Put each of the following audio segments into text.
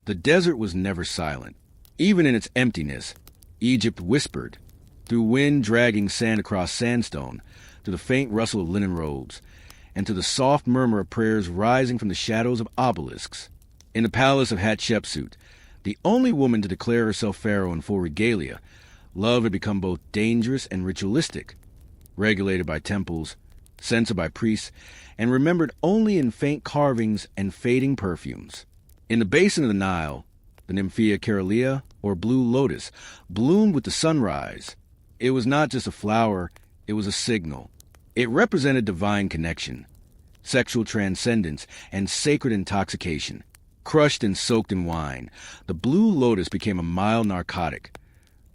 The desert was never silent. Even in its emptiness, Egypt whispered, through wind dragging sand across sandstone, to the faint rustle of linen robes, and to the soft murmur of prayers rising from the shadows of obelisks. In the palace of Hatshepsut, the only woman to declare herself pharaoh in full regalia, love had become both dangerous and ritualistic, regulated by temples, censored by priests, and remembered only in faint carvings and fading perfumes. In the basin of the Nile, the Nymphea Caerulea, or blue lotus, bloomed with the sunrise. It was not just a flower, it was a signal. It represented divine connection, sexual transcendence, and sacred intoxication. Crushed and soaked in wine, the blue lotus became a mild narcotic,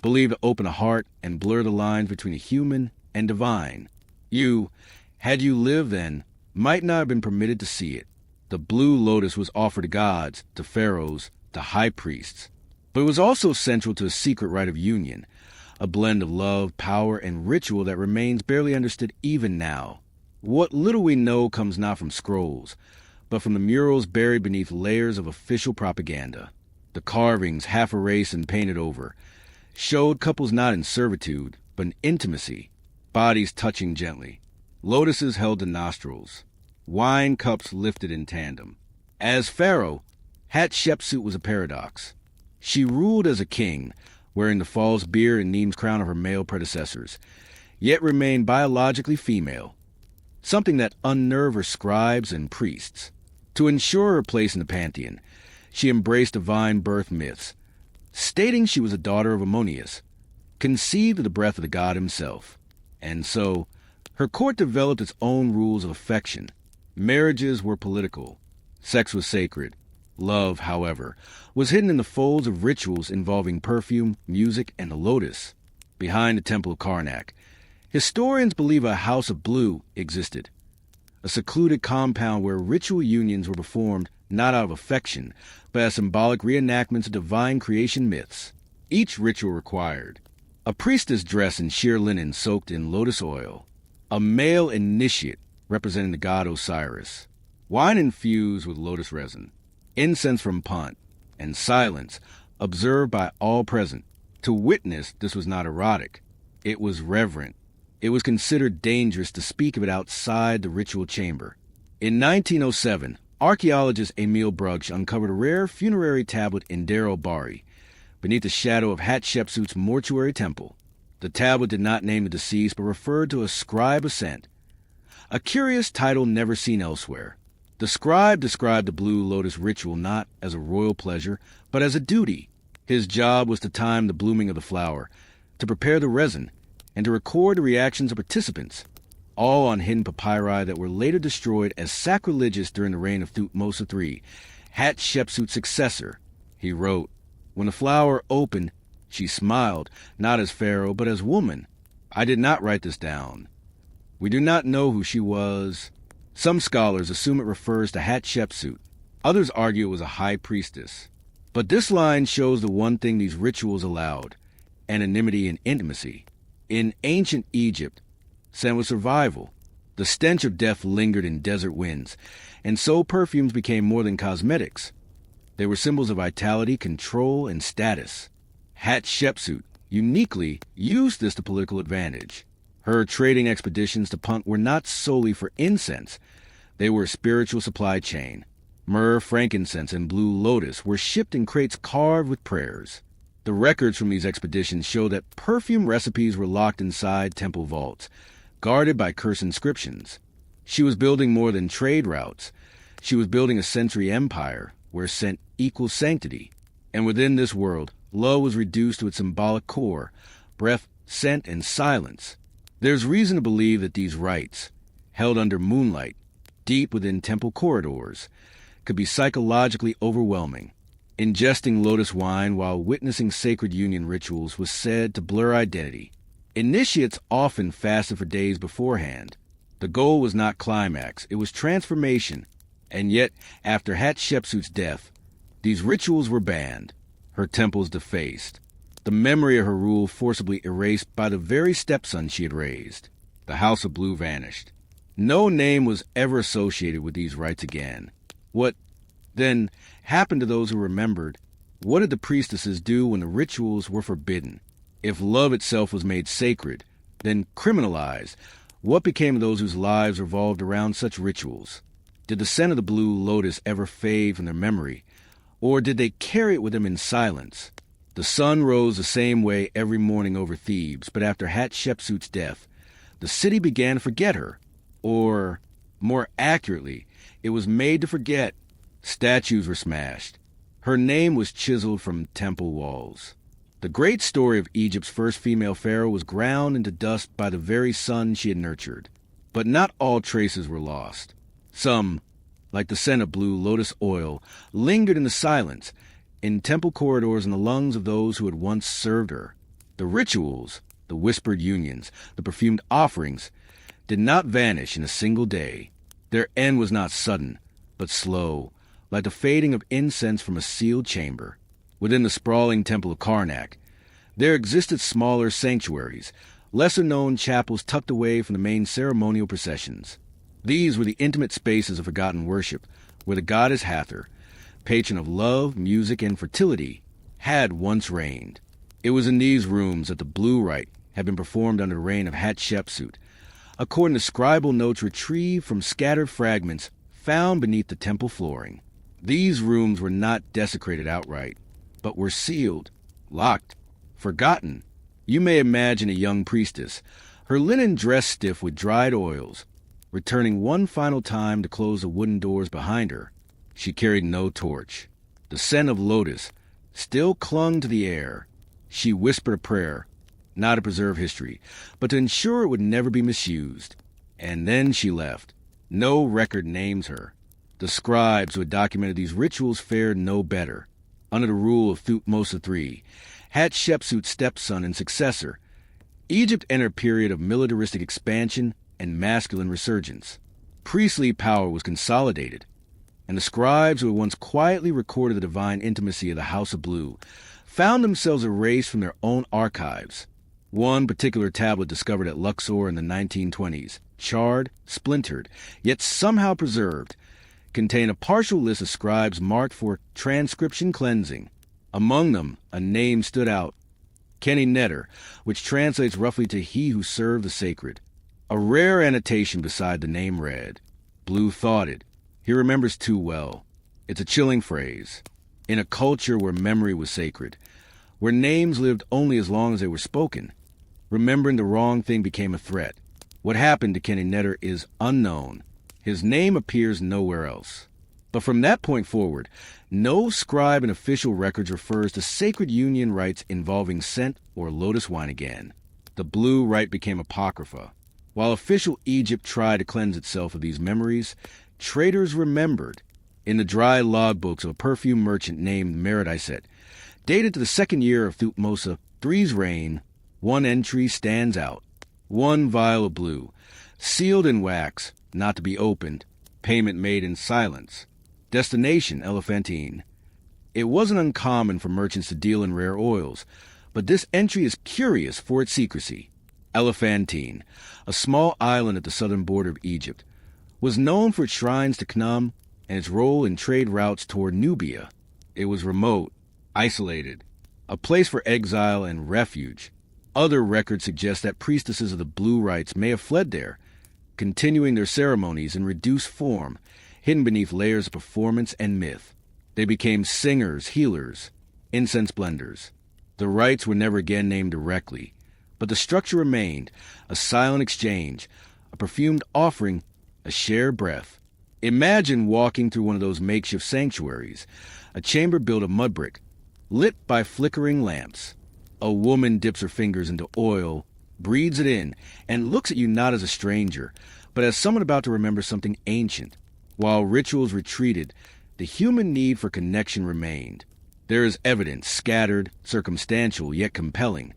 believed to open a heart and blur the lines between the human and divine. You, had you lived then, might not have been permitted to see it. The blue lotus was offered to gods, to pharaohs, to high priests. But it was also central to a secret rite of union, a blend of love, power, and ritual that remains barely understood even now. What little we know comes not from scrolls, but from the murals buried beneath layers of official propaganda. The carvings, half erased and painted over, showed couples not in servitude, but in intimacy, bodies touching gently, lotuses held to nostrils, wine cups lifted in tandem. As pharaoh, Hatshepsut was a paradox. She ruled as a king, wearing the false beard and Neem's crown of her male predecessors, yet remained biologically female, something that unnerved her scribes and priests. To ensure her place in the pantheon, she embraced divine birth myths, stating she was a daughter of Ammonius, conceived of the breath of the god himself. And so, her court developed its own rules of affection. Marriages were political. Sex was sacred. Love, however, was hidden in the folds of rituals involving perfume, music, and the lotus. Behind the Temple of Karnak, historians believe a House of Blue existed, a secluded compound where ritual unions were performed not out of affection, but as symbolic reenactments of divine creation myths. Each ritual required a priestess dressed in sheer linen soaked in lotus oil, a male initiate representing the god Osiris, wine infused with lotus resin, incense from Punt, and silence observed by all present. To witness this was not erotic. It was reverent. It was considered dangerous to speak of it outside the ritual chamber. In 1907, archaeologist Emil Brugsch uncovered a rare funerary tablet in Deir el-Bahri, beneath the shadow of Hatshepsut's mortuary temple. The tablet did not name the deceased, but referred to a scribe ascent, a curious title never seen elsewhere. The scribe described the blue lotus ritual not as a royal pleasure, but as a duty. His job was to time the blooming of the flower, to prepare the resin, and to record the reactions of participants, all on hidden papyri that were later destroyed as sacrilegious during the reign of Thutmose III, Hatshepsut's successor. He wrote, "When the flower opened, she smiled, not as pharaoh, but as woman. I did not write this down. We do not know who she was." Some scholars assume it refers to Hatshepsut. Others argue it was a high priestess. But this line shows the one thing these rituals allowed: anonymity and intimacy. In ancient Egypt, scent was survival. The stench of death lingered in desert winds, and so perfumes became more than cosmetics. They were symbols of vitality, control, and status. Hatshepsut uniquely used this to political advantage. Her trading expeditions to Punt were not solely for incense. They were a spiritual supply chain. Myrrh, frankincense, and blue lotus were shipped in crates carved with prayers. The records from these expeditions show that perfume recipes were locked inside temple vaults, guarded by curse inscriptions. She was building more than trade routes. She was building a sensory empire where scent equals sanctity. And within this world, love was reduced to its symbolic core: breath, scent, and silence. There's reason to believe that these rites, held under moonlight, deep within temple corridors, could be psychologically overwhelming. Ingesting lotus wine while witnessing sacred union rituals was said to blur identity. Initiates often fasted for days beforehand. The goal was not climax, it was transformation. And yet, after Hatshepsut's death, these rituals were banned, her temples defaced, the memory of her rule forcibly erased by the very stepson she had raised. The House of Blue vanished. No name was ever associated with these rites again. What Then, happened to those who remembered, what did the priestesses do when the rituals were forbidden? If love itself was made sacred, then criminalized, what became of those whose lives revolved around such rituals? Did the scent of the blue lotus ever fade from their memory, or did they carry it with them in silence? The sun rose the same way every morning over Thebes, but after Hatshepsut's death, the city began to forget her, or, more accurately, it was made to forget. Statues were smashed. Her name was chiseled from temple walls. The great story of Egypt's first female pharaoh was ground into dust by the very son she had nurtured. But not all traces were lost. Some, like the scent of blue lotus oil, lingered in the silence, in temple corridors, in the lungs of those who had once served her. The rituals, the whispered unions, the perfumed offerings, did not vanish in a single day. Their end was not sudden, but slow, like the fading of incense from a sealed chamber. Within the sprawling temple of Karnak, there existed smaller sanctuaries, lesser-known chapels tucked away from the main ceremonial processions. These were the intimate spaces of forgotten worship, where the goddess Hathor, patron of love, music, and fertility, had once reigned. It was in these rooms that the blue rite had been performed under the reign of Hatshepsut, according to scribal notes retrieved from scattered fragments found beneath the temple flooring. These rooms were not desecrated outright, but were sealed, locked, forgotten. You may imagine a young priestess, her linen dress stiff with dried oils, returning one final time to close the wooden doors behind her. She carried no torch. The scent of lotus still clung to the air. She whispered a prayer, not to preserve history, but to ensure it would never be misused. And then she left. No record names her. The scribes who had documented these rituals fared no better. Under the rule of Thutmose III, Hatshepsut's stepson and successor, Egypt entered a period of militaristic expansion and masculine resurgence. Priestly power was consolidated, and the scribes who had once quietly recorded the divine intimacy of the House of Blue found themselves erased from their own archives. One particular tablet discovered at Luxor in the 1920s, charred, splintered, yet somehow preserved, contained a partial list of scribes marked for transcription cleansing. Among them, a name stood out, Keni Neter, which translates roughly to he who served the sacred. A rare annotation beside the name read, Blue thought it. He remembers too well. It's a chilling phrase. In a culture where memory was sacred, where names lived only as long as they were spoken, remembering the wrong thing became a threat. What happened to Keni Neter is unknown. His name appears nowhere else. But from that point forward, no scribe in official records refers to sacred union rites involving scent or lotus wine again. The blue rite became apocrypha. While official Egypt tried to cleanse itself of these memories, traders remembered. In the dry logbooks of a perfume merchant named Merodicet, dated to the second year of Thutmose III's reign, one entry stands out. One vial of blue, sealed in wax, not to be opened, payment made in silence. Destination, Elephantine. It wasn't uncommon for merchants to deal in rare oils, but this entry is curious for its secrecy. Elephantine, a small island at the southern border of Egypt, was known for its shrines to Khnum and its role in trade routes toward Nubia. It was remote, isolated, a place for exile and refuge. Other records suggest that priestesses of the blue rites may have fled there, continuing their ceremonies in reduced form, hidden beneath layers of performance and myth. They became singers, healers, incense blenders. The rites were never again named directly, but the structure remained, a silent exchange, a perfumed offering, a shared breath. Imagine walking through one of those makeshift sanctuaries, a chamber built of mud brick, lit by flickering lamps. A woman dips her fingers into oil, breathes it in, and looks at you not as a stranger, but as someone about to remember something ancient. While rituals retreated, the human need for connection remained. There is evidence, scattered, circumstantial, yet compelling,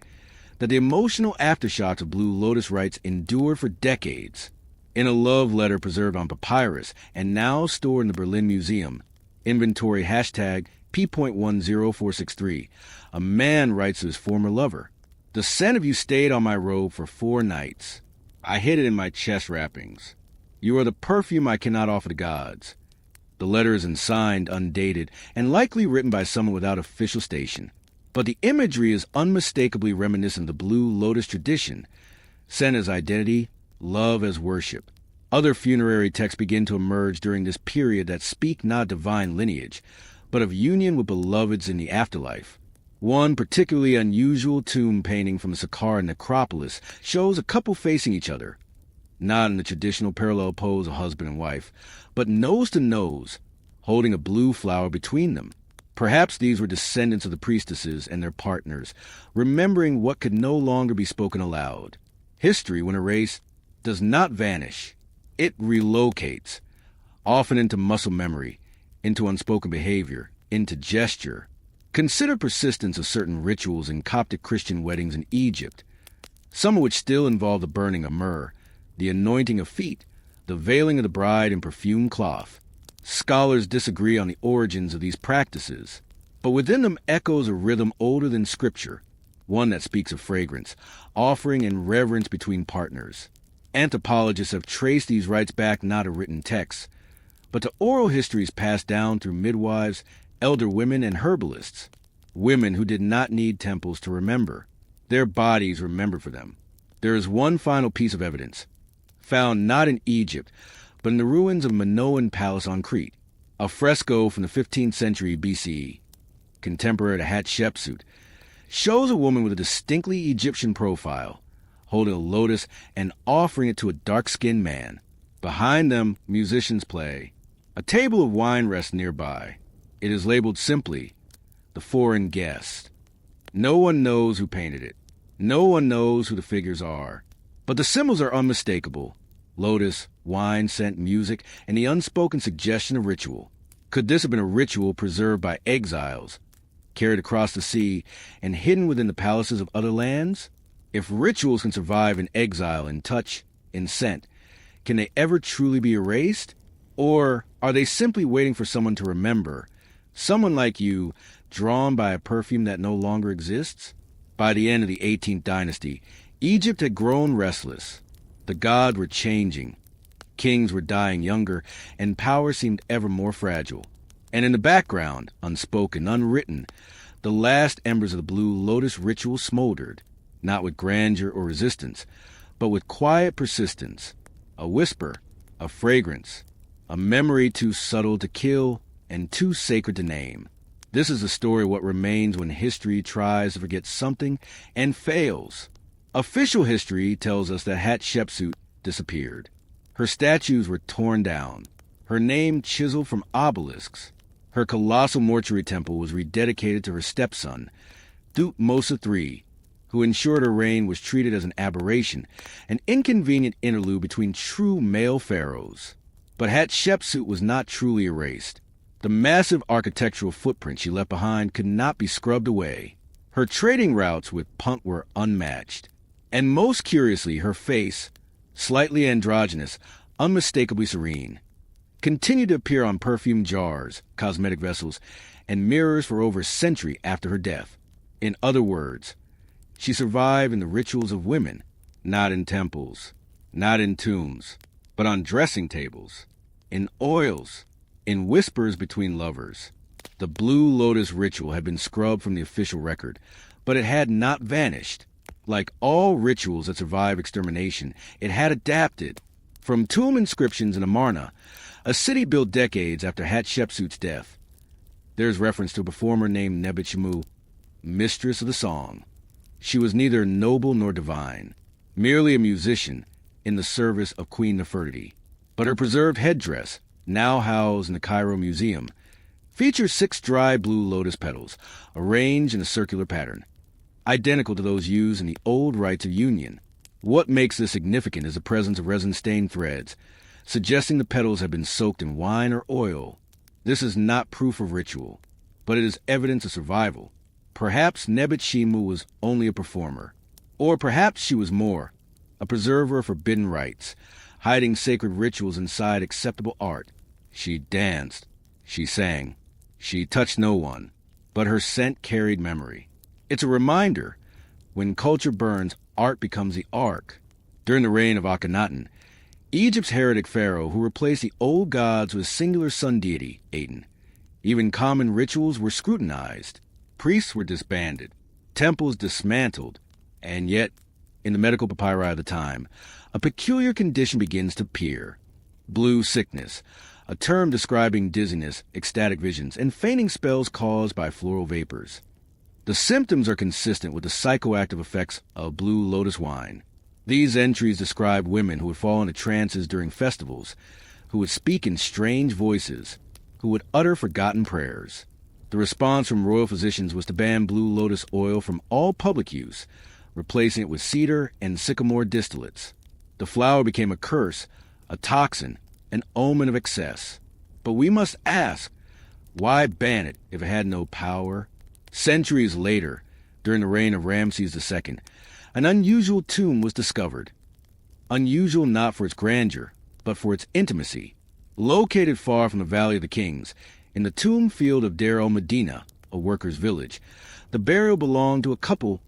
that the emotional aftershocks of Blue Lotus rites endured for decades. In a love letter preserved on papyrus and now stored in the Berlin Museum, inventory hashtag P.10463, a man writes to his former lover, "The scent of you stayed on my robe for 4 nights. I hid it in my chest wrappings. You are the perfume I cannot offer the gods. The letter is unsigned, undated, and likely written by someone without official station. But the imagery is unmistakably reminiscent of the Blue Lotus tradition, scent as identity, love as worship. Other funerary texts begin to emerge during this period that speak not of divine lineage, but of union with beloveds in the afterlife. One particularly unusual tomb painting from the Saqqara necropolis shows a couple facing each other, not in the traditional parallel pose of husband and wife, but nose to nose, holding a blue flower between them. Perhaps these were descendants of the priestesses and their partners, remembering what could no longer be spoken aloud. History, when erased, does not vanish. It relocates, often into muscle memory, into unspoken behavior, into gesture. Consider persistence of certain rituals in Coptic Christian weddings in Egypt, some of which still involve the burning of myrrh, the anointing of feet, the veiling of the bride in perfumed cloth. Scholars disagree on the origins of these practices, but within them echoes a rhythm older than Scripture, one that speaks of fragrance, offering and reverence between partners. Anthropologists have traced these rites back not to written texts, but to oral histories passed down through midwives, elder women, and herbalists, women who did not need temples to remember. Their bodies remembered for them. There is one final piece of evidence, found not in Egypt, but in the ruins of Minoan Palace on Crete, a fresco from the 15th century BCE, contemporary to Hatshepsut, shows a woman with a distinctly Egyptian profile, holding a lotus and offering it to a dark-skinned man. Behind them, musicians play. A table of wine rests nearby. It is labeled simply, "The Foreign Guest." No one knows who painted it. No one knows who the figures are. But the symbols are unmistakable. Lotus, wine, scent, music, and the unspoken suggestion of ritual. Could this have been a ritual preserved by exiles, carried across the sea, and hidden within the palaces of other lands? If rituals can survive in exile, in touch, in scent, can they ever truly be erased? Or are they simply waiting for someone to remember? Someone like you, drawn by a perfume that no longer exists? By the end of the 18th dynasty, Egypt had grown restless. The gods were changing. Kings were dying younger, and power seemed ever more fragile. And in the background, unspoken, unwritten, the last embers of the Blue Lotus ritual smoldered, not with grandeur or resistance, but with quiet persistence. A whisper, a fragrance, a memory too subtle to kill and too sacred to name. This is the story of what remains when history tries to forget something and fails. Official history tells us that Hatshepsut disappeared. Her statues were torn down, her name chiseled from obelisks. Her colossal mortuary temple was rededicated to her stepson, Thutmose III, who ensured her reign was treated as an aberration, an inconvenient interlude between true male pharaohs. But Hatshepsut was not truly erased. The massive architectural footprint she left behind could not be scrubbed away. Her trading routes with Punt were unmatched. And most curiously, her face, slightly androgynous, unmistakably serene, continued to appear on perfume jars, cosmetic vessels, and mirrors for over a century after her death. In other words, she survived in the rituals of women, not in temples, not in tombs, but on dressing tables, in oils, in whispers between lovers. The Blue Lotus ritual had been scrubbed from the official record, but it had not vanished. Like all rituals that survive extermination, it had adapted. From tomb inscriptions in Amarna, a city built decades after Hatshepsut's death, there's reference to a performer named Nebet-Shemu, mistress of the song. She was neither noble nor divine, merely a musician in the service of Queen Nefertiti. But her preserved headdress, now housed in the Cairo Museum, features 6 dry blue lotus petals, arranged in a circular pattern, identical to those used in the old rites of union. What makes this significant is the presence of resin-stained threads, suggesting the petals have been soaked in wine or oil. This is not proof of ritual, but it is evidence of survival. Perhaps Nebet-Shemu was only a performer, or perhaps she was more, a preserver of forbidden rites, hiding sacred rituals inside acceptable art. She danced, she sang, she touched no one, but her scent carried memory. It's a reminder, when culture burns, art becomes the ark. During the reign of Akhenaten, Egypt's heretic pharaoh who replaced the old gods with a singular sun deity, Aten. Even common rituals were scrutinized. Priests were disbanded, temples dismantled, and yet, in the medical papyri of the time, a peculiar condition begins to appear. Blue sickness, a term describing dizziness, ecstatic visions, and fainting spells caused by floral vapors. The symptoms are consistent with the psychoactive effects of blue lotus wine. These entries describe women who would fall into trances during festivals, who would speak in strange voices, who would utter forgotten prayers. The response from royal physicians was to ban blue lotus oil from all public use, replacing it with cedar and sycamore distillates. The flower became a curse, a toxin, an omen of excess. But we must ask, why ban it if it had no power? Centuries later, during the reign of Ramses II, an unusual tomb was discovered. Unusual not for its grandeur, but for its intimacy. Located far from the Valley of the Kings, in the tomb field of Deir el-Medina, a workers' village, the burial belonged to a couple,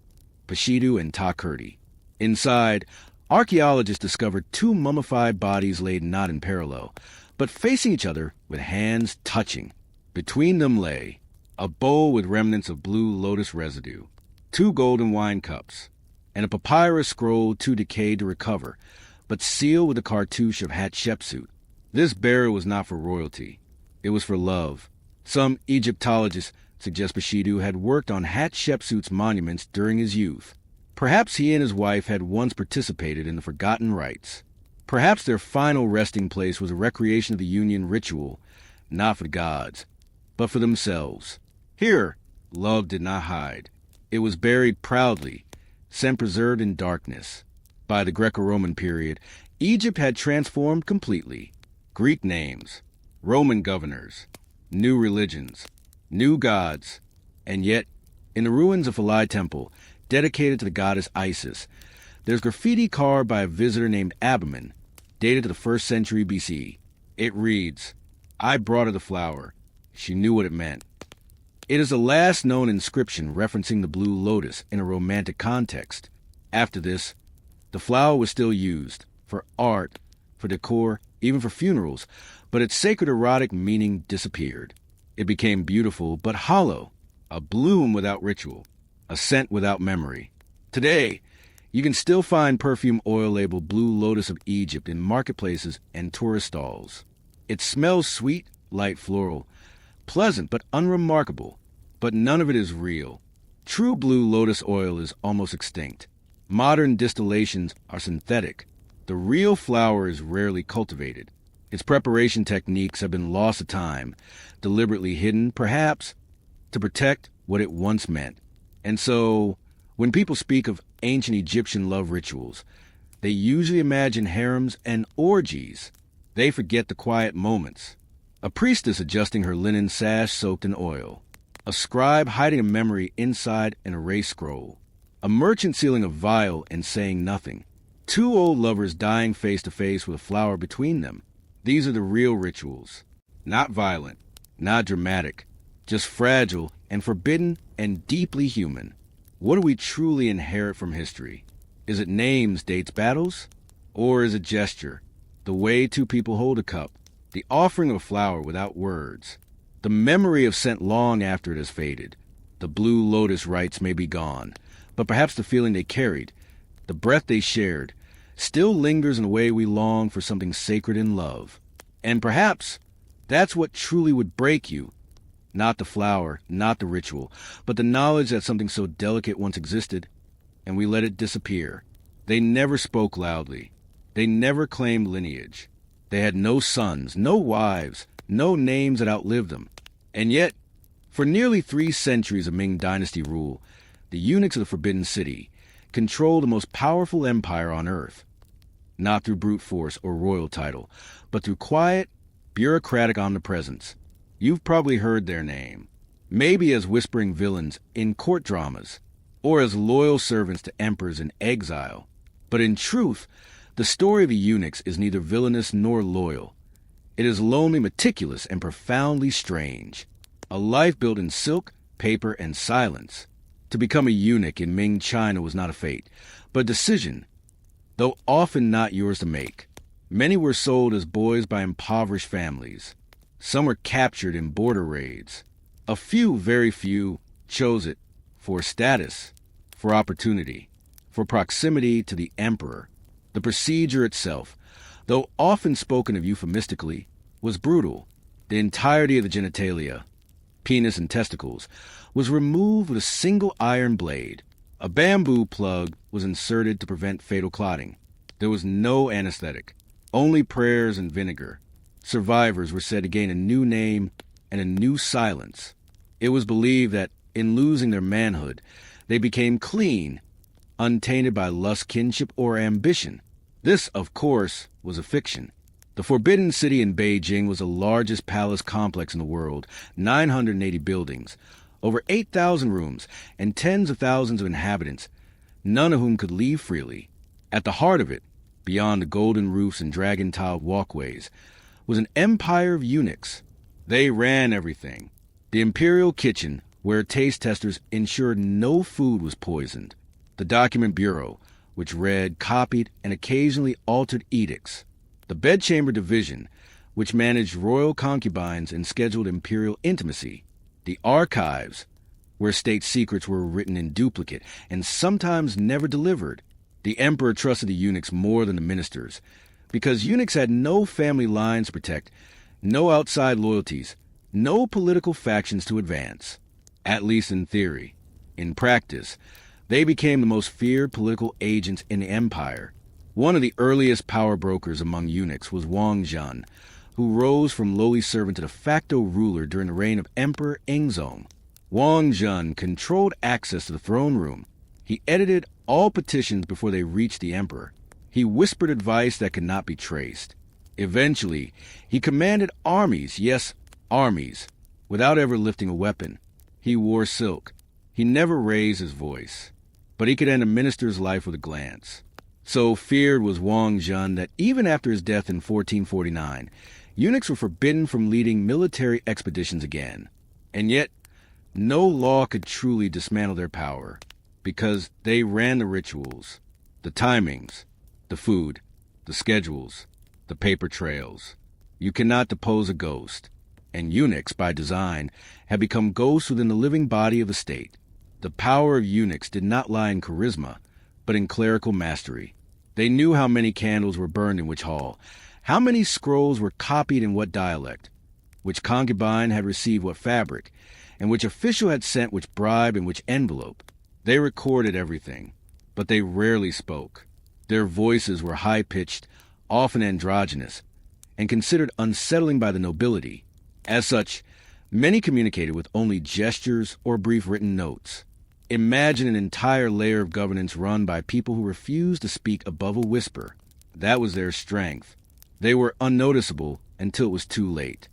Pashidu and Takurti. Inside, archaeologists discovered two mummified bodies laid not in parallel, but facing each other with hands touching. Between them lay a bowl with remnants of blue lotus residue, two golden wine cups, and a papyrus scroll too decayed to recover, but sealed with the cartouche of Hatshepsut. This burial was not for royalty. It was for love. Some Egyptologists suggest Pashidu had worked on Hatshepsut's monuments during his youth. Perhaps he and his wife had once participated in the forgotten rites. Perhaps their final resting place was a recreation of the union ritual, not for the gods, but for themselves. Here, love did not hide. It was buried proudly, preserved in darkness. By the Greco-Roman period, Egypt had transformed completely. Greek names, Roman governors, new religions, new gods, and yet, in the ruins of Philae Temple, dedicated to the goddess Isis, there's graffiti carved by a visitor named Abaman, dated to the 1st century BC. It reads, "I brought her the flower. She knew what it meant." It is the last known inscription referencing the blue lotus in a romantic context. After this, the flower was still used for art, for decor, even for funerals, but its sacred erotic meaning disappeared. It became beautiful but hollow, a bloom without ritual, a scent without memory. Today, you can still find perfume oil labeled Blue Lotus of Egypt in marketplaces and tourist stalls. It smells sweet, light floral, pleasant but unremarkable, but none of it is real. True blue lotus oil is almost extinct. Modern distillations are synthetic. The real flower is rarely cultivated. Its preparation techniques have been lost to time, deliberately hidden, perhaps, to protect what it once meant. And so, when people speak of ancient Egyptian love rituals, they usually imagine harems and orgies. They forget the quiet moments. A priestess adjusting her linen sash soaked in oil. A scribe hiding a memory inside an erased scroll. A merchant sealing a vial and saying nothing. Two old lovers dying face to face with a flower between them. These are the real rituals. Not violent, not dramatic, just fragile and forbidden and deeply human. What do we truly inherit from history? Is it names, dates, battles? Or is it gesture? The way two people hold a cup, the offering of a flower without words. The memory of scent long after it has faded. The blue lotus rites may be gone, but perhaps the feeling they carried, the breath they shared, still lingers in a way we long for something sacred in love. And perhaps that's what truly would break you. Not the flower, not the ritual, but the knowledge that something so delicate once existed, and we let it disappear. They never spoke loudly. They never claimed lineage. They had no sons, no wives, no names that outlived them. And yet, for nearly 3 centuries of Ming Dynasty rule, the eunuchs of the Forbidden City controlled the most powerful empire on earth. Not through brute force or royal title, but through quiet, bureaucratic omnipresence. You've probably heard their name, maybe as whispering villains in court dramas, or as loyal servants to emperors in exile. But in truth, the story of the eunuchs is neither villainous nor loyal. It is lonely, meticulous, and profoundly strange. A life built in silk, paper, and silence. To become a eunuch in Ming China was not a fate, but a decision, though often not yours to make. Many were sold as boys by impoverished families. Some were captured in border raids. A few, very few, chose it for status, for opportunity, for proximity to the emperor. The procedure itself, though often spoken of euphemistically, was brutal. The entirety of the genitalia, penis and testicles, was removed with a single iron blade. A bamboo plug was inserted to prevent fatal clotting. There was no anesthetic, only prayers and vinegar. Survivors were said to gain a new name and a new silence. It was believed that in losing their manhood, they became clean, untainted by lust, kinship, or ambition. This, of course, was a fiction. The Forbidden City in Beijing was the largest palace complex in the world, 980 buildings, over 8,000 rooms, and tens of thousands of inhabitants, none of whom could leave freely. At the heart of it, beyond the golden roofs and dragon-tiled walkways, was an empire of eunuchs. They ran everything. The imperial kitchen, where taste testers ensured no food was poisoned. The document bureau, which read, copied, and occasionally altered edicts. The bedchamber division, which managed royal concubines and scheduled imperial intimacy. The archives, where state secrets were written in duplicate and sometimes never delivered. The emperor trusted the eunuchs more than the ministers, because eunuchs had no family lines to protect, no outside loyalties, no political factions to advance. At least in theory. In practice, they became the most feared political agents in the empire. One of the earliest power brokers among eunuchs was Wang Zhan, who rose from lowly servant to de facto ruler during the reign of Emperor Yingzong. Wang Zhan controlled access to the throne room. He edited all petitions before they reached the emperor. He whispered advice that could not be traced. Eventually, he commanded armies, yes, armies, without ever lifting a weapon. He wore silk. He never raised his voice. But he could end a minister's life with a glance. So feared was Wang Zhan that even after his death in 1449, eunuchs were forbidden from leading military expeditions again. And yet, no law could truly dismantle their power, because they ran the rituals, the timings, the food, the schedules, the paper trails. You cannot depose a ghost, and eunuchs, by design, have become ghosts within the living body of the state. The power of eunuchs did not lie in charisma, but in clerical mastery. They knew how many candles were burned in which hall, how many scrolls were copied in what dialect, which concubine had received what fabric, and which official had sent which bribe in which envelope. They recorded everything, but they rarely spoke. Their voices were high-pitched, often androgynous, and considered unsettling by the nobility. As such, many communicated with only gestures or brief written notes. Imagine an entire layer of governance run by people who refused to speak above a whisper. That was their strength. They were unnoticeable until it was too late.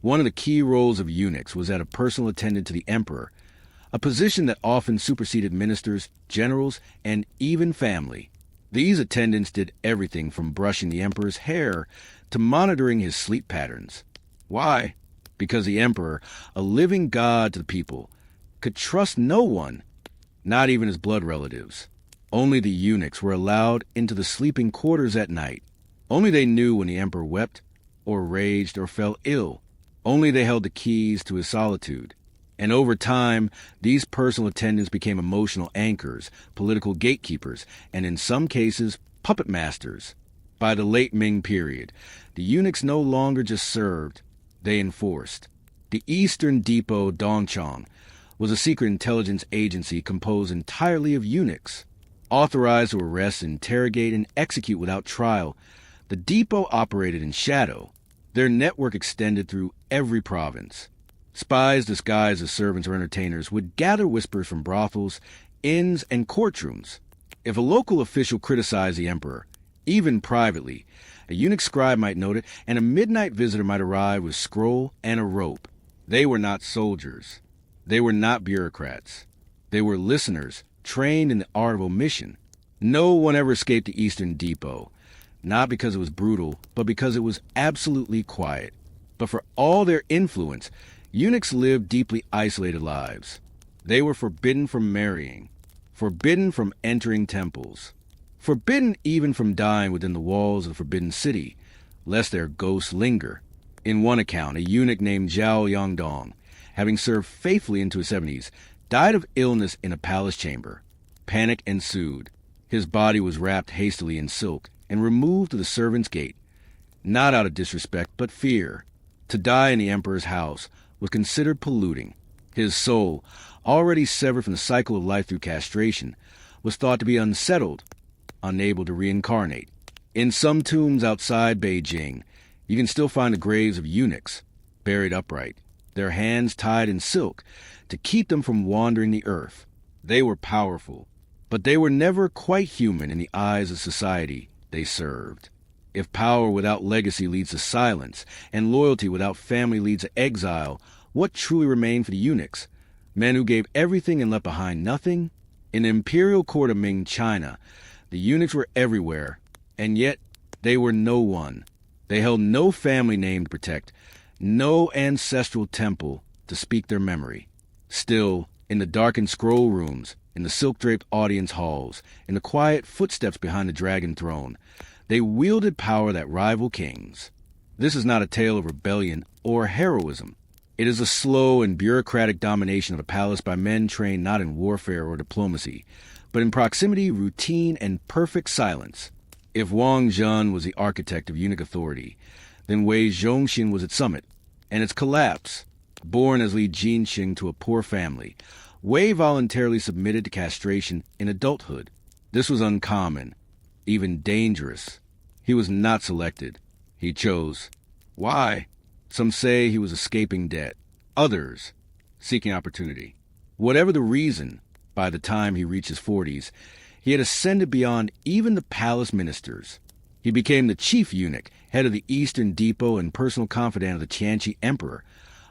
One of the key roles of eunuchs was that of personal attendant to the emperor, a position that often superseded ministers, generals, and even family. These attendants did everything from brushing the emperor's hair to monitoring his sleep patterns. Why? Because the emperor, a living god to the people, could trust no one, not even his blood relatives. Only the eunuchs were allowed into the sleeping quarters at night. Only they knew when the emperor wept, or raged, or fell ill. Only they held the keys to his solitude. And over time, these personal attendants became emotional anchors, political gatekeepers, and in some cases, puppet masters. By the late Ming period, the eunuchs no longer just served, they enforced. The Eastern Depot Dongchong was a secret intelligence agency composed entirely of eunuchs. Authorized to arrest, interrogate, and execute without trial, the depot operated in shadow. Their network extended through every province. Spies disguised as servants or entertainers would gather whispers from brothels, inns, and courtrooms. If a local official criticized the emperor, even privately, a eunuch scribe might note it, and a midnight visitor might arrive with scroll and a rope. They were not soldiers. They were not bureaucrats. They were listeners, trained in the art of omission. No one ever escaped the Eastern Depot, not because it was brutal, but because it was absolutely quiet. But for all their influence, eunuchs lived deeply isolated lives. They were forbidden from marrying, forbidden from entering temples, forbidden even from dying within the walls of the Forbidden City, lest their ghosts linger. In one account, a eunuch named Zhao Yongdong, having served faithfully into his 70s, died of illness in a palace chamber. Panic ensued. His body was wrapped hastily in silk and removed to the servants' gate, not out of disrespect but fear. To die in the emperor's house was considered polluting. His soul, already severed from the cycle of life through castration, was thought to be unsettled, unable to reincarnate. In some tombs outside Beijing, you can still find the graves of eunuchs, buried upright, their hands tied in silk to keep them from wandering the earth. They were powerful, but they were never quite human in the eyes of society they served. If power without legacy leads to silence, and loyalty without family leads to exile, what truly remained for the eunuchs? Men who gave everything and left behind nothing? In the imperial court of Ming China, the eunuchs were everywhere, and yet they were no one. They held no family name to protect, no ancestral temple to speak their memory. Still, in the darkened scroll rooms, in the silk-draped audience halls, in the quiet footsteps behind the dragon throne, they wielded power that rivaled kings. This is not a tale of rebellion or heroism. It is a slow and bureaucratic domination of a palace by men trained not in warfare or diplomacy, but in proximity, routine, and perfect silence. If Wang Zhen was the architect of eunuch authority, then Wei Zhongxin was its summit, and its collapse. Born as Li Jinxing to a poor family, Wei voluntarily submitted to castration in adulthood. This was uncommon, even dangerous. He was not selected. He chose. Why? Some say he was escaping debt. Others, seeking opportunity. Whatever the reason, by the time he reached his 40s, he had ascended beyond even the palace ministers. He became the chief eunuch, head of the Eastern Depot and personal confidant of the Tianqi Emperor,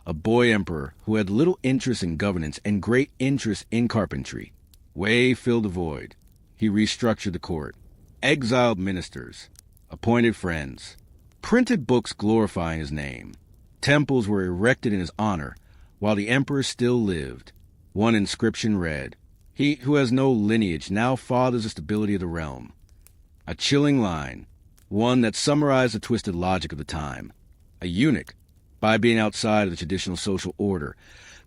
a boy emperor who had little interest in governance and great interest in carpentry. Wei filled the void. He restructured the court, exiled ministers, appointed friends, printed books glorifying his name. Temples were erected in his honor while the emperor still lived. One inscription read, "He who has no lineage now fathers the stability of the realm." A chilling line, one that summarized the twisted logic of the time. A eunuch, by being outside of the traditional social order,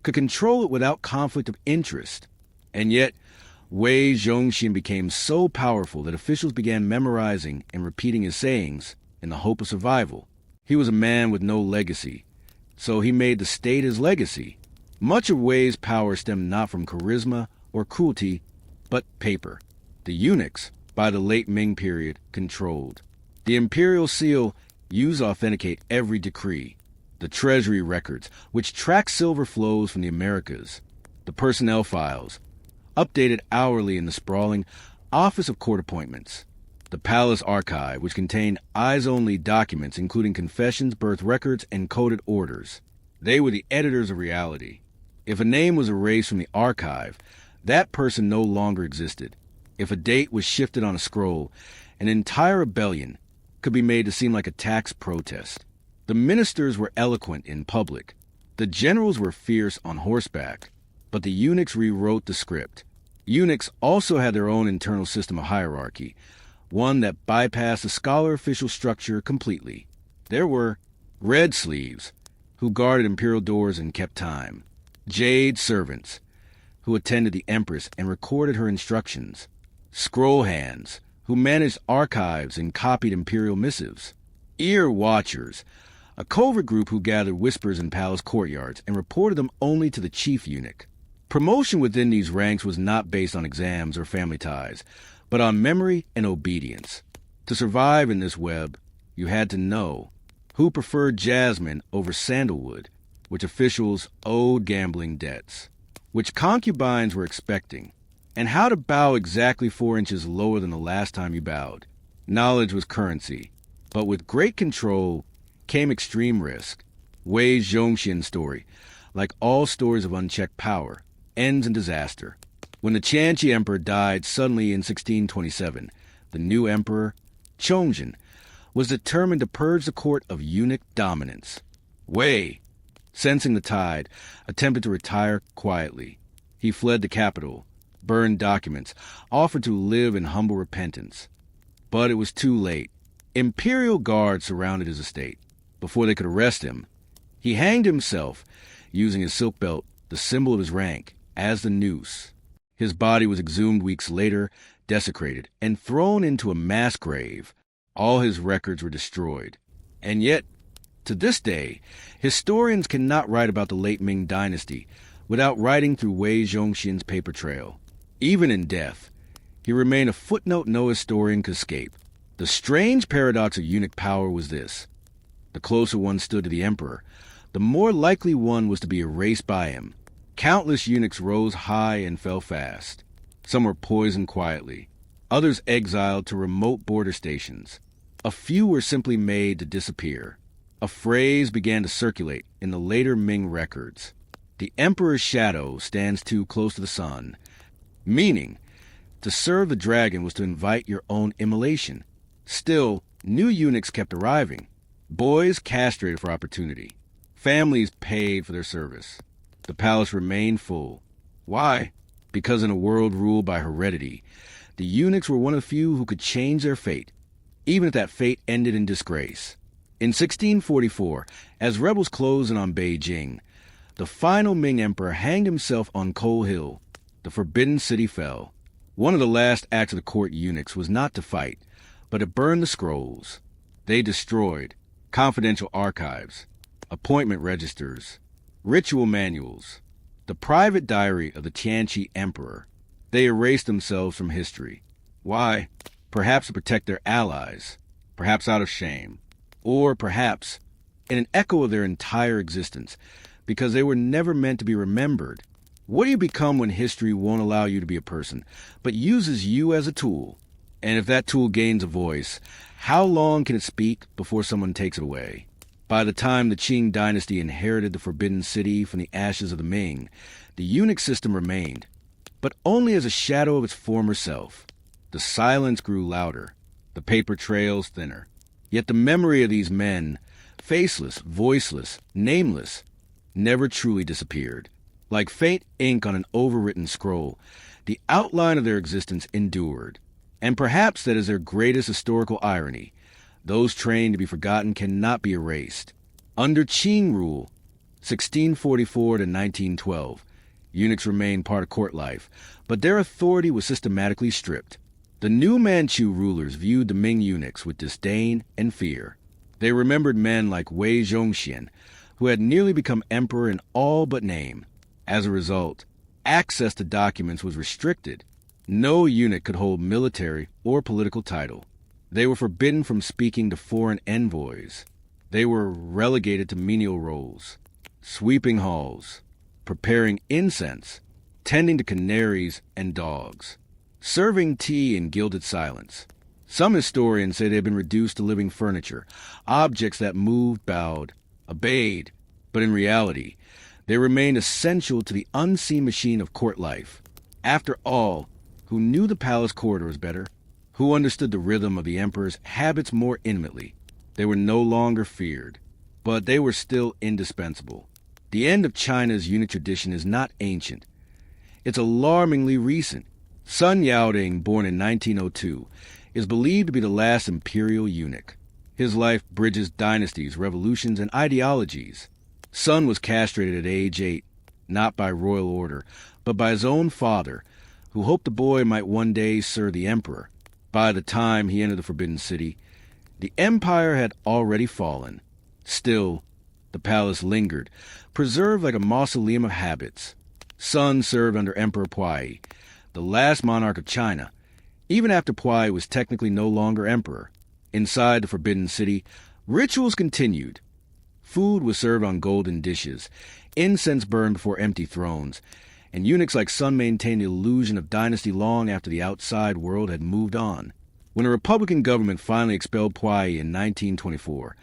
could control it without conflict of interest. And yet, Wei Zhongxin became so powerful that officials began memorizing and repeating his sayings in the hope of survival. He was a man with no legacy, so he made the state his legacy. Much of Wei's power stemmed not from charisma or cruelty, but paper. The eunuchs, by the late Ming period, controlled. The imperial seal used to authenticate every decree. The treasury records, which track silver flows from the Americas. The personnel files, updated hourly in the sprawling Office of Court Appointments. The palace archive, which contained eyes-only documents including confessions, birth records, and coded orders. They were the editors of reality. If a name was erased from the archive, that person no longer existed. If a date was shifted on a scroll, an entire rebellion could be made to seem like a tax protest. The ministers were eloquent in public. The generals were fierce on horseback, but the eunuchs rewrote the script. Eunuchs also had their own internal system of hierarchy, one that bypassed the scholar-official structure completely. There were red sleeves, who guarded imperial doors and kept time. Jade servants, who attended the empress and recorded her instructions. Scroll hands, who managed archives and copied imperial missives. Ear watchers, a covert group who gathered whispers in palace courtyards and reported them only to the chief eunuch. Promotion within these ranks was not based on exams or family ties, but on memory and obedience. To survive in this web, you had to know who preferred jasmine over sandalwood, which officials owed gambling debts, which concubines were expecting, and how to bow exactly 4 inches lower than the last time you bowed. Knowledge was currency, but with great control came extreme risk. Wei Zhongxin's story, like all stories of unchecked power, ends in disaster. When the Tianqi emperor died suddenly in 1627, the new emperor, Chongzhen, was determined to purge the court of eunuch dominance. Wei, sensing the tide, attempted to retire quietly. He fled the capital, burned documents, offered to live in humble repentance. But it was too late. Imperial guards surrounded his estate. Before they could arrest him, he hanged himself, using his silk belt, the symbol of his rank, as the noose. His body was exhumed weeks later, desecrated, and thrown into a mass grave. All his records were destroyed. And yet, to this day, historians cannot write about the late Ming Dynasty without writing through Wei Zhongxian's paper trail. Even in death, he remained a footnote no historian could escape. The strange paradox of eunuch power was this. The closer one stood to the emperor, the more likely one was to be erased by him. Countless eunuchs rose high and fell fast. Some were poisoned quietly, others exiled to remote border stations. A few were simply made to disappear. A phrase began to circulate in the later Ming records. The emperor's shadow stands too close to the sun, meaning to serve the dragon was to invite your own immolation. Still, new eunuchs kept arriving. Boys castrated for opportunity. Families paid for their service. The palace remained full. Why? Because in a world ruled by heredity, the eunuchs were one of the few who could change their fate, even if that fate ended in disgrace. In 1644, as rebels closed in on Beijing, the final Ming emperor hanged himself on Coal Hill. The Forbidden City fell. One of the last acts of the court eunuchs was not to fight, but to burn the scrolls. They destroyed confidential archives, appointment registers, ritual manuals, the private diary of the Tianqi emperor. They erased themselves from history. Why? Perhaps to protect their allies, perhaps out of shame, or perhaps in an echo of their entire existence, because they were never meant to be remembered. What do you become when history won't allow you to be a person, but uses you as a tool? And if that tool gains a voice, how long can it speak before someone takes it away? By the time the Qing dynasty inherited the Forbidden City from the ashes of the Ming, the eunuch system remained, but only as a shadow of its former self. The silence grew louder, the paper trails thinner. Yet the memory of these men, faceless, voiceless, nameless, never truly disappeared. Like faint ink on an overwritten scroll, the outline of their existence endured. And perhaps that is their greatest historical irony. Those trained to be forgotten cannot be erased. Under Qing rule, 1644 to 1912, eunuchs remained part of court life, but their authority was systematically stripped. The new Manchu rulers viewed the Ming eunuchs with disdain and fear. They remembered men like Wei Zhongxian, who had nearly become emperor in all but name. As a result, access to documents was restricted. No eunuch could hold military or political title. They were forbidden from speaking to foreign envoys. They were relegated to menial roles, sweeping halls, preparing incense, tending to canaries and dogs, serving tea in gilded silence. Some historians say they had been reduced to living furniture, objects that moved, bowed, obeyed, but in reality, they remained essential to the unseen machine of court life. After all, who knew the palace corridors better? Who understood the rhythm of the emperor's habits more intimately? They were no longer feared, but they were still indispensable. The end of China's eunuch tradition is not ancient. It's alarmingly recent. Sun Yaoding, born in 1902, is believed to be the last imperial eunuch. His life bridges dynasties, revolutions, and ideologies. Sun was castrated at age 8, not by royal order, but by his own father, who hoped the boy might one day serve the emperor. By the time he entered the Forbidden City, the empire had already fallen. Still, the palace lingered, preserved like a mausoleum of habits. Sun served under Emperor Puyi, the last monarch of China, even after Puyi was technically no longer emperor. Inside the Forbidden City, rituals continued. Food was served on golden dishes, incense burned before empty thrones, and eunuchs like Sun maintained the illusion of dynasty long after the outside world had moved on. When a Republican government finally expelled Puyi in 1924,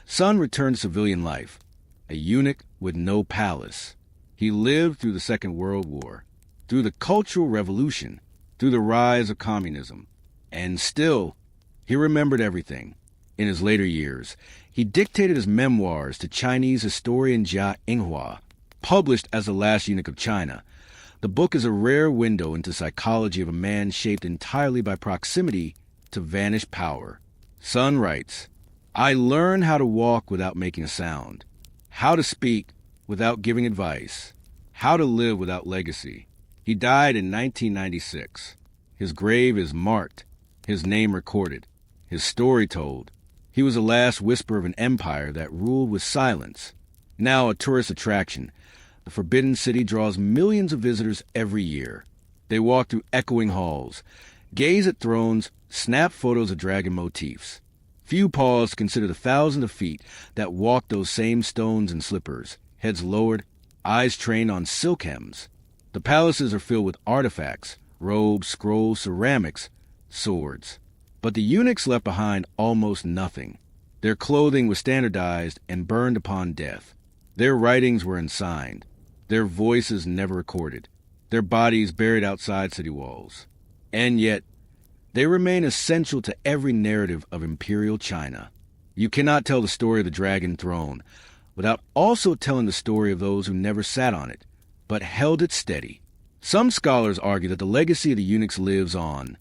Sun returned to civilian life, a eunuch with no palace. He lived through the Second World War, through the Cultural Revolution, through the rise of communism, and still, he remembered everything. In his later years, he dictated his memoirs to Chinese historian Jia Yinghua. Published as The Last Eunuch of China, the book is a rare window into psychology of a man shaped entirely by proximity to vanished power. Sun writes, I learned how to walk without making a sound, how to speak without giving advice, how to live without legacy. He died in 1996. His grave is marked, his name recorded, his story told. He was the last whisper of an empire that ruled with silence. Now a tourist attraction, the Forbidden City draws millions of visitors every year. They walk through echoing halls, gaze at thrones, snap photos of dragon motifs. Few pause to consider the thousands of feet that walk those same stones and slippers, heads lowered, eyes trained on silk hems. The palaces are filled with artifacts, robes, scrolls, ceramics, swords. But the eunuchs left behind almost nothing. Their clothing was standardized and burned upon death. Their writings were unsigned, their voices never recorded, their bodies buried outside city walls. And yet, they remain essential to every narrative of imperial China. You cannot tell the story of the dragon throne without also telling the story of those who never sat on it, but held it steady. Some scholars argue that the legacy of the eunuchs lives on,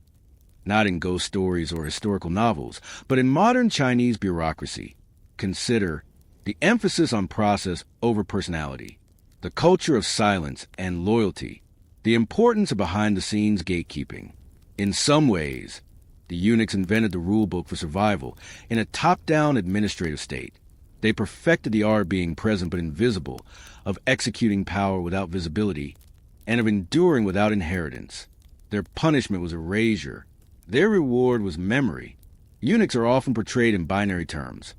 not in ghost stories or historical novels, but in modern Chinese bureaucracy. Consider the emphasis on process over personality, the culture of silence and loyalty, the importance of behind-the-scenes gatekeeping. In some ways, the eunuchs invented the rulebook for survival in a top-down administrative state. They perfected the art of being present but invisible, of executing power without visibility, and of enduring without inheritance. Their punishment was erasure. Their reward was memory. Eunuchs are often portrayed in binary terms: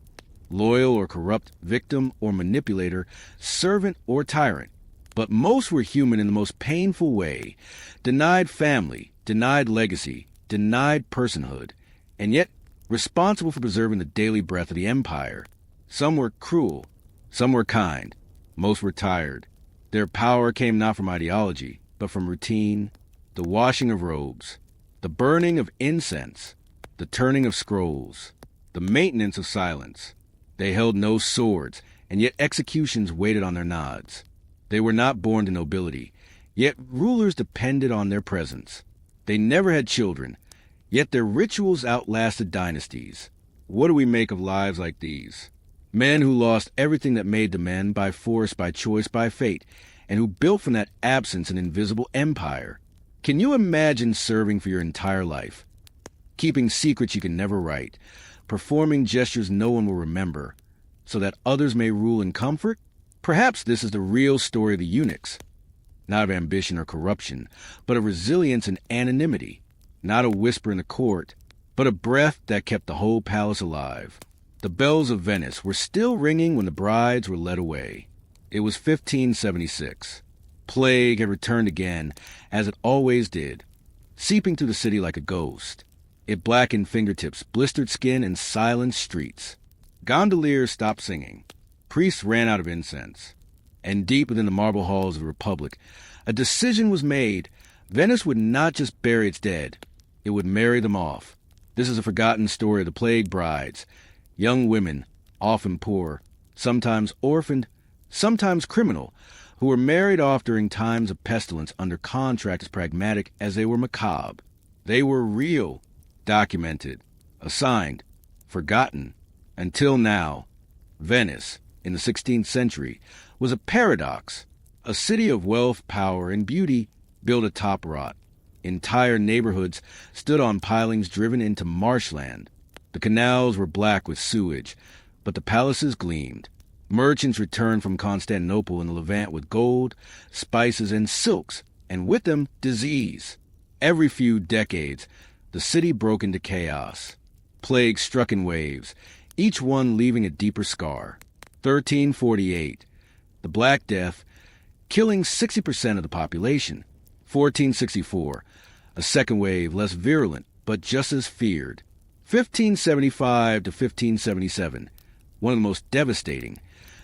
loyal or corrupt, victim or manipulator, servant or tyrant. But most were human in the most painful way, denied family, denied legacy, denied personhood, and yet responsible for preserving the daily breath of the empire. Some were cruel, some were kind, most were tired. Their power came not from ideology, but from routine, the washing of robes, the burning of incense, the turning of scrolls, the maintenance of silence. They held no swords, and yet executions waited on their nods. They were not born to nobility, yet rulers depended on their presence. They never had children, yet their rituals outlasted dynasties. What do we make of lives like these? Men who lost everything that made them men by force, by choice, by fate, and who built from that absence an invisible empire. Can you imagine serving for your entire life? Keeping secrets you can never write, performing gestures no one will remember, so that others may rule in comfort? Perhaps this is the real story of the eunuchs. Not of ambition or corruption, but of resilience and anonymity. Not a whisper in the court, but a breath that kept the whole palace alive. The bells of Venice were still ringing when the brides were led away. It was 1576. Plague had returned again, as it always did, seeping through the city like a ghost. It blackened fingertips, blistered skin, and silenced streets. Gondoliers stopped singing. Priests ran out of incense. And deep within the marble halls of the Republic, a decision was made. Venice would not just bury its dead, it would marry them off. This is a forgotten story of the plague brides, young women, often poor, sometimes orphaned, sometimes criminal, who were married off during times of pestilence under contract as pragmatic as they were macabre. They were real, documented, assigned, forgotten. Until now, Venice, in the 16th century, was a paradox, a city of wealth, power, and beauty built atop rot. Entire neighborhoods stood on pilings driven into marshland. The canals were black with sewage, but the palaces gleamed. Merchants returned from Constantinople and the Levant with gold, spices, and silks, and with them disease. Every few decades, the city broke into chaos. Plague struck in waves, each one leaving a deeper scar. 1348, the Black Death, killing 60% of the population. 1464, a second wave less virulent, but just as feared. 1575 to 1577, one of the most devastating,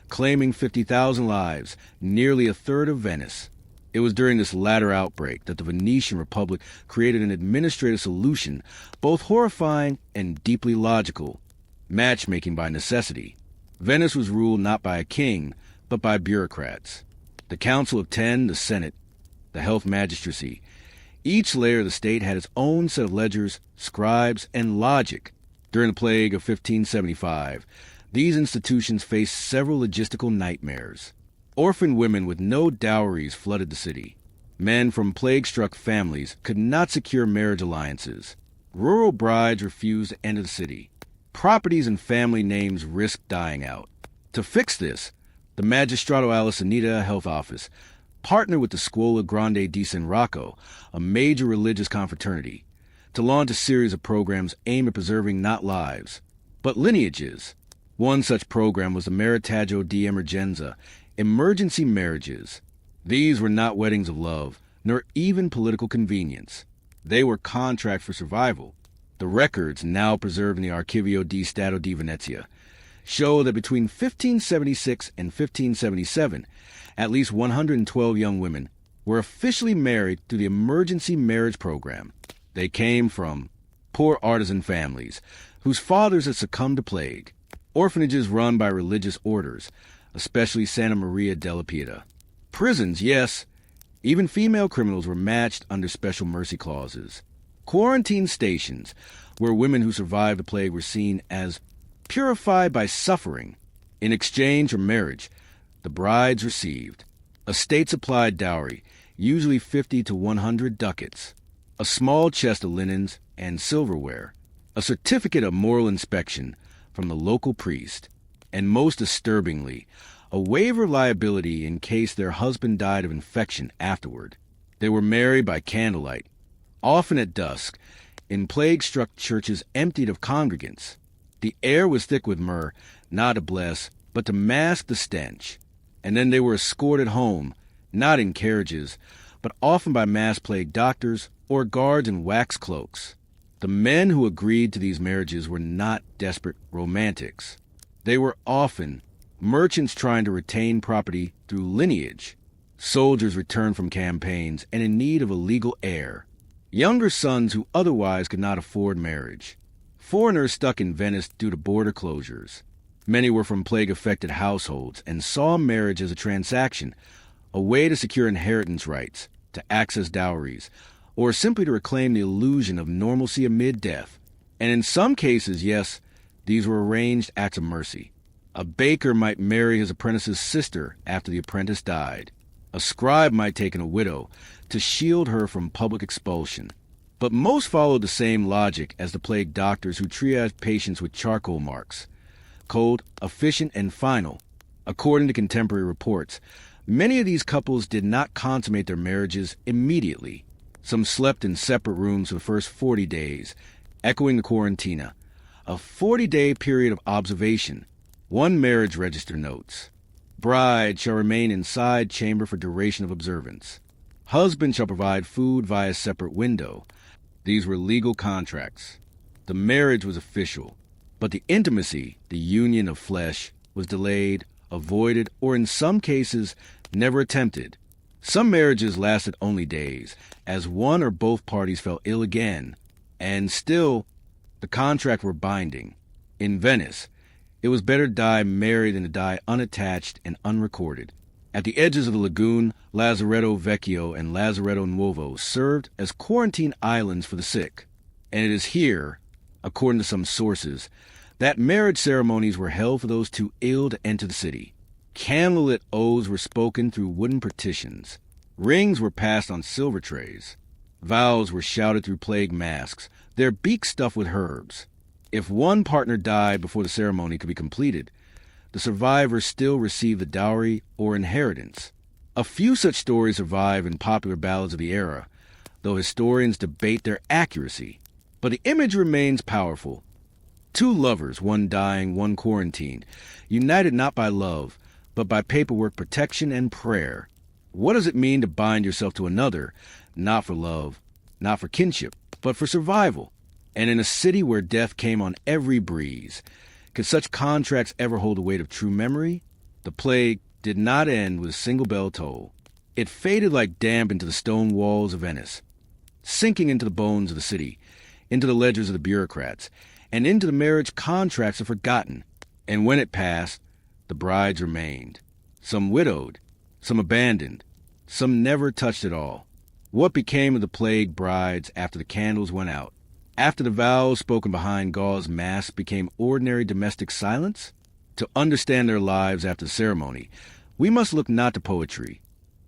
claiming 50,000 lives, nearly a third of Venice. It was during this latter outbreak that the Venetian Republic created an administrative solution, both horrifying and deeply logical: matchmaking by necessity. Venice was ruled not by a king, but by bureaucrats. The Council of Ten, the Senate, the Health Magistracy. Each layer of the state had its own set of ledgers, scribes, and logic. During the plague of 1575, these institutions faced several logistical nightmares. Orphan women with no dowries flooded the city. Men from plague-struck families could not secure marriage alliances. Rural brides refused to enter the city. Properties and family names risked dying out. To fix this, the Magistrato alla Sanità Health Office partnered with the Scuola Grande di San Rocco, a major religious confraternity, to launch a series of programs aimed at preserving not lives, but lineages. One such program was the Maritaggio di Emergenza, emergency marriages. These were not weddings of love, nor even political convenience. They were contracts for survival. The records, now preserved in the Archivio di Stato di Venezia, show that between 1576 and 1577, at least 112 young women were officially married through the emergency marriage program. They came from poor artisan families whose fathers had succumbed to plague, orphanages run by religious orders, especially Santa Maria della Pieta. Prisons, yes, even female criminals were matched under special mercy clauses. Quarantine stations, where women who survived the plague were seen as purified by suffering. In exchange for marriage, the brides received a state-supplied dowry, usually 50 to 100 ducats, a small chest of linens and silverware, a certificate of moral inspection from the local priest, and most disturbingly, a waiver of liability in case their husband died of infection afterward. They were married by candlelight, often at dusk, in plague-struck churches emptied of congregants. The air was thick with myrrh, not to bless, but to mask the stench. And then they were escorted home, not in carriages, but often by mass-plague doctors or guards in wax cloaks. The men who agreed to these marriages were not desperate romantics. They were often merchants trying to retain property through lineage, soldiers returned from campaigns and in need of a legal heir, younger sons who otherwise could not afford marriage, foreigners stuck in Venice due to border closures. Many were from plague-affected households and saw marriage as a transaction, a way to secure inheritance rights, to access dowries, or simply to reclaim the illusion of normalcy amid death. And in some cases, yes, these were arranged acts of mercy. A baker might marry his apprentice's sister after the apprentice died. A scribe might take in a widow to shield her from public expulsion. But most followed the same logic as the plague doctors who triaged patients with charcoal marks. Cold, efficient, and final. According to contemporary reports, many of these couples did not consummate their marriages immediately. Some slept in separate rooms for the first 40 days, echoing the quarantina, a 40-day period of observation. One marriage register notes, "Bride shall remain inside chamber for duration of observance. Husband shall provide food via separate window." These were legal contracts. The marriage was official, but the intimacy, the union of flesh, was delayed, avoided, or in some cases, never attempted. Some marriages lasted only days, as one or both parties fell ill again, and still, the contracts were binding. In Venice, it was better to die married than to die unattached and unrecorded. At the edges of the lagoon, Lazaretto Vecchio and Lazaretto Nuovo served as quarantine islands for the sick. And it is here, according to some sources, that marriage ceremonies were held for those too ill to enter the city. Candlelit oaths were spoken through wooden partitions. Rings were passed on silver trays. Vows were shouted through plague masks, their beaks stuffed with herbs. If one partner died before the ceremony could be completed, the survivor still received the dowry or inheritance. A few such stories survive in popular ballads of the era, though historians debate their accuracy. But the image remains powerful. Two lovers, one dying, one quarantined, united not by love, but by paperwork, protection, and prayer. What does it mean to bind yourself to another, not for love, not for kinship, but for survival? And in a city where death came on every breeze, could such contracts ever hold the weight of true memory? The plague did not end with a single bell toll. It faded like damp into the stone walls of Venice, sinking into the bones of the city, into the ledgers of the bureaucrats, and into the marriage contracts of forgotten. And when it passed, the brides remained. Some widowed, some abandoned, some never touched at all. What became of the plague brides after the candles went out? After the vows spoken behind gauze masks became ordinary domestic silence, to understand their lives after the ceremony, we must look not to poetry,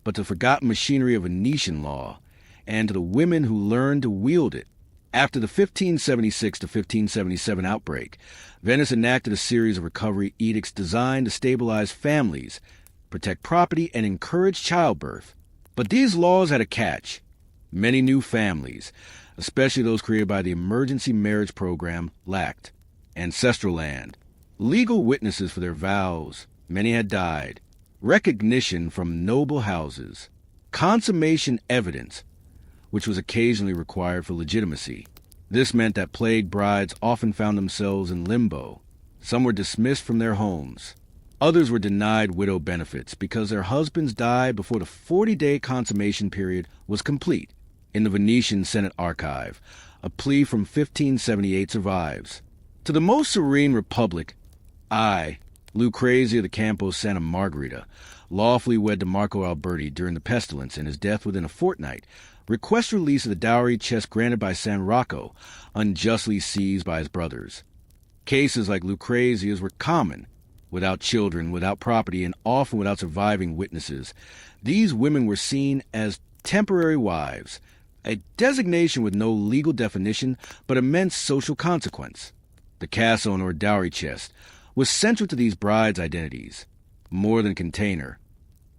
but to the forgotten machinery of Venetian law, and to the women who learned to wield it. After the 1576 to 1577 outbreak, Venice enacted a series of recovery edicts designed to stabilize families, protect property, and encourage childbirth. But these laws had a catch. Many new families, especially those created by the emergency marriage program, lacked ancestral land, legal witnesses for their vows, many had died, recognition from noble houses, consummation evidence, which was occasionally required for legitimacy. This meant that plagued brides often found themselves in limbo. Some were dismissed from their homes. Others were denied widow benefits because their husbands died before the 40-day consummation period was complete. In the Venetian Senate archive, a plea from 1578 survives. To the most serene republic, I, Lucrezia de Campos Santa Margherita, lawfully wed to Marco Alberti during the pestilence and his death within a fortnight, request release of the dowry chest granted by San Rocco, unjustly seized by his brothers. Cases like Lucrezia's were common. Without children, without property, and often without surviving witnesses, these women were seen as temporary wives, a designation with no legal definition but immense social consequence. The cassone or dowry chest was central to these brides' identities. More than a container,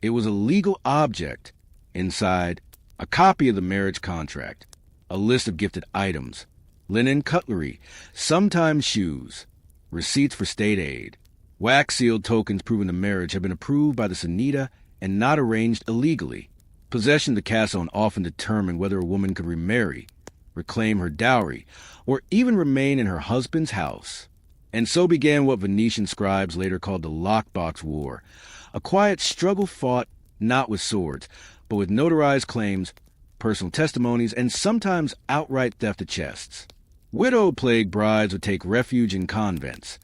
it was a legal object. Inside, a copy of the marriage contract, a list of gifted items, linen cutlery, sometimes shoes, receipts for state aid, wax-sealed tokens proving the marriage had been approved by the Sanita and not arranged illegally. Possession of the cassone often determined whether a woman could remarry, reclaim her dowry, or even remain in her husband's house. And so began what Venetian scribes later called the Lockbox War, a quiet struggle fought not with swords, but with notarized claims, personal testimonies, and sometimes outright theft of chests. Widowed plagued brides would take refuge in convents,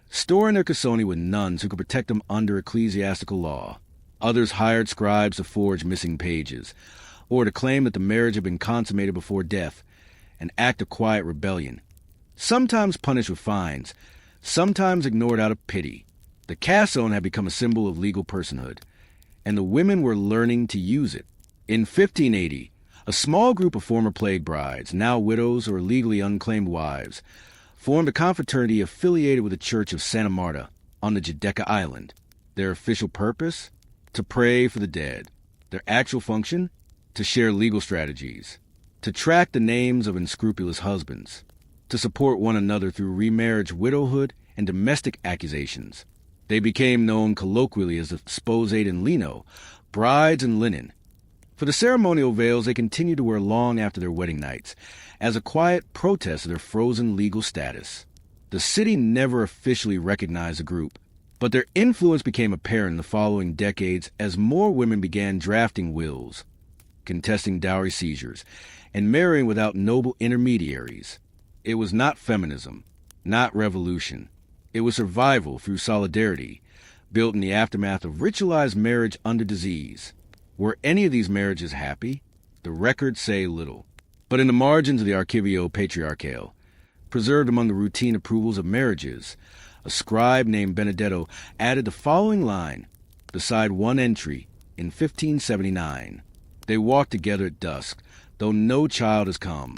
storing their cassoni with nuns who could protect them under ecclesiastical law. Others hired scribes to forge missing pages, or to claim that the marriage had been consummated before death, an act of quiet rebellion. Sometimes punished with fines, sometimes ignored out of pity. The cassone had become a symbol of legal personhood, and the women were learning to use it. In 1580, a small group of former plague brides, now widows or legally unclaimed wives, formed a confraternity affiliated with the Church of Santa Marta on the Giudecca Island. Their official purpose? To pray for the dead. Their actual function? To share legal strategies. To track the names of unscrupulous husbands. To support one another through remarriage, widowhood, and domestic accusations. They became known colloquially as the Sposate in Lino, brides in linen. For the ceremonial veils they continued to wear long after their wedding nights, as a quiet protest of their frozen legal status. The city never officially recognized the group, but their influence became apparent in the following decades as more women began drafting wills, contesting dowry seizures, and marrying without noble intermediaries. It was not feminism, not revolution. It was survival through solidarity, built in the aftermath of ritualized marriage under disease. Were any of these marriages happy? The records say little. But in the margins of the Archivio Patriarchale, preserved among the routine approvals of marriages, a scribe named Benedetto added the following line beside one entry in 1579. They walked together at dusk, though no child has come.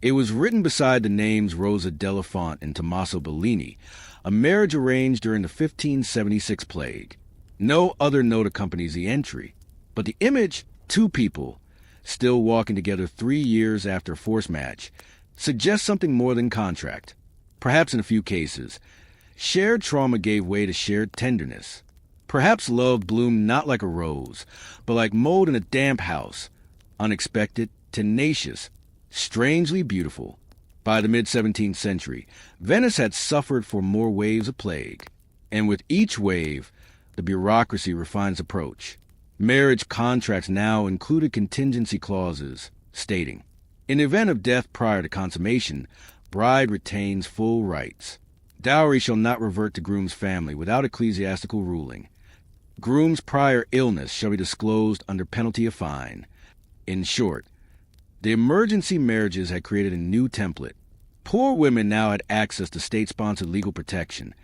It was written beside the names Rosa della Font and Tommaso Bellini, a marriage arranged during the 1576 plague. No other note accompanies the entry, but the image, two people, still walking together 3 years after a forced match, suggests something more than contract. Perhaps in a few cases, shared trauma gave way to shared tenderness. Perhaps love bloomed not like a rose, but like mold in a damp house, unexpected, tenacious, strangely beautiful. By the mid-17th century, Venice had suffered for more waves of plague, and with each wave, the bureaucracy refines approach. Marriage contracts now included contingency clauses, stating, in the event of death prior to consummation, bride retains full rights. Dowry shall not revert to groom's family without ecclesiastical ruling. Groom's prior illness shall be disclosed under penalty of fine. In short, the emergency marriages had created a new template, Poor women now had access to state-sponsored legal protection,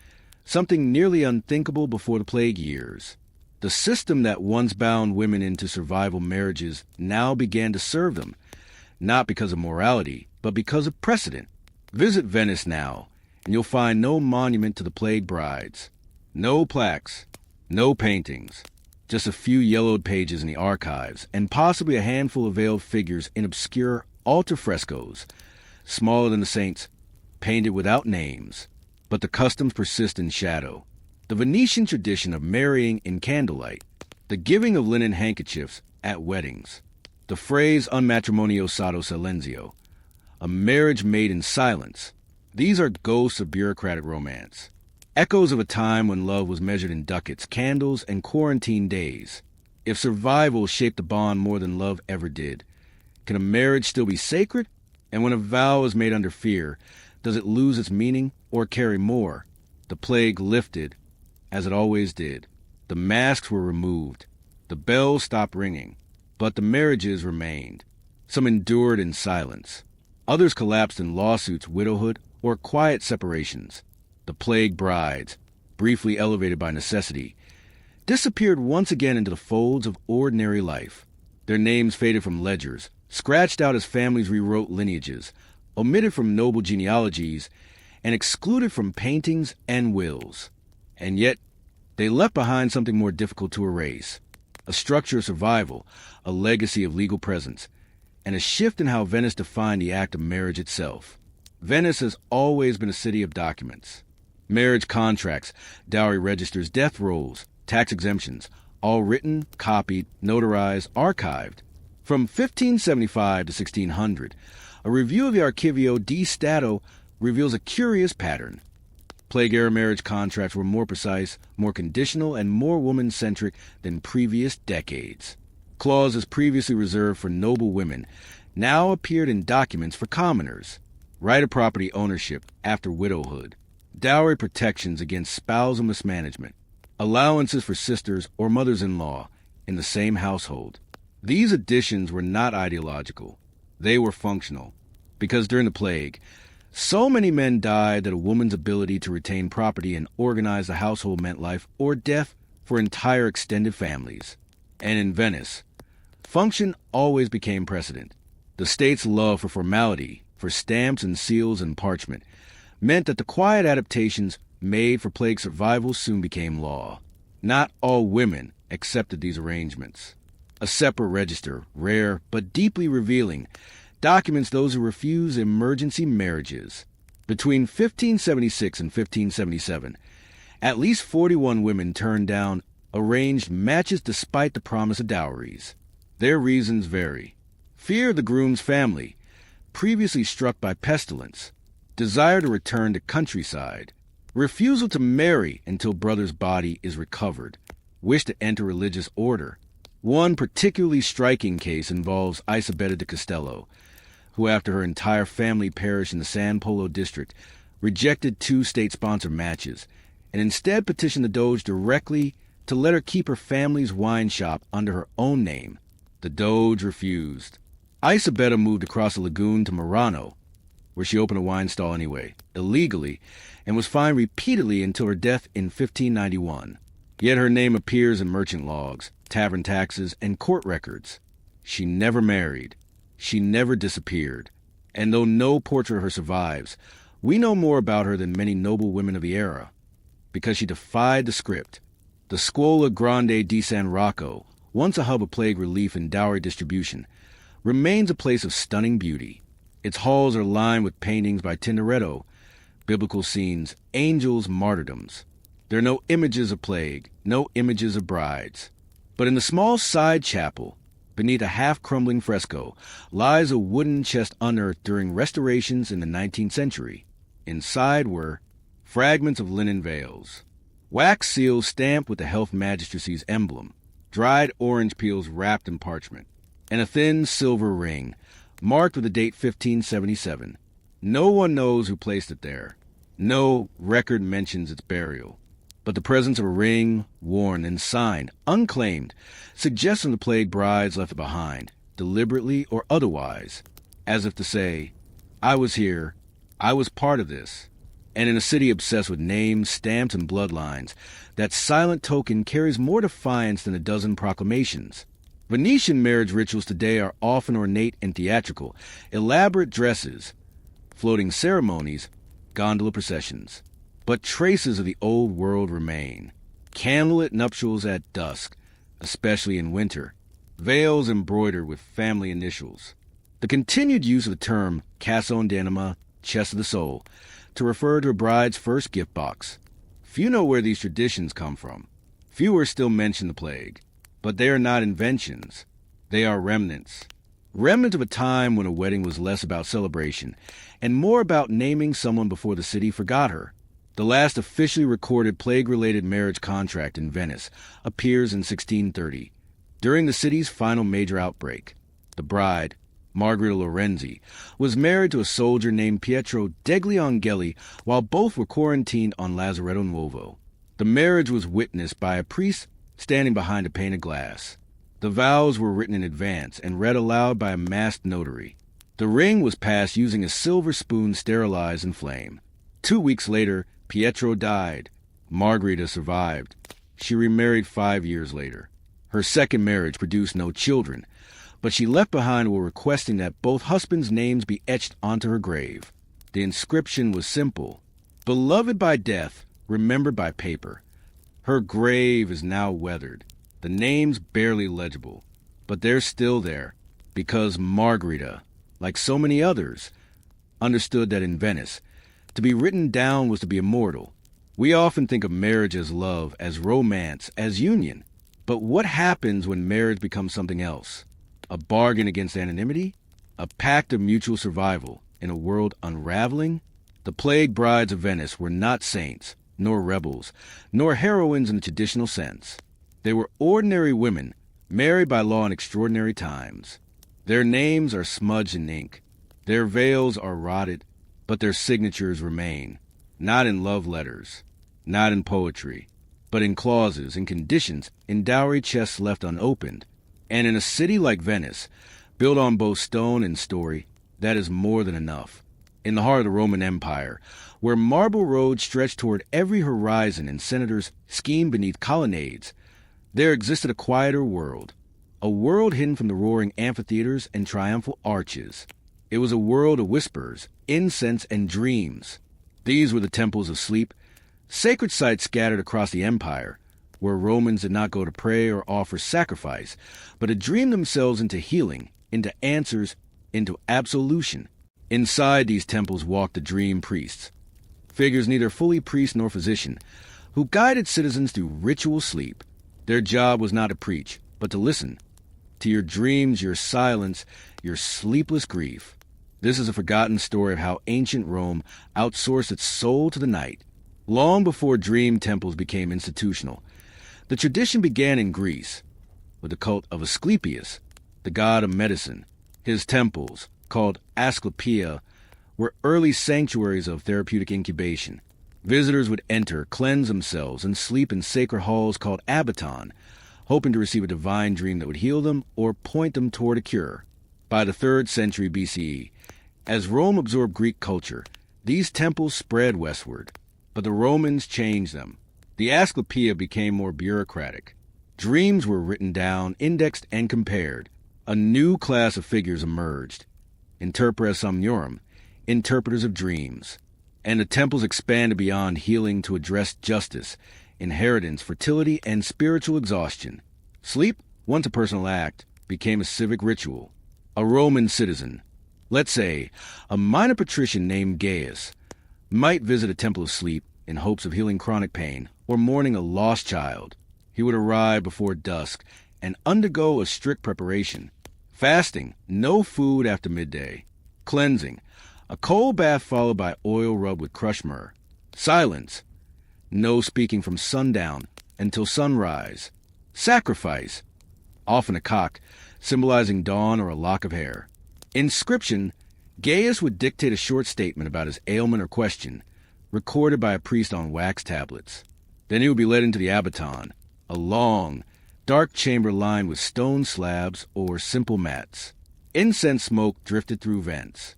something nearly unthinkable before the plague years. The system that once bound women into survival marriages now began to serve them, not because of morality, but because of precedent. Visit Venice now, and you'll find no monument to the plague brides, no plaques, no paintings, just a few yellowed pages in the archives, and possibly a handful of veiled figures in obscure altar frescoes, smaller than the saints, painted without names. But the customs persist in shadow. The Venetian tradition of marrying in candlelight, the giving of linen handkerchiefs at weddings, the phrase un matrimonio sotto silenzio, a marriage made in silence. These are ghosts of bureaucratic romance, echoes of a time when love was measured in ducats, candles, and quarantine days. If survival shaped the bond more than love ever did, can a marriage still be sacred? And when a vow is made under fear, does it lose its meaning or carry more? The plague lifted, as it always did. The masks were removed. The bells stopped ringing. But the marriages remained. Some endured in silence. Others collapsed in lawsuits, widowhood, or quiet separations. The plague brides, briefly elevated by necessity, disappeared once again into the folds of ordinary life. Their names faded from ledgers, scratched out as families rewrote lineages, omitted from noble genealogies, and excluded from paintings and wills. And yet, they left behind something more difficult to erase: a structure of survival, a legacy of legal presence, and a shift in how Venice defined the act of marriage itself. Venice has always been a city of documents. Marriage contracts, dowry registers, death rolls, tax exemptions, all written, copied, notarized, archived. From 1575 to 1600, a review of the Archivio di Stato reveals a curious pattern. Plague-era marriage contracts were more precise, more conditional, and more woman-centric than previous decades. Clauses previously reserved for noble women now appeared in documents for commoners. Right of property ownership after widowhood, dowry protections against spousal mismanagement, allowances for sisters or mothers-in-law in the same household. These additions were not ideological. They were functional, because during the plague, so many men died that a woman's ability to retain property and organize the household meant life or death for entire extended families. And in Venice, function always became precedent. The state's love for formality, for stamps and seals and parchment, meant that the quiet adaptations made for plague survival soon became law. Not all women accepted these arrangements. A separate register, rare but deeply revealing, documents those who refuse emergency marriages. Between 1576 and 1577, at least 41 women turned down arranged matches despite the promise of dowries. Their reasons vary. Fear of the groom's family, previously struck by pestilence, desire to return to countryside, refusal to marry until brother's body is recovered, wish to enter religious order. One particularly striking case involves Isabella de Castello, who, after her entire family perished in the San Polo district, rejected 2 state-sponsored matches, and instead petitioned the Doge directly to let her keep her family's wine shop under her own name. The Doge refused. Isabella moved across the lagoon to Murano, where she opened a wine stall anyway, illegally, and was fined repeatedly until her death in 1591. Yet her name appears in merchant logs, tavern taxes, and court records. She never married. She never disappeared. And though no portrait of her survives, we know more about her than many noble women of the era, because she defied the script. The Scuola Grande di San Rocco, once a hub of plague relief and dowry distribution, remains a place of stunning beauty. Its halls are lined with paintings by Tintoretto, biblical scenes, angels, martyrdoms. There are no images of plague, no images of brides. But in the small side chapel, beneath a half-crumbling fresco, lies a wooden chest unearthed during restorations in the 19th century. Inside were fragments of linen veils, wax seals stamped with the health magistracy's emblem, dried orange peels wrapped in parchment, and a thin silver ring, marked with the date 1577. No one knows who placed it there. No record mentions its burial. But the presence of a ring, worn and signed, unclaimed, suggests the plague brides left it behind, deliberately or otherwise, as if to say, I was here, I was part of this. And in a city obsessed with names, stamps, and bloodlines, that silent token carries more defiance than a dozen proclamations. Venetian marriage rituals today are often ornate and theatrical, elaborate dresses, floating ceremonies, gondola processions. But traces of the old world remain. Candlelit nuptials at dusk, especially in winter, veils embroidered with family initials. The continued use of the term cassone d'anima, chest of the soul, to refer to a bride's first gift box. Few know where these traditions come from. Fewer still mention the plague. But they are not inventions. They are remnants. Remnants of a time when a wedding was less about celebration and more about naming someone before the city forgot her. The last officially recorded plague-related marriage contract in Venice appears in 1630, during the city's final major outbreak. The bride, Margherita Lorenzi, was married to a soldier named Pietro degli Angeli while both were quarantined on Lazaretto Nuovo. The marriage was witnessed by a priest standing behind a painted glass. The vows were written in advance and read aloud by a masked notary. The ring was passed using a silver spoon sterilized in flame. 2 weeks later, Pietro died. Margherita survived. She remarried 5 years later. Her second marriage produced no children, but she left behind a will requesting that both husbands' names be etched onto her grave. The inscription was simple: beloved by death, remembered by paper. Her grave is now weathered, the names barely legible, but they're still there, because Margherita, like so many others, understood that in Venice, to be written down was to be immortal. We often think of marriage as love, as romance, as union. But what happens when marriage becomes something else? A bargain against anonymity? A pact of mutual survival in a world unraveling? The plague brides of Venice were not saints, nor rebels, nor heroines in the traditional sense. They were ordinary women, married by law in extraordinary times. Their names are smudged in ink. Their veils are rotted, but their signatures remain, not in love letters, not in poetry, but in clauses, in conditions, in dowry chests left unopened. And in a city like Venice, built on both stone and story, that is more than enough. In the heart of the Roman Empire, where marble roads stretched toward every horizon and senators schemed beneath colonnades, there existed a quieter world, a world hidden from the roaring amphitheaters and triumphal arches. It was a world of whispers, incense, and dreams. These were the temples of sleep, sacred sites scattered across the empire, where Romans did not go to pray or offer sacrifice, but to dream themselves into healing, into answers, into absolution. Inside these temples walked the dream priests, figures neither fully priest nor physician, who guided citizens through ritual sleep. Their job was not to preach, but to listen to your dreams, your silence, your sleepless grief. This is a forgotten story of how ancient Rome outsourced its soul to the night. Long before dream temples became institutional, the tradition began in Greece, with the cult of Asclepius, the god of medicine. His temples, called Asclepia, were early sanctuaries of therapeutic incubation. Visitors would enter, cleanse themselves, and sleep in sacred halls called abaton, hoping to receive a divine dream that would heal them or point them toward a cure. By the 3rd century BCE, as Rome absorbed Greek culture, these temples spread westward, but the Romans changed them. The Asclepia became more bureaucratic. Dreams were written down, indexed, and compared. A new class of figures emerged, interpres somnorum, interpreters of dreams. And the temples expanded beyond healing to address justice, inheritance, fertility, and spiritual exhaustion. Sleep, once a personal act, became a civic ritual. A Roman citizen, let's say a minor patrician named Gaius, might visit a temple of sleep in hopes of healing chronic pain or mourning a lost child. He would arrive before dusk and undergo a strict preparation. Fasting, no food after midday. Cleansing, a cold bath followed by oil rubbed with crushed myrrh. Silence, no speaking from sundown until sunrise. Sacrifice, often a cock, symbolizing dawn or a lock of hair. Inscription, Gaius would dictate a short statement about his ailment or question, recorded by a priest on wax tablets. Then he would be led into the abaton, a long, dark chamber lined with stone slabs or simple mats. Incense smoke drifted through vents.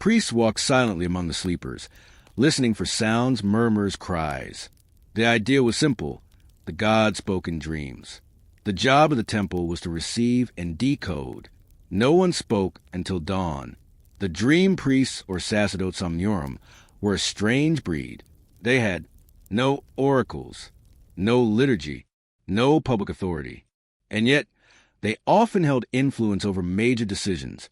Priests walked silently among the sleepers, listening for sounds, murmurs, cries. The idea was simple. The gods spoke in dreams. The job of the temple was to receive and decode. No one spoke until dawn. The dream priests, or sacerdotes omnium, were a strange breed. They had no oracles, no liturgy, no public authority. And yet, they often held influence over major decisions,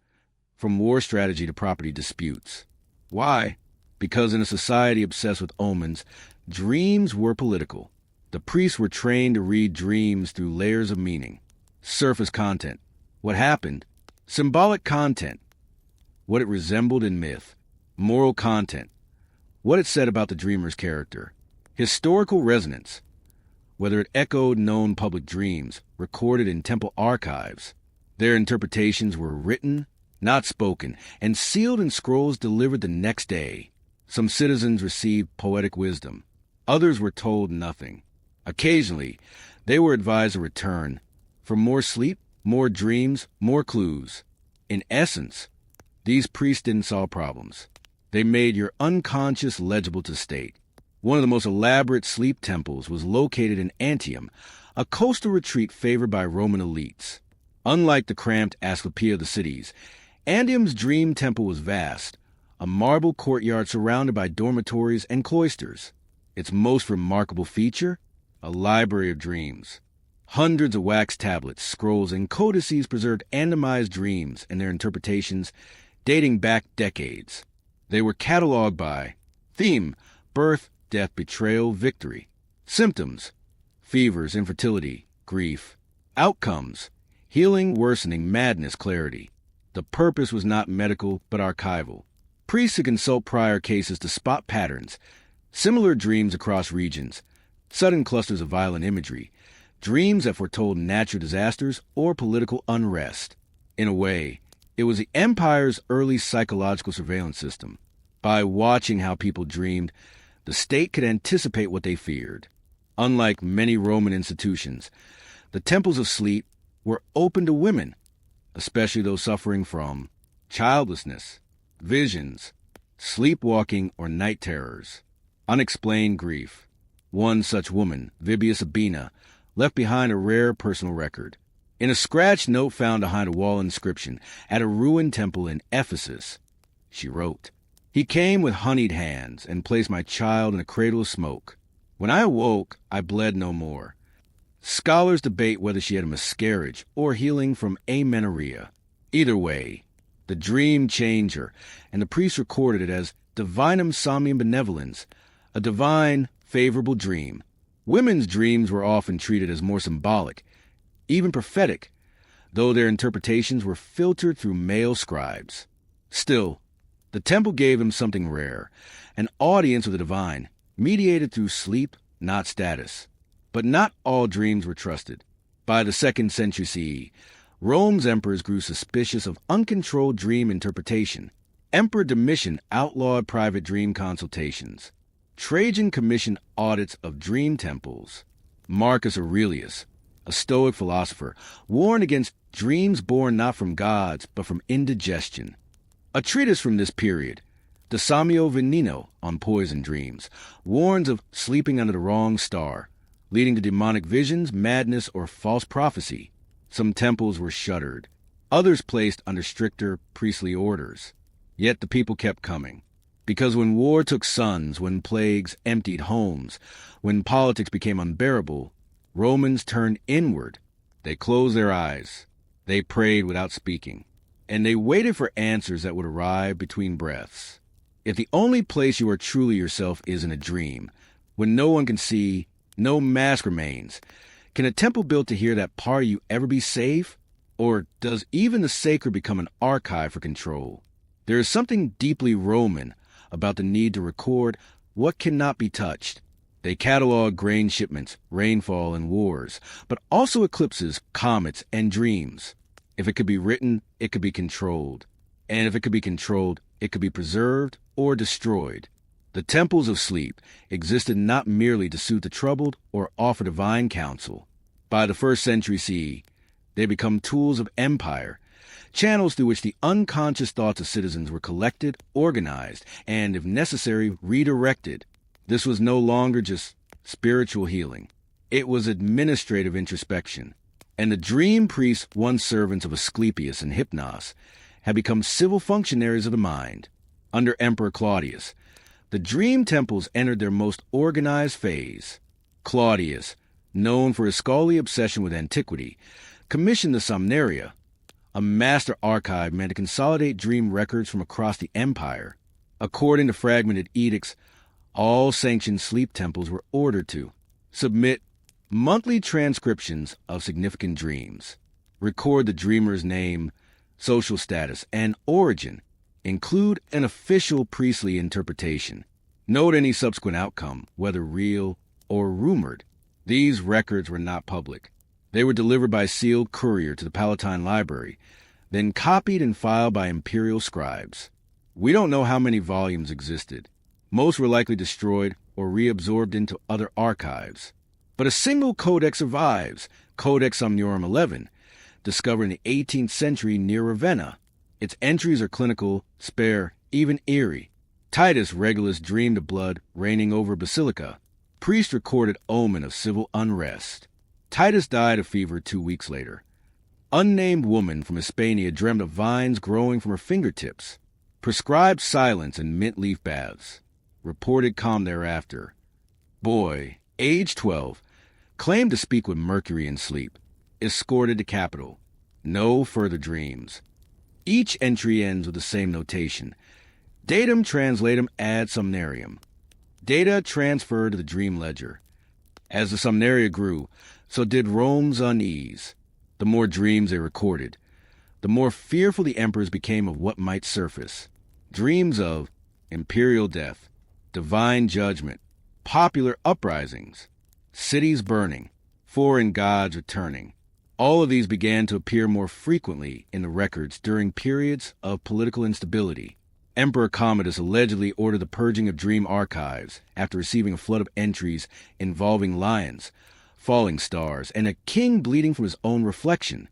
from war strategy to property disputes. Why? Because in a society obsessed with omens, dreams were political. The priests were trained to read dreams through layers of meaning. Surface content. What happened? Symbolic content. What it resembled in myth. Moral content. What it said about the dreamer's character. Historical resonance. Whether it echoed known public dreams, recorded in temple archives. Their interpretations were written, not spoken, and sealed in scrolls delivered the next day. Some citizens received poetic wisdom. Others were told nothing. Occasionally, they were advised to return for more sleep, more dreams, more clues. In essence, these priests didn't solve problems. They made your unconscious legible to state. One of the most elaborate sleep temples was located in Antium, a coastal retreat favored by Roman elites. Unlike the cramped Asclepia of the cities, Antium's dream temple was vast, a marble courtyard surrounded by dormitories and cloisters. Its most remarkable feature? A library of dreams. Hundreds of wax tablets, scrolls, and codices preserved anonymized dreams and their interpretations dating back decades. They were cataloged by theme, birth, death, betrayal, victory. Symptoms, fevers, infertility, grief. Outcomes, healing, worsening, madness, clarity. The purpose was not medical, but archival. Priests could consult prior cases to spot patterns, similar dreams across regions, sudden clusters of violent imagery, dreams that foretold natural disasters or political unrest. In a way, it was the empire's early psychological surveillance system. By watching how people dreamed, the state could anticipate what they feared. Unlike many Roman institutions, the temples of sleep were open to women, especially those suffering from childlessness, visions, sleepwalking, or night terrors, unexplained grief. One such woman, Vibia Sabina, left behind a rare personal record. In a scratched note found behind a wall inscription at a ruined temple in Ephesus, she wrote, "He came with honeyed hands and placed my child in a cradle of smoke. When I awoke, I bled no more." Scholars debate whether she had a miscarriage or healing from amenorrhea. Either way, the dream changed her, and the priest recorded it as divinum somnium benevolens, a divine, favorable dream. Women's dreams were often treated as more symbolic, even prophetic, though their interpretations were filtered through male scribes. Still, the temple gave them something rare, an audience with the divine, mediated through sleep, not status. But not all dreams were trusted. By the 2nd century CE, Rome's emperors grew suspicious of uncontrolled dream interpretation. Emperor Domitian outlawed private dream consultations. Trajan commissioned audits of dream temples. Marcus Aurelius, a Stoic philosopher, warned against dreams born not from gods, but from indigestion. A treatise from this period, De Somnio Veneno, on poison dreams, warns of sleeping under the wrong star, leading to demonic visions, madness, or false prophecy. Some temples were shuttered, others placed under stricter priestly orders. Yet the people kept coming. Because when war took sons, when plagues emptied homes, when politics became unbearable, Romans turned inward. They closed their eyes. They prayed without speaking. And they waited for answers that would arrive between breaths. If the only place you are truly yourself is in a dream, when no one can see, no mask remains, can a temple built to hear that part of you ever be safe? Or does even the sacred become an archive for control? There is something deeply Roman about the need to record what cannot be touched. They catalog grain shipments, rainfall, and wars, but also eclipses, comets, and dreams. If it could be written, it could be controlled. And if it could be controlled, it could be preserved or destroyed. The temples of sleep existed not merely to soothe the troubled or offer divine counsel. By the 1st century CE, they become tools of empire, channels through which the unconscious thoughts of citizens were collected, organized, and, if necessary, redirected. This was no longer just spiritual healing. It was administrative introspection. And the dream priests, once servants of Asclepius and Hypnos, had become civil functionaries of the mind. Under Emperor Claudius, the dream temples entered their most organized phase. Claudius, known for his scholarly obsession with antiquity, commissioned the Somnaria, a master archive meant to consolidate dream records from across the empire. According to fragmented edicts, all sanctioned sleep temples were ordered to submit monthly transcriptions of significant dreams, record the dreamer's name, social status, and origin, include an official priestly interpretation, note any subsequent outcome, whether real or rumored. These records were not public. They were delivered by sealed courier to the Palatine Library, then copied and filed by imperial scribes. We don't know how many volumes existed. Most were likely destroyed or reabsorbed into other archives. But a single codex survives, Codex Somnorum 11, discovered in the 18th century near Ravenna. Its entries are clinical, spare, even eerie. Titus Regulus dreamed of blood raining over Basilica. Priest recorded omen of civil unrest. Titus died of fever 2 weeks later. Unnamed woman from Hispania dreamed of vines growing from her fingertips. Prescribed silence and mint leaf baths. Reported calm thereafter. Boy, age 12, claimed to speak with Mercury in sleep. Escorted to capital. No further dreams. Each entry ends with the same notation. Datum translatum ad somnarium. Data transferred to the dream ledger. As the Somnaria grew, so did Rome's unease. The more dreams they recorded, the more fearful the emperors became of what might surface. Dreams of imperial death, divine judgment, popular uprisings, cities burning, foreign gods returning. All of these began to appear more frequently in the records during periods of political instability. Emperor Commodus allegedly ordered the purging of dream archives after receiving a flood of entries involving lions, falling stars, and a king bleeding from his own reflection.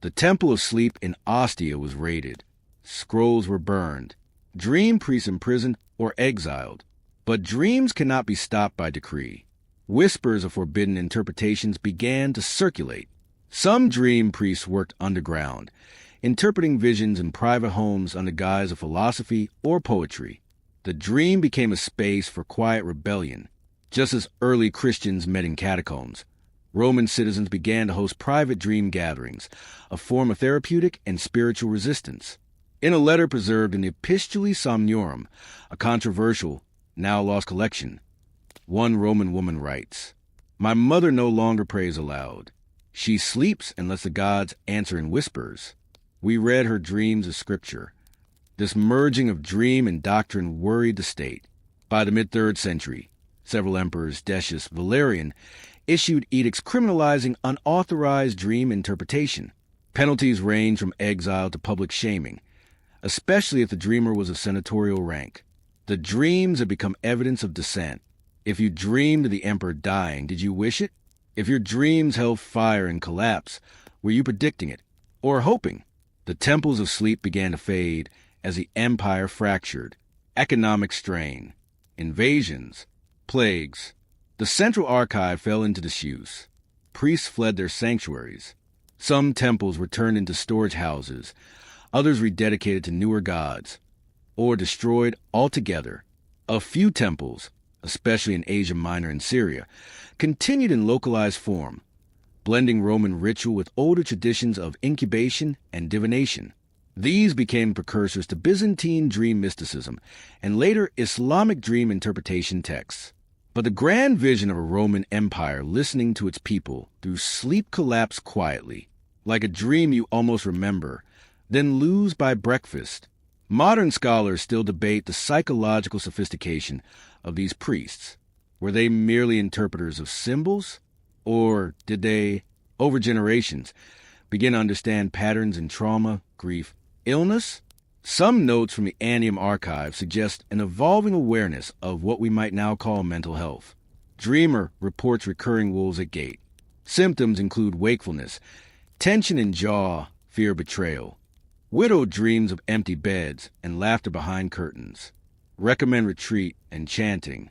The Temple of Sleep in Ostia was raided. Scrolls were burned. Dream priests imprisoned or exiled. But dreams cannot be stopped by decree. Whispers of forbidden interpretations began to circulate. Some dream priests worked underground, interpreting visions in private homes under guise of philosophy or poetry. The dream became a space for quiet rebellion. Just as early Christians met in catacombs, Roman citizens began to host private dream gatherings, a form of therapeutic and spiritual resistance. In a letter preserved in the Epistulae Somnorum, a controversial, now lost collection, one Roman woman writes, "My mother no longer prays aloud. She sleeps and lets the gods answer in whispers. We read her dreams as scripture." This merging of dream and doctrine worried the state. By the mid-3rd century, several emperors, Decius, Valerian, issued edicts criminalizing unauthorized dream interpretation. Penalties ranged from exile to public shaming, especially if the dreamer was of senatorial rank. The dreams had become evidence of dissent. If you dreamed of the emperor dying, did you wish it? If your dreams held fire and collapse, were you predicting it, or hoping? The temples of sleep began to fade as the empire fractured. Economic strain, invasions, plagues. The central archive fell into disuse. Priests fled their sanctuaries. Some temples were turned into storage houses, others rededicated to newer gods, or destroyed altogether. A few temples, especially in Asia Minor and Syria, continued in localized form, blending Roman ritual with older traditions of incubation and divination. These became precursors to Byzantine dream mysticism and later Islamic dream interpretation texts. But the grand vision of a Roman empire listening to its people through sleep collapsed quietly, like a dream you almost remember, then lose by breakfast. Modern scholars still debate the psychological sophistication of these priests. Were they merely interpreters of symbols? Or did they, over generations, begin to understand patterns in trauma, grief, illness? Some notes from the Annium archive suggest an evolving awareness of what we might now call mental health. Dreamer reports recurring wolves at gate. Symptoms include wakefulness, tension in jaw, fear of betrayal. Widow dreams of empty beds and laughter behind curtains. Recommend retreat and chanting.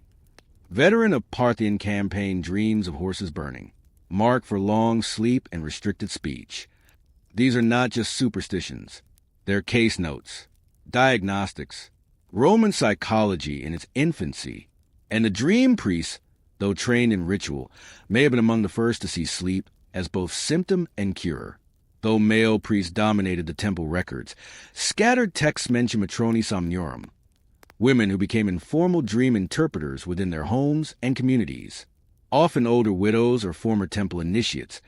Veteran of Parthian campaign dreams of horses burning. Mark for long sleep and restricted speech. These are not just superstitions. They're case notes, diagnostics, Roman psychology in its infancy. And the dream priests, though trained in ritual, may have been among the first to see sleep as both symptom and cure. Though male priests dominated the temple records, scattered texts mention matroni somniorum, women who became informal dream interpreters within their homes and communities. Often older widows or former temple initiates,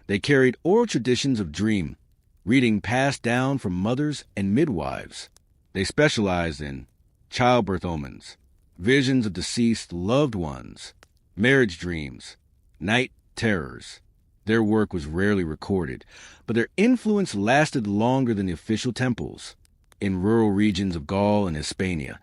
they carried oral traditions of dream, reading passed down from mothers and midwives. They specialized in childbirth omens, visions of deceased loved ones, marriage dreams, night terrors. Their work was rarely recorded, but their influence lasted longer than the official temples. In rural regions of Gaul and Hispania,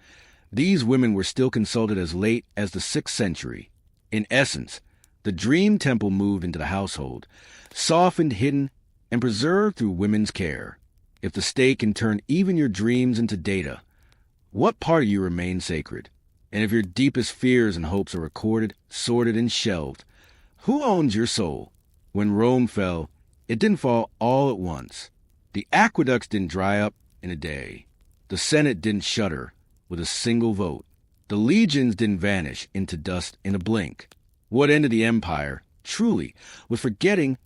these women were still consulted as late as the 6th century. In essence, the dream temple moved into the household, softened, hidden, and preserved through women's care. If the state can turn even your dreams into data, what part of you remains sacred? And if your deepest fears and hopes are recorded, sorted, and shelved, who owns your soul? When Rome fell, it didn't fall all at once. The aqueducts didn't dry up in a day. The Senate didn't shudder with a single vote. The legions didn't vanish into dust in a blink. What ended the empire, truly, was forgetting,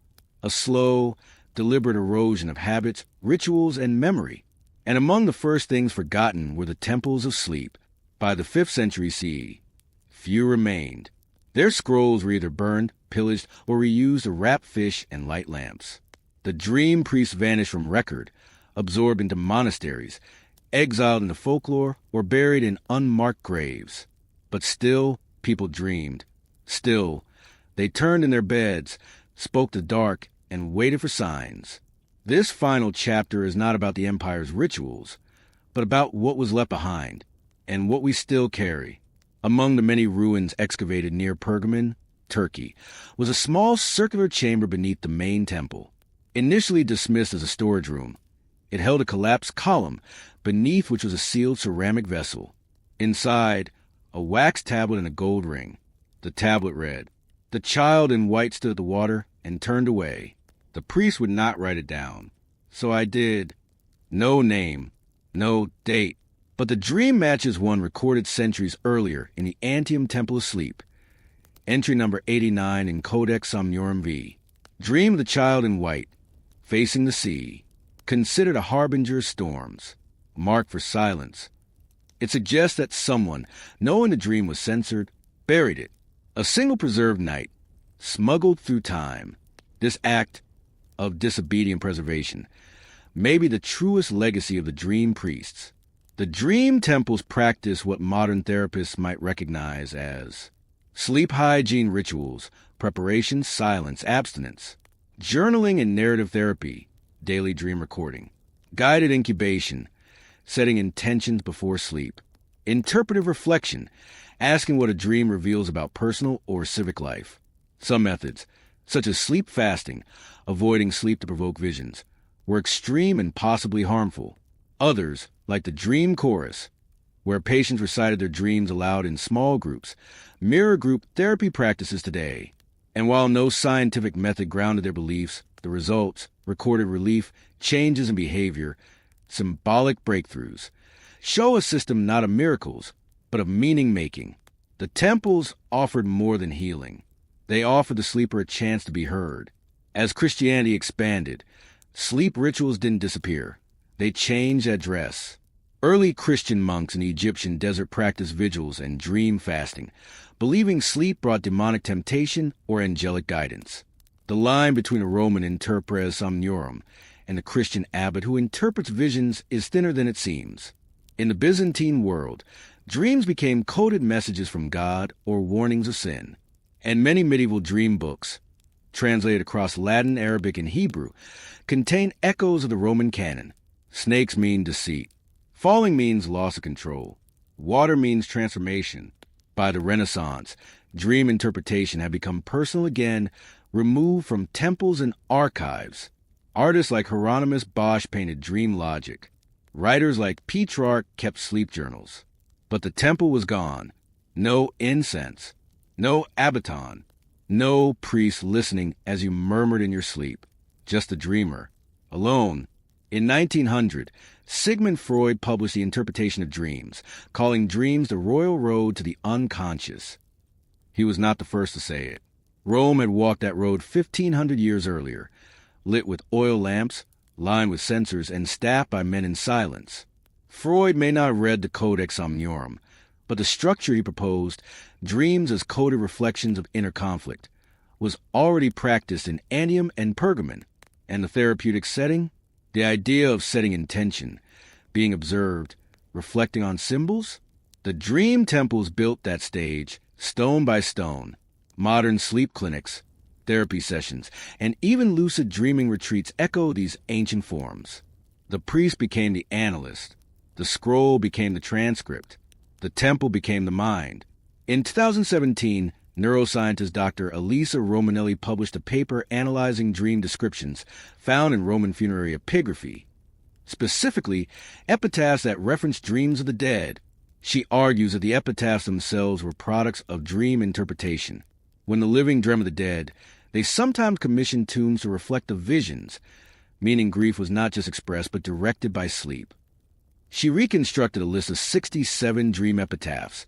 a slow, deliberate erosion of habits, rituals, and memory. And among the first things forgotten were the temples of sleep. By the 5th century CE, few remained. Their scrolls were either burned, pillaged, or reused to wrap fish and light lamps. The dream priests vanished from record, absorbed into monasteries, exiled into folklore, or buried in unmarked graves. But still, people dreamed. Still, they turned in their beds, spoke the dark, and waited for signs. This final chapter is not about the empire's rituals, but about what was left behind, and what we still carry. Among the many ruins excavated near Pergamon, Turkey, was a small circular chamber beneath the main temple. Initially dismissed as a storage room, it held a collapsed column, beneath which was a sealed ceramic vessel. Inside, a wax tablet and a gold ring. The tablet read, "The child in white stood at the water and turned away." The priest would not write it down, so I did. No name, no date, but the dream matches one recorded centuries earlier in the Antium Temple of Sleep. Entry number 89 in Codex Somniorum V. Dream of the child in white, facing the sea, considered a harbinger of storms, marked for silence. It suggests that someone, knowing the dream was censored, buried it. A single preserved night, smuggled through time. This act of disobedient preservation may be the truest legacy of the dream priests. The dream temples practice what modern therapists might recognize as sleep hygiene rituals, preparation, silence, abstinence, journaling and narrative therapy, daily dream recording, guided incubation, setting intentions before sleep, interpretive reflection, asking what a dream reveals about personal or civic life. Some methods, such as sleep fasting, avoiding sleep to provoke visions, were extreme and possibly harmful. Others, like the dream chorus, where patients recited their dreams aloud in small groups, mirror group therapy practices today. And while no scientific method grounded their beliefs, the results, recorded relief, changes in behavior, symbolic breakthroughs, show a system not of miracles, but of meaning-making. The temples offered more than healing. They offered the sleeper a chance to be heard. As Christianity expanded, sleep rituals didn't disappear. They changed address. Early Christian monks in the Egyptian desert practiced vigils and dream fasting, believing sleep brought demonic temptation or angelic guidance. The line between a Roman interpres somniorum and a Christian abbot who interprets visions is thinner than it seems. In the Byzantine world, dreams became coded messages from God or warnings of sin. And many medieval dream books, translated across Latin, Arabic, and Hebrew, contain echoes of the Roman canon. Snakes mean deceit. Falling means loss of control. Water means transformation. By the Renaissance, dream interpretation had become personal again, removed from temples and archives. Artists like Hieronymus Bosch painted dream logic. Writers like Petrarch kept sleep journals. But the temple was gone. No incense. No abaton. No priest listening as you murmured in your sleep. Just a dreamer. Alone. In 1900, Sigmund Freud published The Interpretation of Dreams, calling dreams the royal road to the unconscious. He was not the first to say it. Rome had walked that road 1,500 years earlier, lit with oil lamps, lined with censers, and staffed by men in silence. Freud may not have read the Codex Omniorum, but the structure he proposed, dreams as coded reflections of inner conflict, was already practiced in Anium and Pergamon. And the therapeutic setting? The idea of setting intention, being observed, reflecting on symbols? The dream temples built that stage, stone by stone. Modern sleep clinics, therapy sessions, and even lucid dreaming retreats echo these ancient forms. The priest became the analyst. The scroll became the transcript. The temple became the mind. In 2017, neuroscientist Dr. Elisa Romanelli published a paper analyzing dream descriptions found in Roman funerary epigraphy, specifically epitaphs that reference dreams of the dead. She argues that the epitaphs themselves were products of dream interpretation. When the living dream of the dead, they sometimes commissioned tombs to reflect the visions, meaning grief was not just expressed but directed by sleep. She reconstructed a list of 67 dream epitaphs,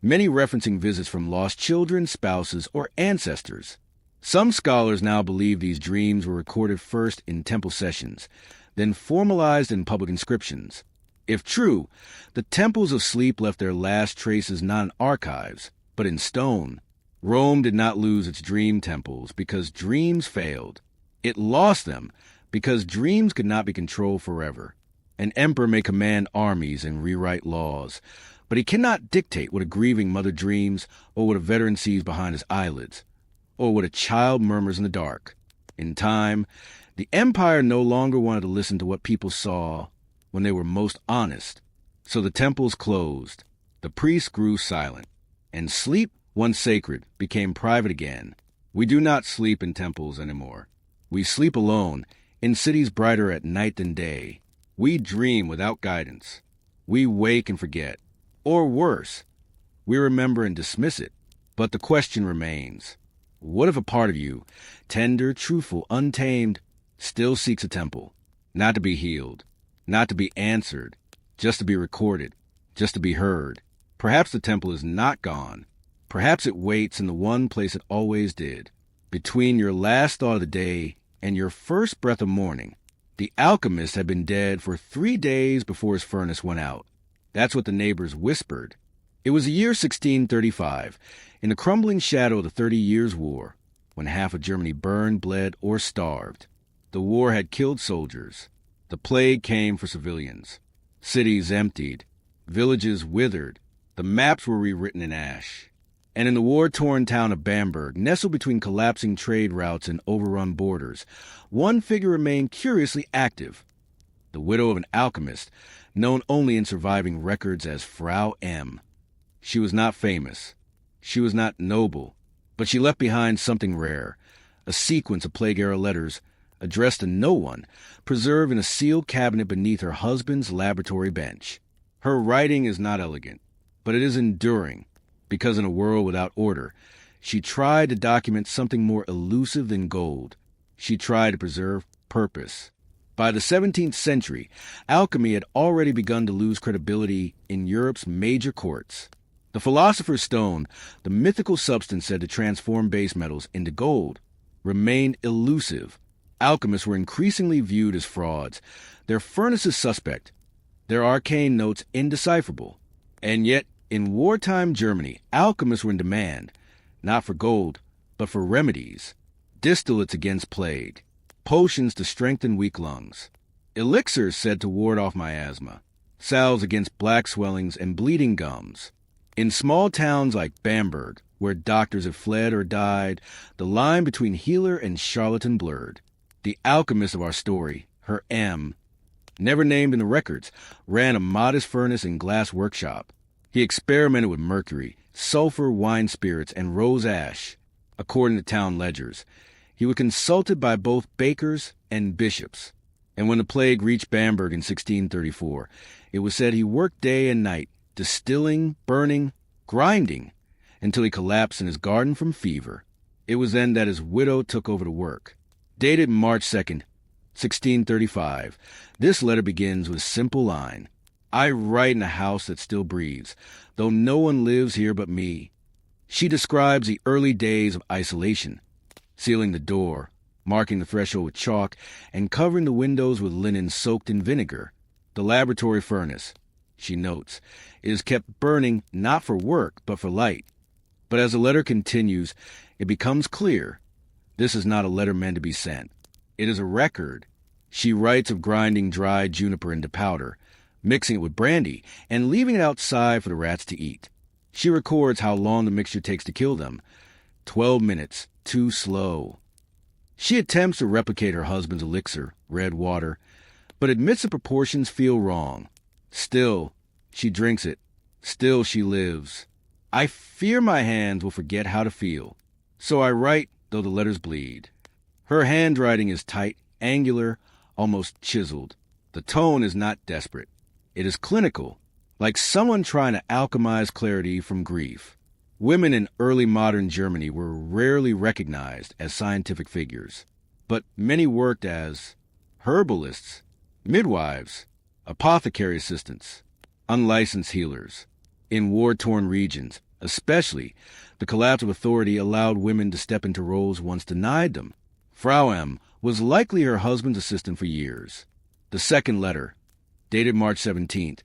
many referencing visits from lost children, spouses, or ancestors. Some scholars now believe these dreams were recorded first in temple sessions, then formalized in public inscriptions. If true, the temples of sleep left their last traces not in archives, but in stone. Rome did not lose its dream temples because dreams failed. It lost them because dreams could not be controlled forever. An emperor may command armies and rewrite laws, but he cannot dictate what a grieving mother dreams or what a veteran sees behind his eyelids, or what a child murmurs in the dark. In time, the empire no longer wanted to listen to what people saw when they were most honest. So the temples closed, the priests grew silent, and sleep, once sacred, became private again. We do not sleep in temples anymore. We sleep alone, in cities brighter at night than day. We dream without guidance. We wake and forget. Or worse, we remember and dismiss it. But the question remains, what if a part of you, tender, truthful, untamed, still seeks a temple, not to be healed, not to be answered, just to be recorded, just to be heard? Perhaps the temple is not gone. Perhaps it waits in the one place it always did, between your last thought of the day and your first breath of morning. The alchemist had been dead for 3 days before his furnace went out. That's what the neighbors whispered. It was the year 1635, in the crumbling shadow of the 30 Years' War, when half of Germany burned, bled, or starved. The war had killed soldiers. The plague came for civilians. Cities emptied. Villages withered. The maps were rewritten in ash. And in the war-torn town of Bamberg, nestled between collapsing trade routes and overrun borders, one figure remained curiously active. The widow of an alchemist, known only in surviving records as Frau M. She was not famous. She was not noble. But she left behind something rare, a sequence of Plague-era letters addressed to no one, preserved in a sealed cabinet beneath her husband's laboratory bench. Her writing is not elegant, but it is enduring. Because in a world without order, she tried to document something more elusive than gold. She tried to preserve purpose. By the 17th century, alchemy had already begun to lose credibility in Europe's major courts. The philosopher's stone, the mythical substance said to transform base metals into gold, remained elusive. Alchemists were increasingly viewed as frauds, their furnaces suspect, their arcane notes indecipherable. And yet, in wartime Germany, alchemists were in demand, not for gold, but for remedies, distillates against plague, potions to strengthen weak lungs, elixirs said to ward off miasma, salves against black swellings and bleeding gums. In small towns like Bamberg, where doctors had fled or died, the line between healer and charlatan blurred. The alchemist of our story, her M, never named in the records, ran a modest furnace and glass workshop. He experimented with mercury, sulfur, wine spirits, and rose ash. According to town ledgers, He was consulted by both bakers and bishops. And when the plague reached Bamberg in 1634, it was said he worked day and night, distilling, burning, grinding, until he collapsed in his garden from fever. It was then that his widow took over the work. Dated March 2nd, 1635, this letter begins with a simple line. I write in a house that still breathes, though no one lives here but me. She describes the early days of isolation, sealing the door, marking the threshold with chalk, and covering the windows with linen soaked in vinegar. The laboratory furnace, she notes, is kept burning not for work, but for light. But as the letter continues, it becomes clear this is not a letter meant to be sent. It is a record. She writes of grinding dried juniper into powder, mixing it with brandy, and leaving it outside for the rats to eat. She records how long the mixture takes to kill them. 12 minutes, too slow. She attempts to replicate her husband's elixir, red water, but admits the proportions feel wrong. Still, she drinks it. Still, she lives. I fear my hands will forget how to feel. So I write, though the letters bleed. Her handwriting is tight, angular, almost chiseled. The tone is not desperate. It is clinical, like someone trying to alchemize clarity from grief. Women in early modern Germany were rarely recognized as scientific figures, but many worked as herbalists, midwives, apothecary assistants, unlicensed healers. In war-torn regions, especially, the collapse of authority allowed women to step into roles once denied them. Frau M. was likely her husband's assistant for years. The second letter, dated March 17th,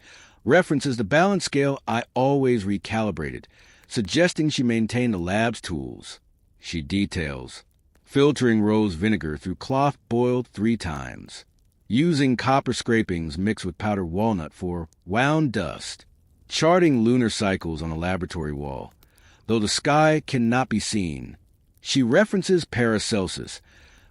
references the balance scale I always recalibrated, suggesting she maintained the lab's tools. She details filtering rose vinegar through cloth boiled 3 times, using copper scrapings mixed with powdered walnut for wound dust, charting lunar cycles on a laboratory wall. Though the sky cannot be seen, she references Paracelsus,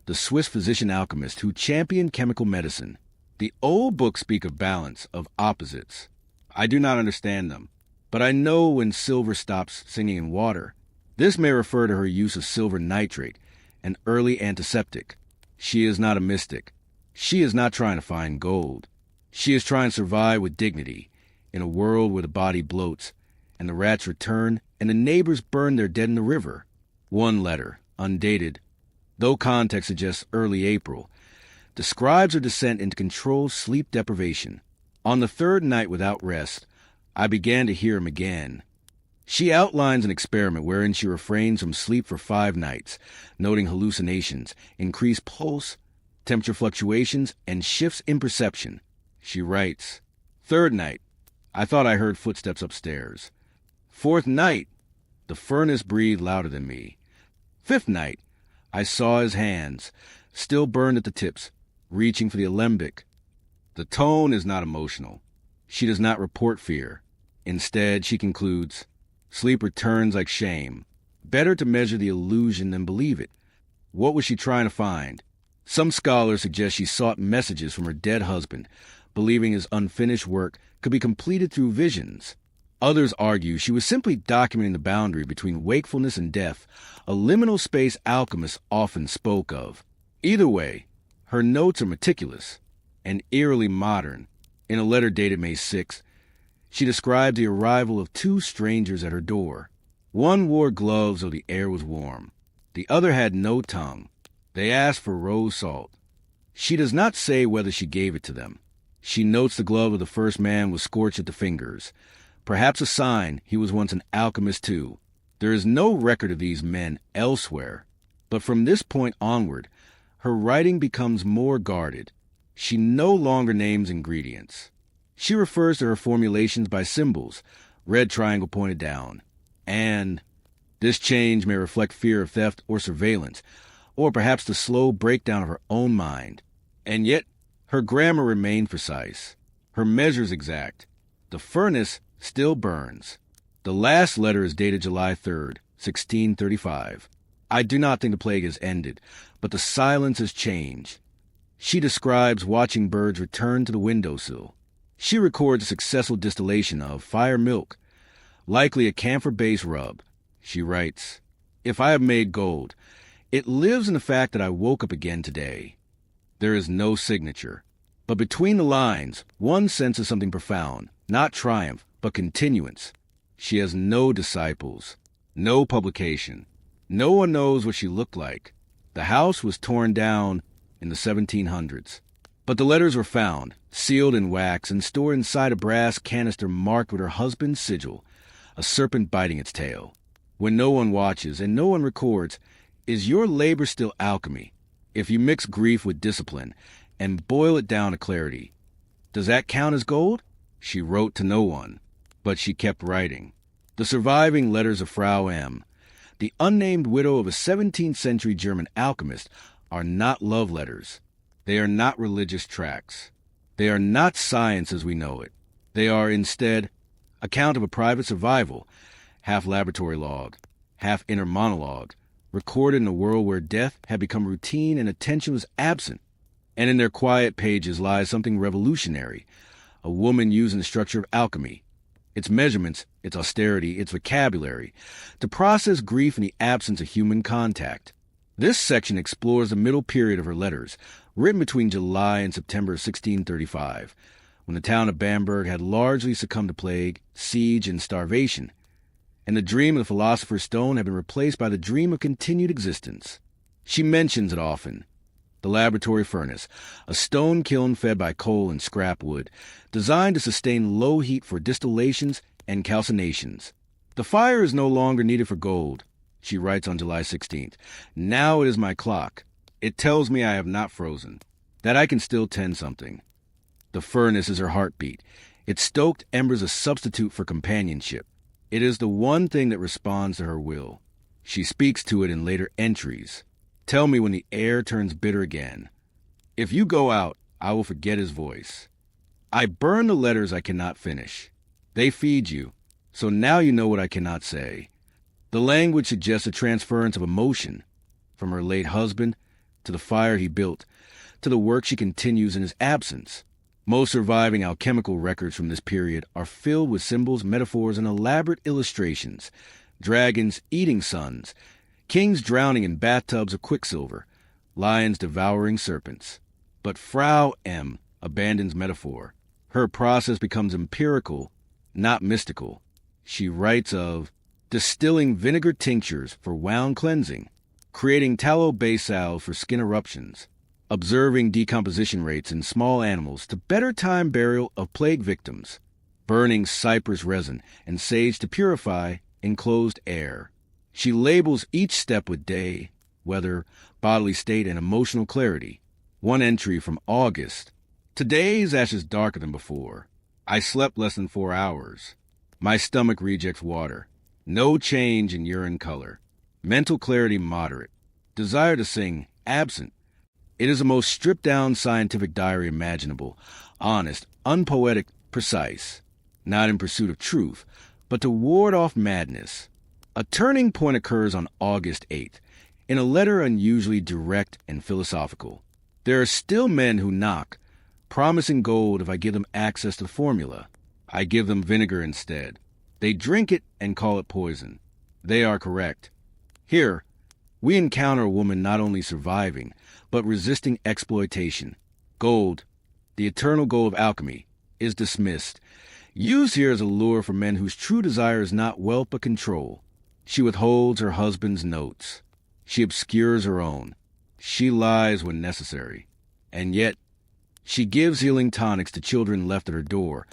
the Swiss physician-alchemist who championed chemical medicine. The old books speak of balance, of opposites. I do not understand them, but I know when silver stops singing in water. This may refer to her use of silver nitrate, an early antiseptic. She is not a mystic. She is not trying to find gold. She is trying to survive with dignity in a world where the body bloats, and the rats return, and the neighbors burn their dead in the river. One letter, undated, though context suggests early April, describes her descent into controlled sleep deprivation. On the 3rd night without rest, I began to hear him again. She outlines an experiment wherein she refrains from sleep for 5 nights, noting hallucinations, increased pulse, temperature fluctuations, and shifts in perception. She writes, 3rd night, I thought I heard footsteps upstairs. 4th night, the furnace breathed louder than me. 5th night, I saw his hands, still burned at the tips, reaching for the alembic. The tone is not emotional. She does not report fear. Instead, she concludes, sleep returns like shame. Better to measure the illusion than believe it. What was she trying to find? Some scholars suggest she sought messages from her dead husband, believing his unfinished work could be completed through visions. Others argue she was simply documenting the boundary between wakefulness and death, a liminal space alchemists often spoke of. Either way, her notes are meticulous and eerily modern. In a letter dated May 6, she described the arrival of 2 strangers at her door. One wore gloves though the air was warm. The other had no tongue. They asked for rose salt. She does not say whether she gave it to them. She notes the glove of the first man was scorched at the fingers, perhaps a sign he was once an alchemist too. There is no record of these men elsewhere, but from this point onward, her writing becomes more guarded. She no longer names ingredients. She refers to her formulations by symbols, red triangle pointed down. And this change may reflect fear of theft or surveillance, or perhaps the slow breakdown of her own mind. And yet, her grammar remained precise, her measures exact. The furnace still burns. The last letter is dated July 3rd, 1635. I do not think the plague has ended, but the silence has changed. She describes watching birds return to the windowsill. She records a successful distillation of fire milk, likely a camphor-based rub. She writes, if I have made gold, It lives in the fact that I woke up again today. There is no signature. But between the lines, one senses something profound, not triumph, but continuance. She has no disciples, no publication. No one knows what she looked like. The house was torn down in the 1700s. But the letters were found, sealed in wax, and stored inside a brass canister marked with her husband's sigil, a serpent biting its tail. When no one watches and no one records, is your labor still alchemy? If you mix grief with discipline and boil it down to clarity, does that count as gold? She wrote to no one, but she kept writing. The surviving letters of Frau M., the unnamed widow of a 17th century German alchemist, are not love letters. They are not religious tracts. They are not science as we know it. They are, instead, account of a private survival, half laboratory log, half inner monologue, recorded in a world where death had become routine and attention was absent. And in their quiet pages lies something revolutionary, a woman using the structure of alchemy, its measurements, its austerity, its vocabulary, to process grief in the absence of human contact. This section explores the middle period of her letters, written between July and September 1635, when the town of Bamberg had largely succumbed to plague, siege, and starvation, and the dream of the philosopher's stone had been replaced by the dream of continued existence. She mentions it often. The laboratory furnace, a stone kiln fed by coal and scrap wood, designed to sustain low heat for distillations and calcinations. The fire is no longer needed for gold, she writes on July 16th. Now it is my clock. It tells me I have not frozen, that I can still tend something. The furnace is her heartbeat. Its stoked embers a substitute for companionship. It is the one thing that responds to her will. She speaks to it in later entries. Tell me when the air turns bitter again. If you go out, I will forget his voice. I burn the letters I cannot finish. They feed you, so now you know what I cannot say. The language suggests a transference of emotion, from her late husband, to the fire he built, to the work she continues in his absence. Most surviving alchemical records from this period are filled with symbols, metaphors, and elaborate illustrations. Dragons eating suns, kings drowning in bathtubs of quicksilver, lions devouring serpents. But Frau M. abandons metaphor. Her process becomes empirical, not mystical. She writes of distilling vinegar tinctures for wound cleansing, creating tallow base salve for skin eruptions, observing decomposition rates in small animals to better time burial of plague victims, burning cypress resin and sage to purify enclosed air. She labels each step with day, weather, bodily state, and emotional clarity. One entry from August. Today's ash is darker than before. I slept less than 4 hours. My stomach rejects water. No change in urine color. Mental clarity moderate. Desire to sing absent. It is the most stripped-down scientific diary imaginable. Honest, unpoetic, precise. Not in pursuit of truth, but to ward off madness. A turning point occurs on August 8th, in a letter unusually direct and philosophical. There are still men who knock, promising gold if I give them access to the formula. I give them vinegar instead. They drink it and call it poison. They are correct. Here, we encounter a woman not only surviving, but resisting exploitation. Gold, the eternal goal of alchemy, is dismissed, used here as a lure for men whose true desire is not wealth but control. She withholds her husband's notes. She obscures her own. She lies when necessary. And yet, she gives healing tonics to children left at her door,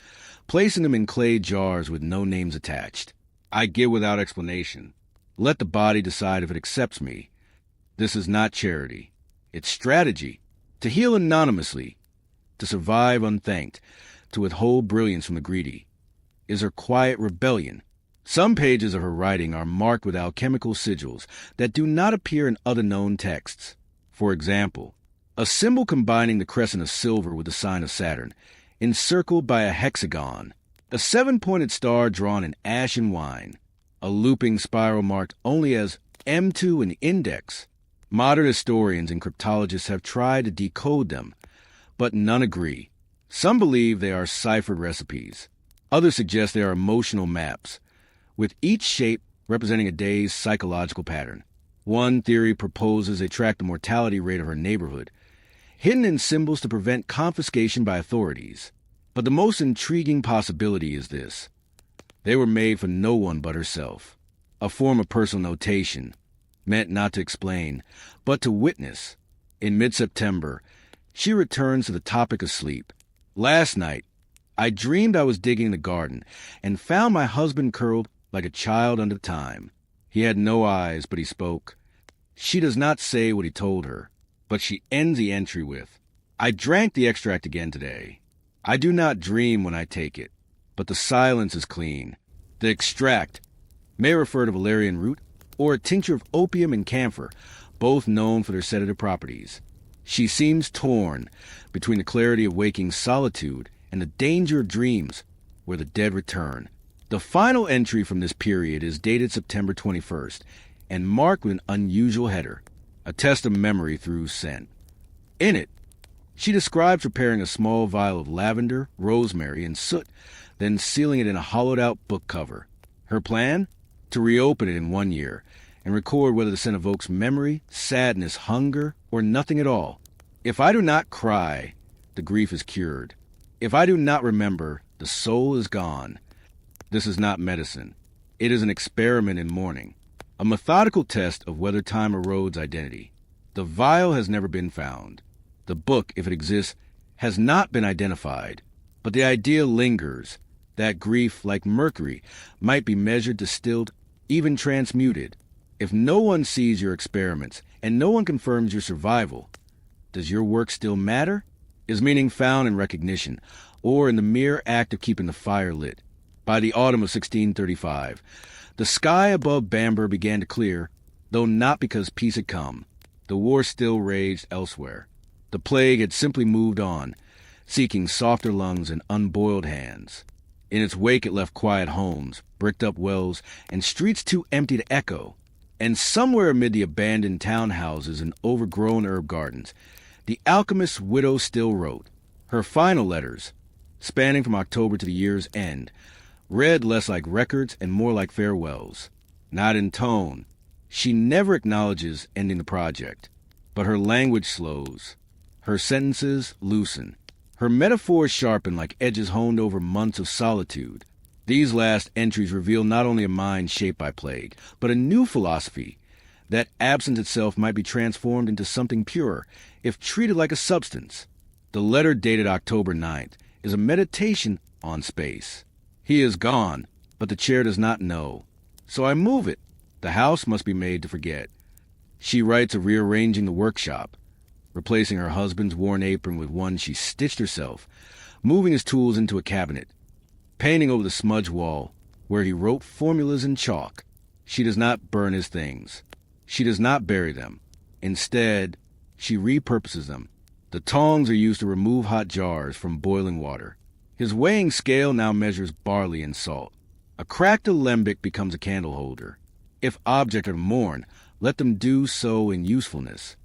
placing them in clay jars with no names attached. I give without explanation. Let the body decide if it accepts me. This is not charity. It's strategy. To heal anonymously, to survive unthanked, to withhold brilliance from the greedy, is her quiet rebellion. Some pages of her writing are marked with alchemical sigils that do not appear in other known texts. For example, a symbol combining the crescent of silver with the sign of Saturn, encircled by a hexagon, a 7-pointed star drawn in ash and wine, a looping spiral marked only as M2 in the index. Modern historians and cryptologists have tried to decode them, but none agree. Some believe they are ciphered recipes. Others suggest they are emotional maps, with each shape representing a day's psychological pattern. One theory proposes they tracked the mortality rate of her neighborhood, hidden in symbols to prevent confiscation by authorities. But the most intriguing possibility is this. They were made for no one but herself, a form of personal notation, meant not to explain, but to witness. In mid-September, she returns to the topic of sleep. Last night, I dreamed I was digging the garden and found my husband curled like a child under time. He had no eyes, but he spoke. She does not say what he told her, but she ends the entry with, I drank the extract again today. I do not dream when I take it, but the silence is clean. The extract may refer to valerian root or a tincture of opium and camphor, both known for their sedative properties. She seems torn between the clarity of waking solitude and the danger of dreams where the dead return. The final entry from this period is dated September 21st and marked with an unusual header, a test of memory through scent. In it, she describes preparing a small vial of lavender, rosemary, and soot, then sealing it in a hollowed-out book cover. Her plan? To reopen it in 1 year and record whether the scent evokes memory, sadness, hunger, or nothing at all. If I do not cry, the grief is cured. If I do not remember, the soul is gone. This is not medicine. It is an experiment in mourning, a methodical test of whether time erodes identity. The vial has never been found. The book, if it exists, has not been identified. But the idea lingers that grief, like mercury, might be measured, distilled, even transmuted. If no one sees your experiments and no one confirms your survival, does your work still matter? Is meaning found in recognition or in the mere act of keeping the fire lit? By the autumn of 1635, the sky above Bamberg began to clear, though not because peace had come. The war still raged elsewhere. The plague had simply moved on, seeking softer lungs and unboiled hands. In its wake it left quiet homes, bricked-up wells, and streets too empty to echo. And somewhere amid the abandoned townhouses and overgrown herb gardens, the alchemist's widow still wrote. Her final letters, spanning from October to the year's end, read less like records and more like farewells. Not in tone. She never acknowledges ending the project, but her language slows. Her sentences loosen. Her metaphors sharpen like edges honed over months of solitude. These last entries reveal not only a mind shaped by plague, but a new philosophy, that absence itself might be transformed into something pure, if treated like a substance. The letter dated October 9th is a meditation on space. He is gone, but the chair does not know. So I move it. The house must be made to forget. She writes of rearranging the workshop, replacing her husband's worn apron with one she stitched herself, moving his tools into a cabinet, painting over the smudge wall where he wrote formulas in chalk. She does not burn his things. She does not bury them. Instead, she repurposes them. The tongs are used to remove hot jars from boiling water. His weighing scale now measures barley and salt. A cracked alembic becomes a candle holder. If objects are to mourn, let them do so in usefulness.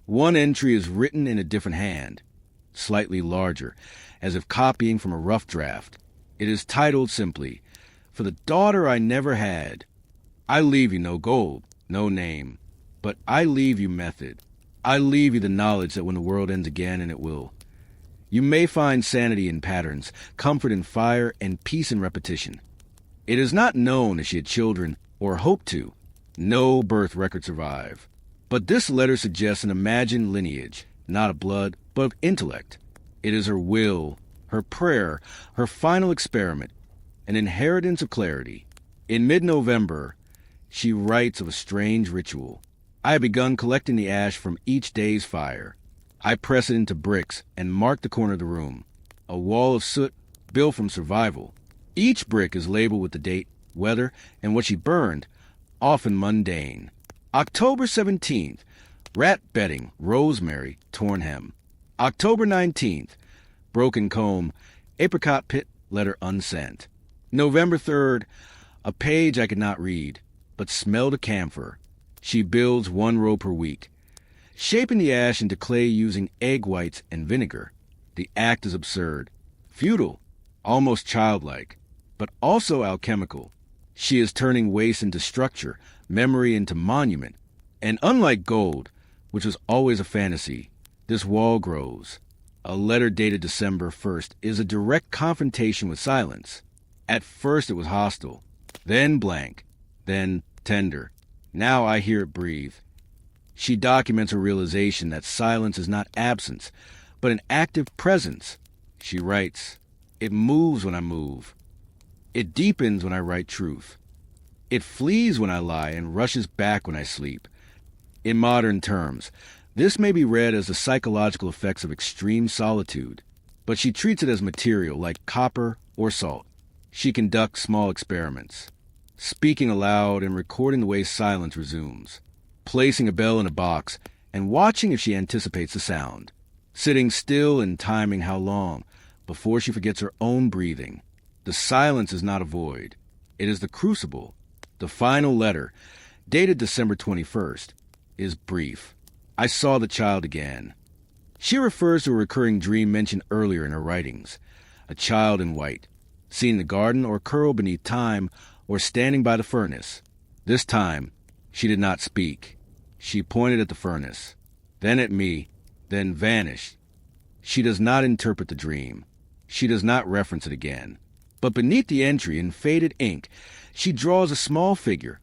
One entry is written in a different hand, slightly larger, as if copying from a rough draft. It is titled simply, For the Daughter I Never Had. I leave you no gold, no name, but I leave you method. I leave you the knowledge that when the world ends again, and it will, you may find sanity in patterns, comfort in fire, and peace in repetition. It is not known if she had children or hoped to. No birth record survive. But this letter suggests an imagined lineage, not of blood, but of intellect. It is her will, her prayer, her final experiment, an inheritance of clarity. In mid-November, she writes of a strange ritual. I have begun collecting the ash from each day's fire. I press it into bricks and mark the corner of the room. A wall of soot built from survival. Each brick is labeled with the date, weather, and what she burned, often mundane. October 17th, rat bedding, rosemary, torn hem. October 19th, broken comb, apricot pit, letter unsent. November 3rd, a page I could not read, but smelled a camphor. She builds 1 row per week, shaping the ash into clay using egg whites and vinegar. The act is absurd, futile, almost childlike, but also alchemical. She is turning waste into structure, memory into monument, And unlike gold, which was always a fantasy, this wall grows. A letter dated December 1st is a direct confrontation with silence. At first it was hostile, then blank, then tender. Now I hear it breathe. She documents her realization that silence is not absence, but an active presence. She writes, "It moves when I move. It deepens when I write truth. It flees when I lie and rushes back when I sleep." In modern terms, this may be read as the psychological effects of extreme solitude, but she treats it as material like copper or salt. She conducts small experiments, speaking aloud and recording the way silence resumes, placing a bell in a box and watching if she anticipates the sound, sitting still and timing how long before she forgets her own breathing. The silence is not a void. It is the crucible. The final letter, dated December 21st, is brief. "I saw the child again." She refers to a recurring dream mentioned earlier in her writings, a child in white, seen in the garden or curled beneath thyme or standing by the furnace. This time, she did not speak. She pointed at the furnace, then at me, then vanished. She does not interpret the dream. She does not reference it again. But beneath the entry in faded ink, she draws a small figure,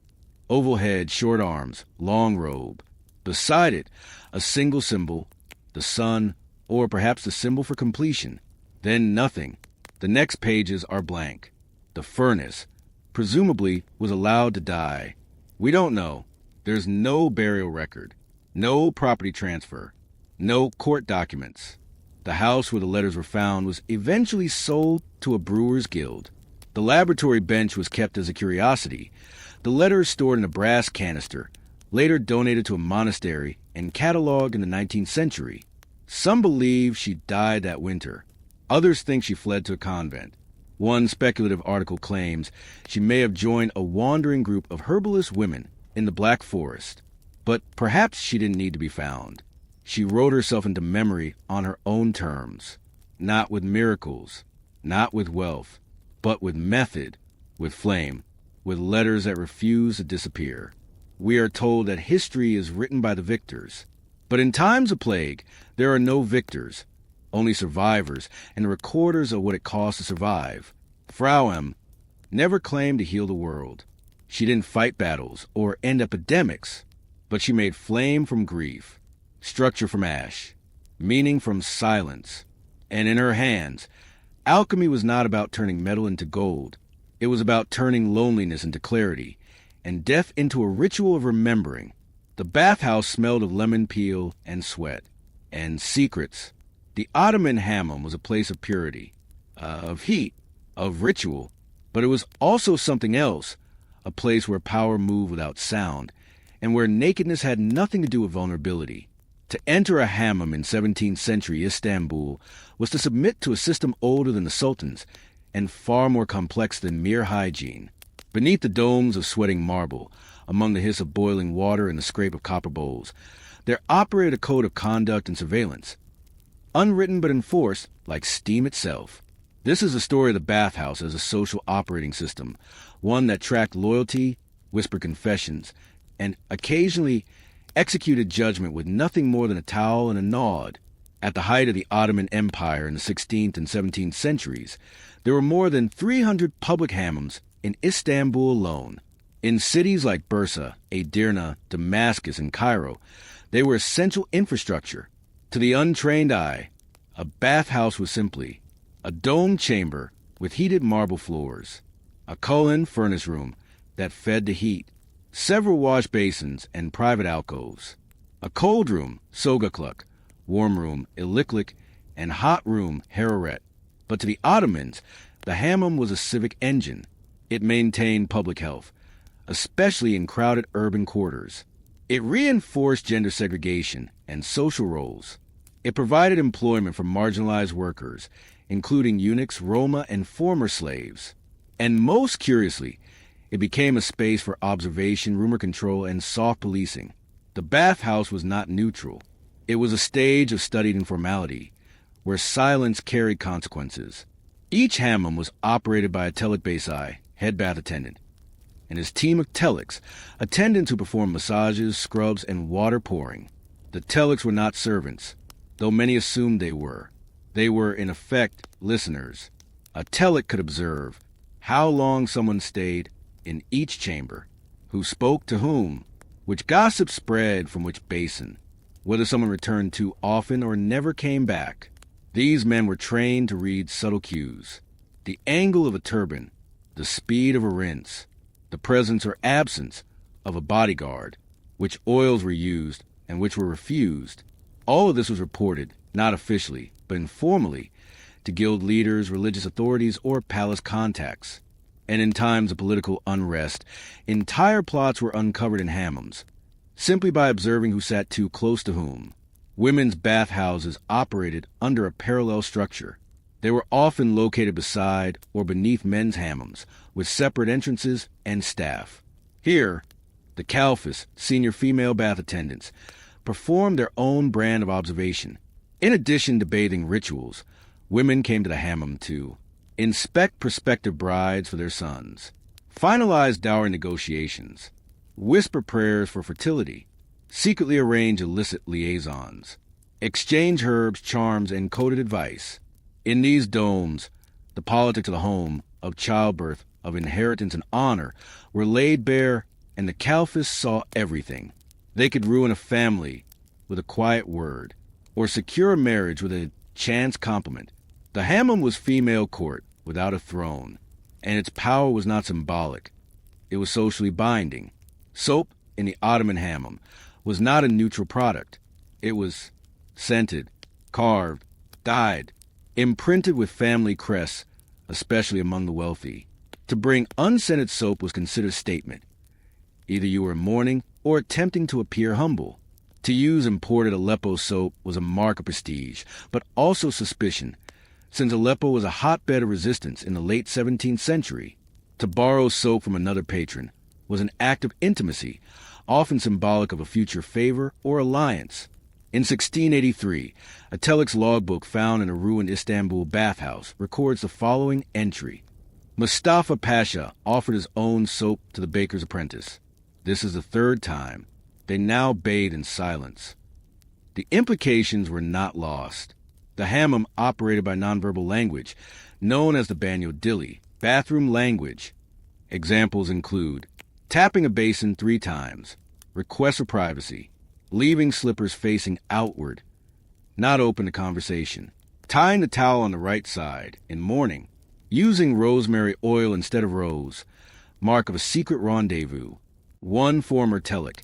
oval head, short arms, long robe. Beside it, a single symbol, the sun, or perhaps the symbol for completion. Then nothing. The next pages are blank. The furnace, presumably, was allowed to die. We don't know. There's no burial record, no property transfer, no court documents. The house where the letters were found was eventually sold to a brewer's guild. The laboratory bench was kept as a curiosity. The letters stored in a brass canister, later donated to a monastery and cataloged in the 19th century. Some believe she died that winter. Others think she fled to a convent. One speculative article claims she may have joined a wandering group of herbalist women in the Black Forest. But perhaps she didn't need to be found. She wrote herself into memory on her own terms, not with miracles, not with wealth, but with method, with flame, with letters that refuse to disappear. We are told that history is written by the victors. But in times of plague, there are no victors, only survivors and recorders of what it costs to survive. Frau M. never claimed to heal the world. She didn't fight battles or end epidemics, but she made flame from grief, structure from ash, meaning from silence. And in her hands, alchemy was not about turning metal into gold. It was about turning loneliness into clarity, and death into a ritual of remembering. The bathhouse smelled of lemon peel and sweat, and secrets. The Ottoman hammam was a place of purity, of heat, of ritual, but it was also something else, a place where power moved without sound, and where nakedness had nothing to do with vulnerability. To enter a hammam in 17th century Istanbul was to submit to a system older than the Sultan's and far more complex than mere hygiene. Beneath the domes of sweating marble, among the hiss of boiling water and the scrape of copper bowls, there operated a code of conduct and surveillance, unwritten but enforced like steam itself. This is the story of the bathhouse as a social operating system, one that tracked loyalty, whispered confessions, and occasionally executed judgment with nothing more than a towel and a nod. At the height of the Ottoman Empire in the 16th and 17th centuries, there were more than 300 public hammams in Istanbul alone. In cities like Bursa, Edirne, Damascus, and Cairo, they were essential infrastructure. To the untrained eye, a bathhouse was simply a domed chamber with heated marble floors, a Cullen furnace room that fed the heat, several wash basins and private alcoves, a cold room, Sogakluk, warm room, Iliklik, and hot room, Hararet. But to the Ottomans, the hammam was a civic engine. It maintained public health, especially in crowded urban quarters. It reinforced gender segregation and social roles. It provided employment for marginalized workers, including eunuchs, Roma, and former slaves. And most curiously, it became a space for observation, rumor control, and soft policing. The bathhouse was not neutral. It was a stage of studied informality, where silence carried consequences. Each hammam was operated by a Telik Besai, head bath attendant, and his team of telecs attended to perform massages, scrubs, and water pouring. The telecs were not servants, though many assumed they were. They were, in effect, listeners. A telec could observe how long someone stayed in each chamber, who spoke to whom, which gossip spread from which basin, whether someone returned too often or never came back. These men were trained to read subtle cues. The angle of a turban, the speed of a rinse, the presence or absence of a bodyguard, which oils were used and which were refused. All of this was reported, not officially, but informally, to guild leaders, religious authorities, or palace contacts. And in times of political unrest, entire plots were uncovered in hammams, simply by observing who sat too close to whom. Women's bathhouses operated under a parallel structure. They were often located beside or beneath men's hammams, with separate entrances and staff. Here, the Kalphas, senior female bath attendants, performed their own brand of observation. In addition to bathing rituals, women came to the hammam to inspect prospective brides for their sons, finalize dowry negotiations, whisper prayers for fertility, secretly arrange illicit liaisons, exchange herbs, charms, and coded advice. In these domes, the politics of the home, of childbirth, of inheritance and honor were laid bare, and the Kalphas saw everything. They could ruin a family with a quiet word, or secure a marriage with a chance compliment. The hammam was female court without a throne, and its power was not symbolic. It was socially binding. Soap in the Ottoman hammam was not a neutral product. It was scented, carved, dyed, imprinted with family crests, especially among the wealthy. To bring unscented soap was considered a statement. Either you were mourning or attempting to appear humble. To use imported Aleppo soap was a mark of prestige, but also suspicion, since Aleppo was a hotbed of resistance in the late 17th century. To borrow soap from another patron was an act of intimacy, often symbolic of a future favor or alliance. In 1683, a telex logbook found in a ruined Istanbul bathhouse records the following entry. Mustafa Pasha offered his own soap to the baker's apprentice. This is the third time. They now bathe in silence. The implications were not lost. The hammam operated by nonverbal language, known as the Banyo Dili, bathroom language. Examples include tapping a basin 3 times, requests for privacy, leaving slippers facing outward, not open to conversation, tying the towel on the right side in mourning, using rosemary oil instead of rose, mark of a secret rendezvous. One former telek,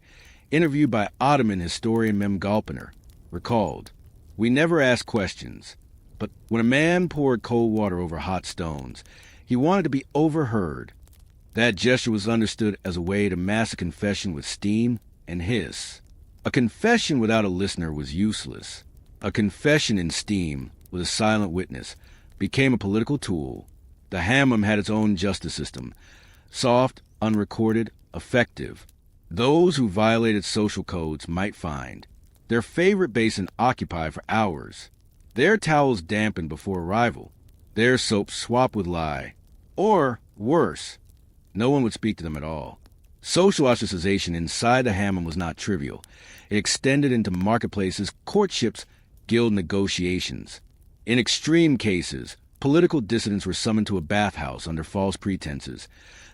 interviewed by Ottoman historian Mem Galpiner, recalled, "We never asked questions, but when a man poured cold water over hot stones, he wanted to be overheard. That gesture was understood as a way to mask a confession with steam and hiss. A confession without a listener was useless. A confession in steam, with a silent witness, became a political tool. The hammam had its own justice system, soft, unrecorded, effective. Those who violated social codes might find their favorite basin occupied for hours, their towels dampened before arrival, their soap swapped with lye, or, worse, no one would speak to them at all. Social ostracization inside the hammam was not trivial. It extended into marketplaces, courtships, guild negotiations. In extreme cases, political dissidents were summoned to a bathhouse under false pretenses,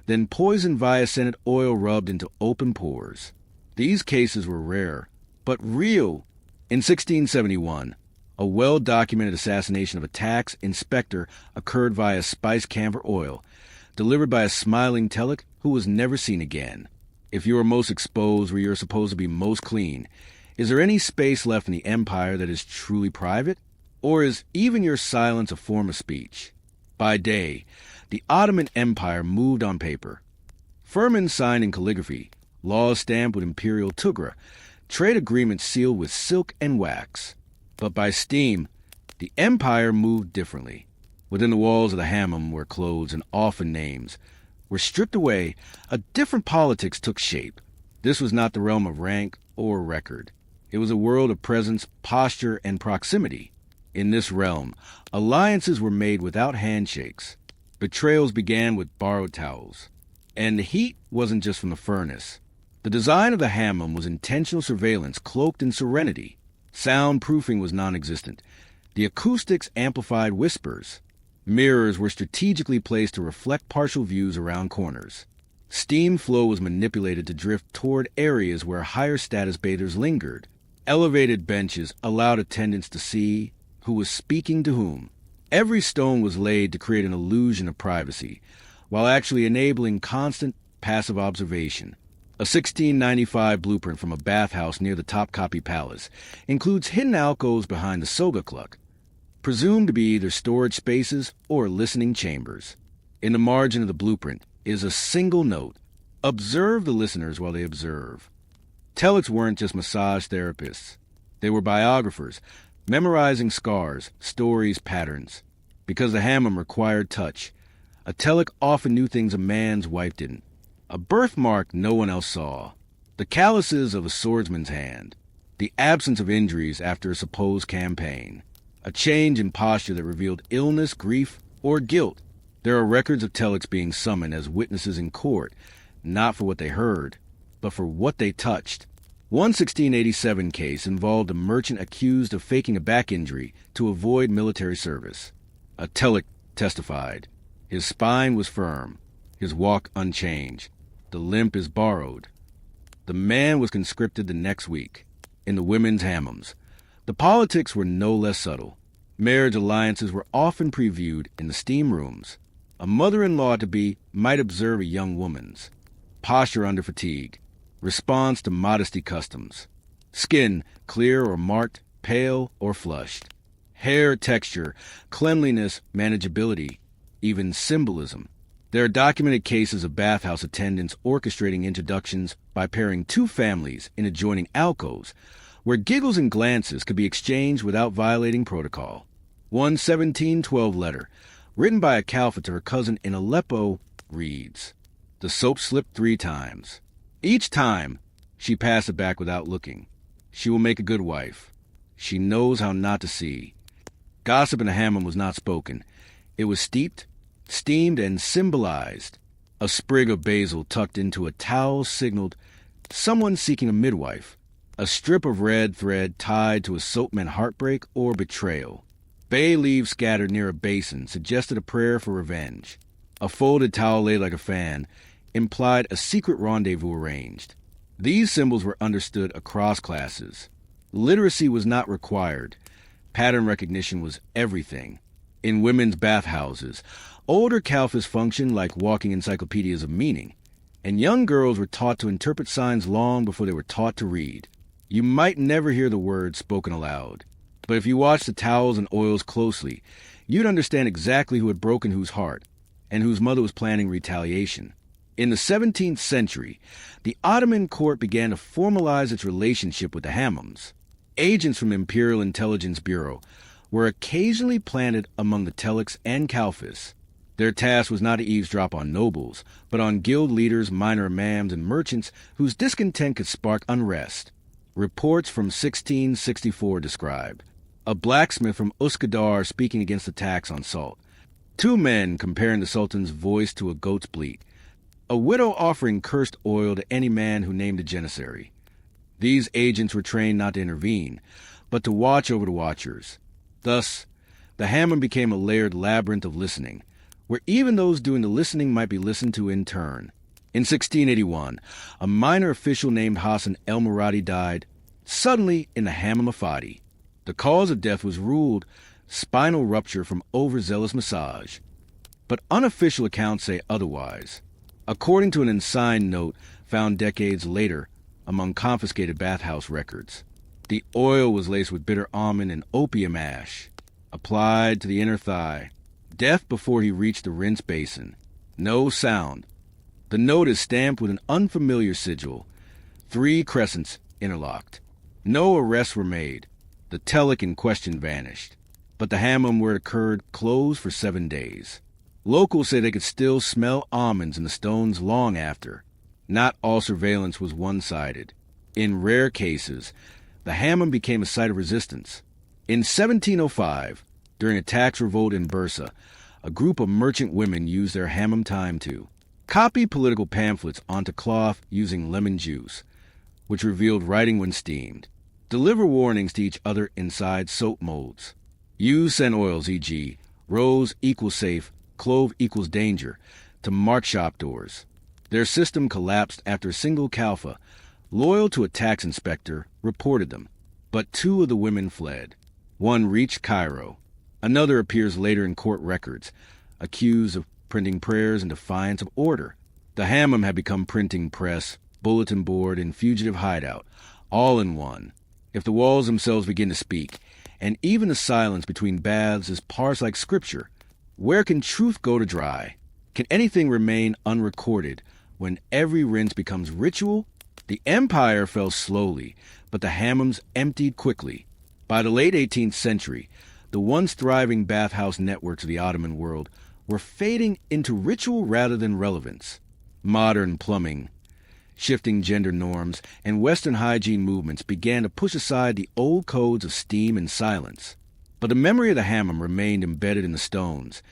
then poisoned via scented oil rubbed into open pores. These cases were rare, but real. In 1671, a well-documented assassination of a tax inspector occurred via spiced camphor oil, delivered by a smiling telek who was never seen again. If you are most exposed where you are supposed to be most clean, is there any space left in the empire that is truly private? Or is even your silence a form of speech? By day, the Ottoman Empire moved on paper. Firmans signed in calligraphy, laws stamped with imperial tugra, trade agreements sealed with silk and wax. But by steam, the empire moved differently. Within the walls of the hammam, where clothes and often names were stripped away, a different politics took shape. This was not the realm of rank or record. It was a world of presence, posture, and proximity. In this realm, alliances were made without handshakes. Betrayals began with borrowed towels. And the heat wasn't just from the furnace. The design of the hammam was intentional surveillance cloaked in serenity. Soundproofing was non-existent. The acoustics amplified whispers. Mirrors were strategically placed to reflect partial views around corners. Steam flow was manipulated to drift toward areas where higher status bathers lingered. Elevated benches allowed attendants to see who was speaking to whom. Every stone was laid to create an illusion of privacy, while actually enabling constant, passive observation. A 1695 blueprint from a bathhouse near the Topkapi Palace includes hidden alcoves behind the Soga Cluck, presumed to be either storage spaces or listening chambers. In the margin of the blueprint is a single note: observe the listeners while they observe. Telex weren't just massage therapists. They were biographers, memorizing scars, stories, patterns. Because the hammam required touch, a Telek often knew things a man's wife didn't. A birthmark no one else saw. The calluses of a swordsman's hand. The absence of injuries after a supposed campaign. A change in posture that revealed illness, grief, or guilt. There are records of Teleks being summoned as witnesses in court, not for what they heard, but for what they touched. One 1687 case involved a merchant accused of faking a back injury to avoid military service. A Telek testified. His spine was firm, his walk unchanged. The limp is borrowed. The man was conscripted the next week, in the women's hammams. The politics were no less subtle. Marriage alliances were often previewed in the steam rooms. A mother-in-law-to-be might observe a young woman's posture under fatigue, response to modesty customs, skin clear or marked, pale or flushed, hair texture, cleanliness, manageability, even symbolism. There are documented cases of bathhouse attendants orchestrating introductions by pairing two families in adjoining alcoves, where giggles and glances could be exchanged without violating protocol. One 1712 letter, written by a Kalfa to her cousin in Aleppo, reads, "The soap slipped 3 times. Each time, she passed it back without looking. She will make a good wife. She knows how not to see." Gossip in the hammam was not spoken. It was steeped, steamed, and symbolized. A sprig of basil tucked into a towel signaled someone seeking a midwife. A strip of red thread tied to a soap meant heartbreak or betrayal. Bay leaves scattered near a basin suggested a prayer for revenge. A folded towel laid like a fan implied a secret rendezvous arranged. These symbols were understood across classes. Literacy was not required. Pattern recognition was everything. In women's bathhouses, older Kalfas functioned like walking encyclopedias of meaning, and young girls were taught to interpret signs long before they were taught to read. You might never hear the words spoken aloud, but if you watched the towels and oils closely, you'd understand exactly who had broken whose heart, and whose mother was planning retaliation. In the 17th century, the Ottoman court began to formalize its relationship with the hammams. Agents from Imperial Intelligence Bureau were occasionally planted among the Teleks and Kalfas. Their task was not to eavesdrop on nobles, but on guild leaders, minor imams, and merchants whose discontent could spark unrest. Reports from 1664 describe a blacksmith from Uskadar speaking against the tax on salt, 2 men comparing the Sultan's voice to a goat's bleat, a widow offering cursed oil to any man who named a janissary. These agents were trained not to intervene, but to watch over the watchers. Thus, the hammam became a layered labyrinth of listening, where even those doing the listening might be listened to in turn. In 1681, a minor official named Hassan El Muradi died suddenly in the hammam of Fadi. The cause of death was ruled spinal rupture from overzealous massage, but unofficial accounts say otherwise. According to an unsigned note found decades later among confiscated bathhouse records, the oil was laced with bitter almond and opium ash, applied to the inner thigh. Death before he reached the rinse basin. No sound. The note is stamped with an unfamiliar sigil, 3 crescents interlocked. No arrests were made. The Telek in question vanished, but the hammam where it occurred closed for 7 days. Locals say they could still smell almonds in the stones long after. Not all surveillance was one-sided. In rare cases, the hammam became a site of resistance. In 1705, during a tax revolt in Bursa, a group of merchant women used their hammam time to Copy political pamphlets onto cloth using lemon juice, which revealed writing when steamed. Deliver warnings to each other inside soap molds. Use scent oils, e.g., rose equals safe, clove equals danger, to mark shop doors. Their system collapsed after a single Kalfa, loyal to a tax inspector, reported them. But 2 of the women fled. One reached Cairo. Another appears later in court records, accused of printing prayers in defiance of order. The Hammam had become printing press, bulletin board, and fugitive hideout, all in one. If the walls themselves begin to speak, and even the silence between baths is parsed like scripture, where can truth go to dry? Can anything remain unrecorded when every rinse becomes ritual? The empire fell slowly, but the Hammams emptied quickly. By the late 18th century, the once thriving bathhouse networks of the Ottoman world were fading into ritual rather than relevance. Modern plumbing, shifting gender norms, and Western hygiene movements began to push aside the old codes of steam and silence. But the memory of the Hammam remained embedded in the stones,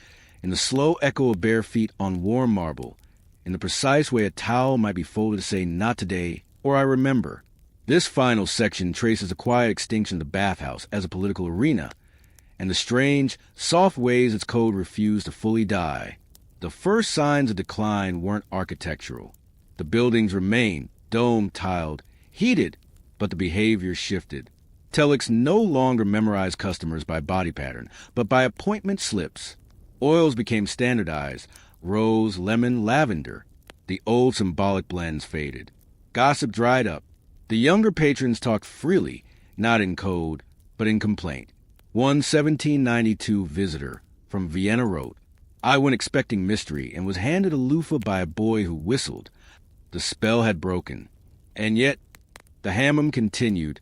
in the slow echo of bare feet on warm marble, in the precise way a towel might be folded to say, "Not today," or "I remember." This final section traces the quiet extinction of the bathhouse as a political arena, and the strange, soft ways its code refused to fully die. The first signs of decline weren't architectural. The buildings remained, dome-tiled, heated, but the behavior shifted. Telex no longer memorized customers by body pattern, but by appointment slips. Oils became standardized, rose, lemon, lavender. The old symbolic blends faded. Gossip dried up. The younger patrons talked freely, not in code, but in complaint. One 1792 visitor from Vienna wrote, "I went expecting mystery and was handed a loofah by a boy who whistled. The spell had broken." And yet, the Hammam continued,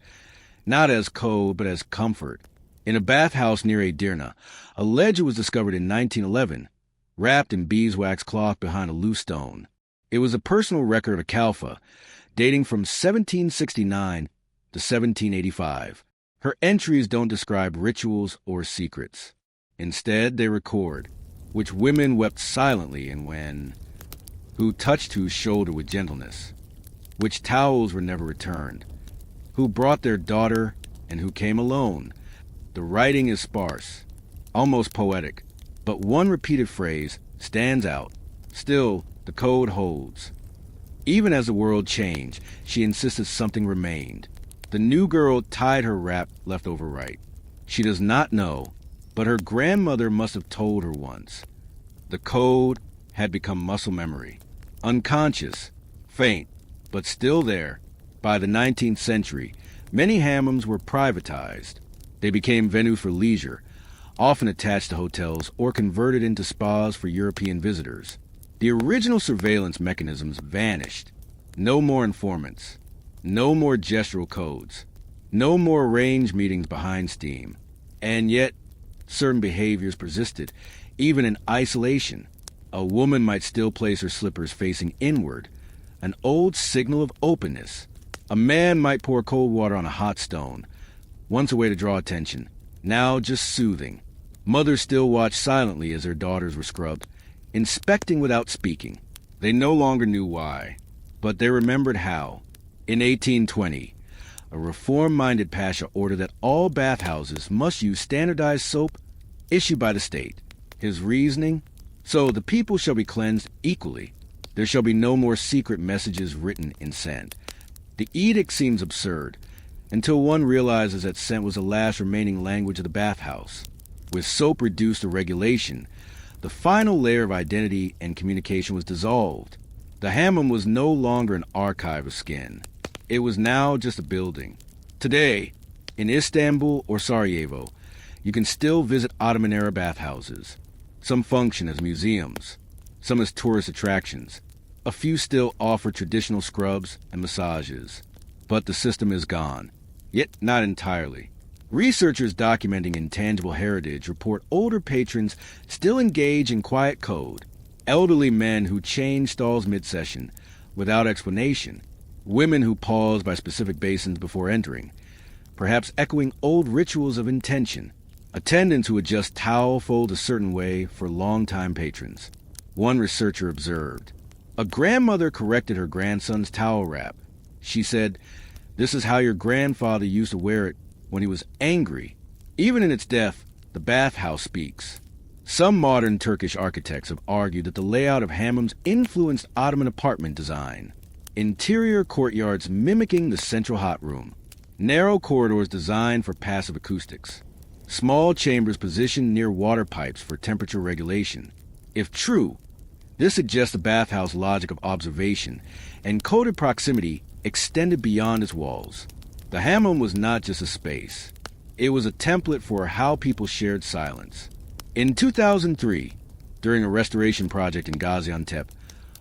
not as code, but as comfort. In a bathhouse near Edirne, a ledger was discovered in 1911, wrapped in beeswax cloth behind a loose stone. It was a personal record of a Kalfa, dating from 1769 to 1785. Her entries don't describe rituals or secrets. Instead, they record which women wept silently and when, who touched whose shoulder with gentleness, which towels were never returned, who brought their daughter and who came alone. The writing is sparse, almost poetic, but one repeated phrase stands out. Still, the code holds. Even as the world changed, she insisted something remained. The new girl tied her wrap left over right. She does not know, but her grandmother must have told her once. The code had become muscle memory, unconscious, faint, but still there. By the 19th century, many Hammams were privatized. They became venues for leisure, often attached to hotels or converted into spas for European visitors. The original surveillance mechanisms vanished. No more informants. No more gestural codes. No more arranged meetings behind steam. And yet, certain behaviors persisted, even in isolation. A woman might still place her slippers facing inward, an old signal of openness. A man might pour cold water on a hot stone, once a way to draw attention, now just soothing. Mothers still watched silently as their daughters were scrubbed, inspecting without speaking. They no longer knew why, but they remembered how. In 1820, a reform-minded pasha ordered that all bathhouses must use standardized soap issued by the state. His reasoning? So the people shall be cleansed equally. There shall be no more secret messages written in sand. The edict seems absurd, until one realizes that scent was the last remaining language of the bathhouse. With soap reduced to regulation, the final layer of identity and communication was dissolved. The Hammam was no longer an archive of skin. It was now just a building. Today, in Istanbul or Sarajevo, you can still visit Ottoman-era bathhouses. Some function as museums, some as tourist attractions. A few still offer traditional scrubs and massages. But the system is gone. Yet not entirely. Researchers documenting intangible heritage report older patrons still engage in quiet code. Elderly men who change stalls mid-session without explanation. Women who pause by specific basins before entering, perhaps echoing old rituals of intention. Attendants who adjust towel folds a certain way for longtime patrons. One researcher observed, A grandmother corrected her grandson's towel wrap. She said, "This is how your grandfather used to wear it when he was angry." Even in its death, the bathhouse speaks. Some modern Turkish architects have argued that the layout of hammams influenced Ottoman apartment design. Interior courtyards mimicking the central hot room. Narrow corridors designed for passive acoustics. Small chambers positioned near water pipes for temperature regulation. If true, this suggests the bathhouse logic of observation and coded proximity extended beyond its walls. The hammam was not just a space. It was a template for how people shared silence. In 2003, during a restoration project in Gaziantep,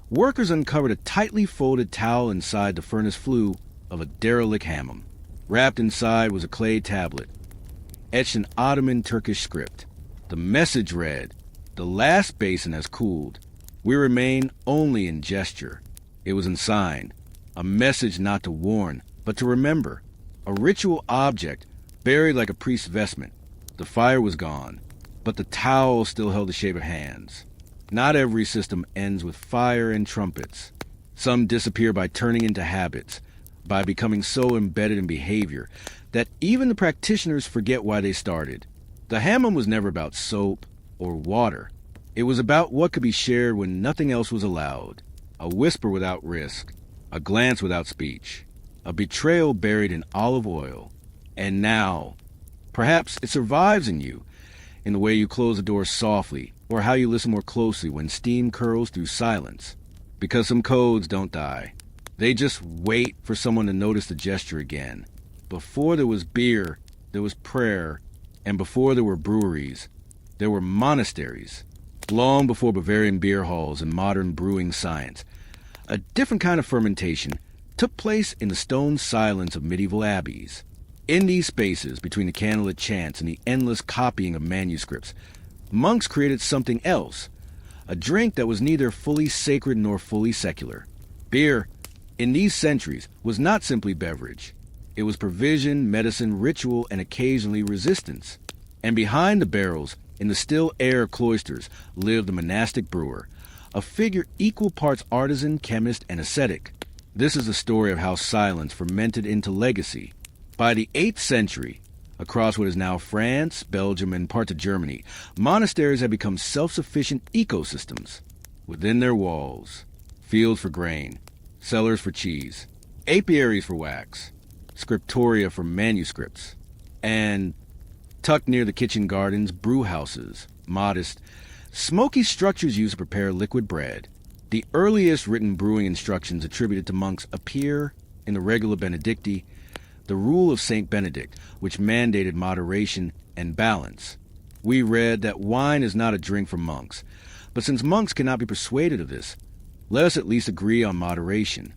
workers uncovered a tightly folded towel inside the furnace flue of a derelict hammam. Wrapped inside was a clay tablet, etched in Ottoman Turkish script. The message read, "The last basin has cooled. We remain only in gesture." It was ensigned, a message not to warn, but to remember. A ritual object buried like a priest's vestment. The fire was gone, but the towel still held the shape of hands. Not every system ends with fire and trumpets. Some disappear by turning into habits, by becoming so embedded in behavior that even the practitioners forget why they started. The hammam was never about soap or water. It was about what could be shared when nothing else was allowed. A whisper without risk, a glance without speech, a betrayal buried in olive oil. And now, perhaps it survives in you, in the way you close the door softly, or how you listen more closely when steam curls through silence. Because some codes don't die. They just wait for someone to notice the gesture again. Before there was beer, there was prayer, and before there were breweries, there were monasteries. Long before Bavarian beer halls and modern brewing science, a different kind of fermentation took place in the stone silence of medieval abbeys. In these spaces between the candlelit chants and the endless copying of manuscripts, monks created something else, a drink that was neither fully sacred nor fully secular. Beer, in these centuries, was not simply beverage. It was provision, medicine, ritual, and occasionally resistance. And behind the barrels, in the still air cloisters, lived the monastic brewer, a figure equal parts artisan, chemist, and ascetic. This is the story of how silence fermented into legacy. By the 8th century, across what is now France, Belgium, and parts of Germany, monasteries had become self-sufficient ecosystems. Within their walls, fields for grain, cellars for cheese, apiaries for wax, scriptoria for manuscripts, and, tucked near the kitchen gardens, brew houses, modest, smoky structures used to prepare liquid bread. The earliest written brewing instructions attributed to monks appear in the Regula Benedicti, the rule of Saint Benedict, which mandated moderation and balance. We read that wine is not a drink for monks, but since monks cannot be persuaded of this, let us at least agree on moderation.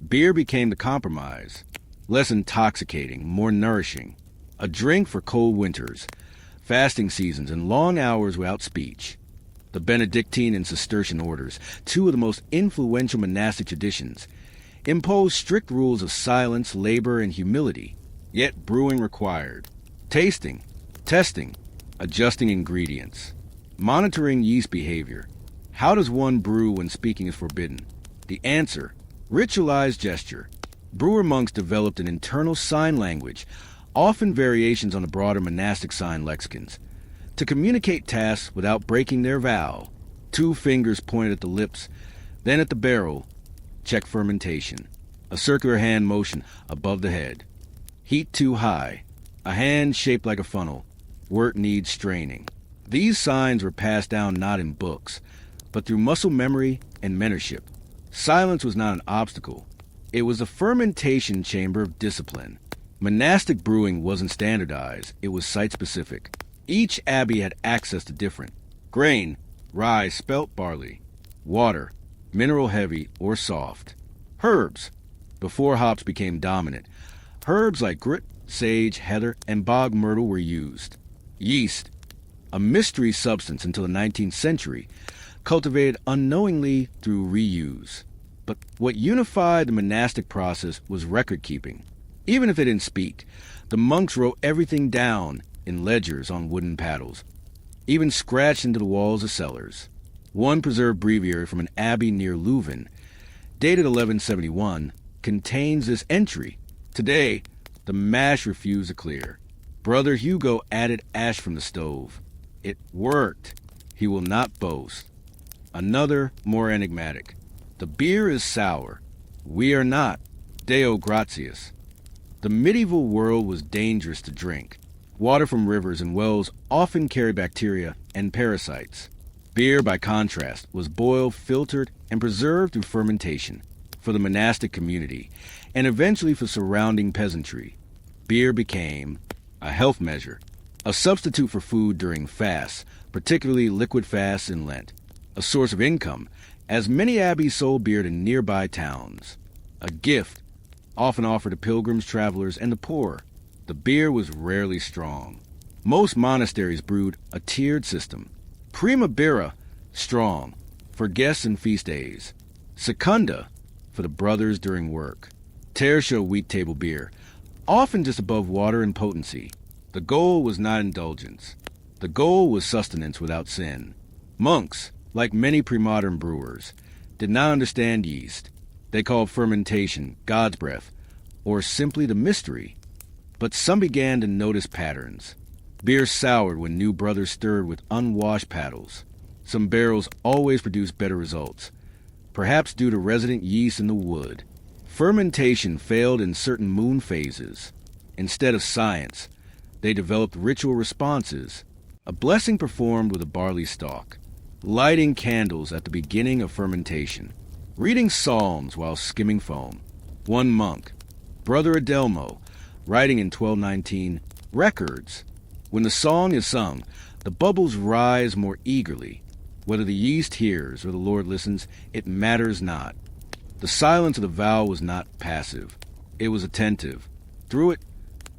Beer became the compromise, less intoxicating, more nourishing, a drink for cold winters, fasting seasons, and long hours without speech. The Benedictine and Cistercian orders, two of the most influential monastic traditions, imposed strict rules of silence, labor, and humility, yet brewing required. Tasting, testing, adjusting ingredients, monitoring yeast behavior. How does one brew when speaking is forbidden? The answer, ritualized gesture. Brewer monks developed an internal sign language, often variations on the broader monastic sign lexicons, to communicate tasks without breaking their vow. 2 fingers pointed at the lips, then at the barrel. Check fermentation. A circular hand motion above the head. Heat too high. A hand shaped like a funnel. Wort needs straining. These signs were passed down not in books, but through muscle memory and mentorship. Silence was not an obstacle. It was a fermentation chamber of discipline. Monastic brewing wasn't standardized. It was site-specific. Each abbey had access to different grain, rye, spelt barley, water, mineral heavy or soft, herbs, before hops became dominant. Herbs like grit, sage, heather, and bog myrtle were used. Yeast, a mystery substance until the 19th century, cultivated unknowingly through reuse. But what unified the monastic process was record-keeping. Even if they didn't speak, the monks wrote everything down in ledgers on wooden paddles, even scratched into the walls of cellars. One preserved breviary from an abbey near Leuven, dated 1171, contains this entry. Today, the mash refused to clear. Brother Hugo added ash from the stove. It worked. He will not boast. Another, more enigmatic. The beer is sour. We are not. Deo gratias. The medieval world was dangerous to drink. Water from rivers and wells often carry bacteria and parasites. Beer, by contrast, was boiled, filtered, and preserved through fermentation for the monastic community and eventually for surrounding peasantry. Beer became a health measure, a substitute for food during fasts, particularly liquid fasts in Lent, a source of income, as many abbeys sold beer to nearby towns, a gift often offered to pilgrims, travelers, and the poor. The beer was rarely strong. Most monasteries brewed a tiered system. Prima Birra, strong, for guests and feast days. Secunda, for the brothers during work. Tertia, wheat table beer, often just above water in potency. The goal was not indulgence. The goal was sustenance without sin. Monks, like many pre-modern brewers, did not understand yeast. They called fermentation God's breath, or simply the mystery. But some began to notice patterns. Beer soured when new brothers stirred with unwashed paddles. Some barrels always produced better results, perhaps due to resident yeast in the wood. Fermentation failed in certain moon phases. Instead of science, they developed ritual responses, a blessing performed with a barley stalk, lighting candles at the beginning of fermentation, reading psalms while skimming foam. One monk, Brother Adelmo, writing in 1219, records. When the song is sung, the bubbles rise more eagerly. Whether the yeast hears or the Lord listens, it matters not. The silence of the vow was not passive. It was attentive. Through it,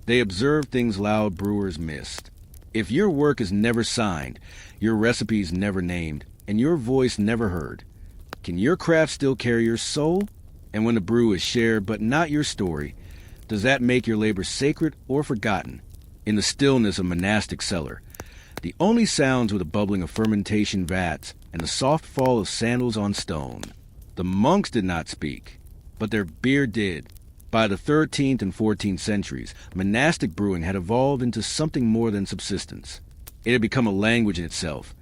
they observed things loud brewers missed. If your work is never signed, your recipes never named, and your voice never heard, can your craft still carry your soul? And when the brew is shared but not your story, does that make your labor sacred or forgotten? In the stillness of monastic cellar, the only sounds were the bubbling of fermentation vats and the soft fall of sandals on stone. The monks did not speak, but their beer did. By the 13th and 14th centuries, monastic brewing had evolved into something more than subsistence. It had become a language in itself,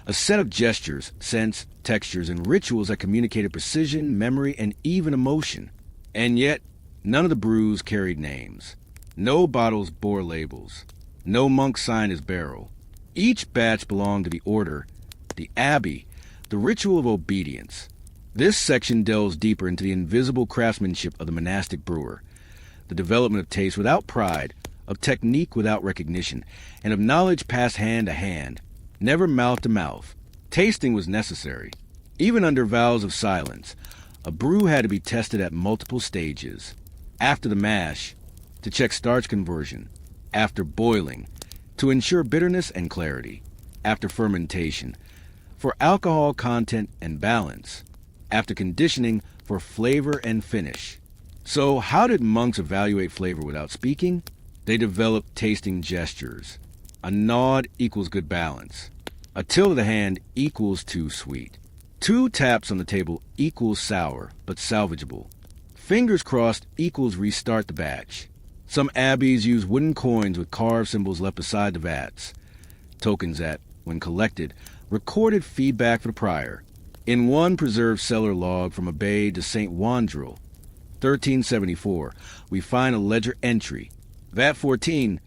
a set of gestures, scents, textures, and rituals that communicated precision, memory, and even emotion. And yet, none of the brews carried names. No bottles bore labels. No monk signed his barrel. Each batch belonged to the order, the abbey, the ritual of obedience. This section delves deeper into the invisible craftsmanship of the monastic brewer, the development of taste without pride, of technique without recognition, and of knowledge passed hand to hand, never mouth to mouth. Tasting was necessary. Even under vows of silence, a brew had to be tested at multiple stages. After the mash, to check starch conversion. After boiling, to ensure bitterness and clarity. After fermentation, for alcohol content and balance. After conditioning, for flavor and finish. So how did monks evaluate flavor without speaking? They developed tasting gestures. A nod equals good balance. A tilt of the hand equals too sweet. 2 taps on the table equals sour, but salvageable. Fingers crossed equals restart the batch. Some abbeys use wooden coins with carved symbols left beside the vats, tokens that, when collected, recorded feedback for the prior. In one preserved cellar log from Abbey de St. Wandril, 1374, we find a ledger entry. Vat 14,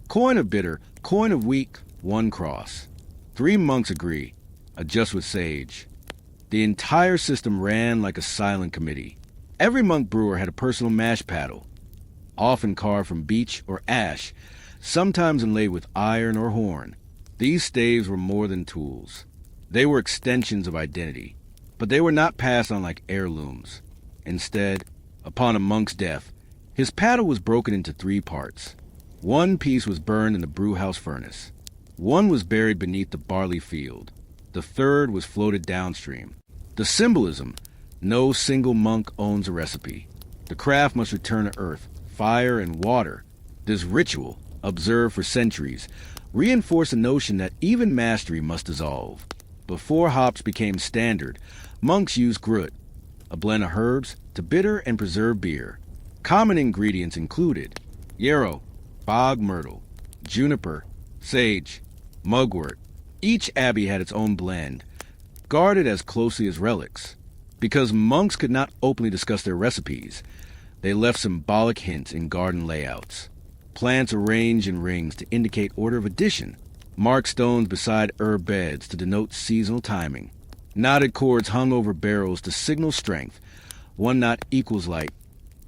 coin of bitter, coin of weak, 1 cross. 3 monks agree, adjust with sage. The entire system ran like a silent committee. Every monk brewer had a personal mash paddle, often carved from beech or ash, sometimes inlaid with iron or horn. These staves were more than tools. They were extensions of identity, but they were not passed on like heirlooms. Instead, upon a monk's death, his paddle was broken into 3 parts. 1 piece was burned in the brewhouse furnace. 1 was buried beneath the barley field. The 3rd was floated downstream. The symbolism: no single monk owns a recipe. The craft must return to earth, fire, and water. This ritual, observed for centuries, reinforced the notion that even mastery must dissolve. Before hops became standard, monks used grut, a blend of herbs, to bitter and preserve beer. Common ingredients included yarrow, bog myrtle, juniper, sage, mugwort. Each abbey had its own blend, guarded as closely as relics. Because monks could not openly discuss their recipes, they left symbolic hints in garden layouts. Plants arranged in rings to indicate order of addition, marked stones beside herb beds to denote seasonal timing. Knotted cords hung over barrels to signal strength. 1 knot equals light,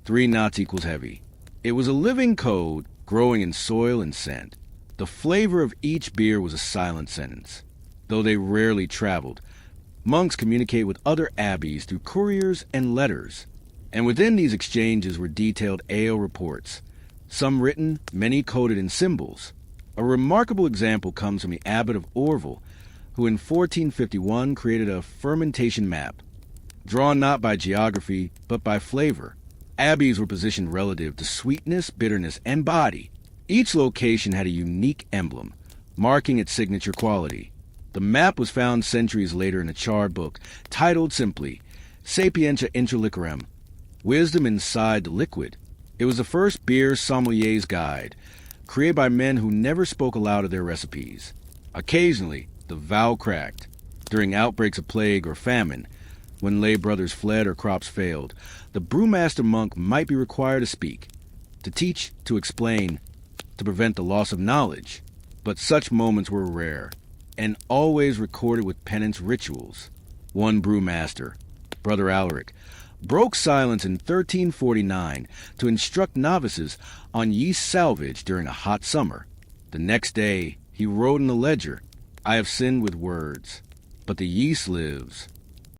3 knots equals heavy. It was a living code growing in soil and scent. The flavor of each beer was a silent sentence. Though they rarely traveled, monks communicated with other abbeys through couriers and letters. And within these exchanges were detailed ale reports, some written, many coded in symbols. A remarkable example comes from the abbot of Orville, who in 1451 created a fermentation map, drawn not by geography, but by flavor. Abbeys were positioned relative to sweetness, bitterness, and body. Each location had a unique emblem, marking its signature quality. The map was found centuries later in a charred book, titled simply, Sapientia Intra Liquorem, Wisdom Inside the Liquid. It was the first beer sommelier's guide, created by men who never spoke aloud of their recipes. Occasionally, the vow cracked. During outbreaks of plague or famine, when lay brothers fled or crops failed, the brewmaster monk might be required to speak, to teach, to explain, to prevent the loss of knowledge. But such moments were rare, and always recorded with penance rituals. One brewmaster, Brother Alaric, broke silence in 1349 to instruct novices on yeast salvage during a hot summer. The next day, he wrote in the ledger, "I have sinned with words, but the yeast lives."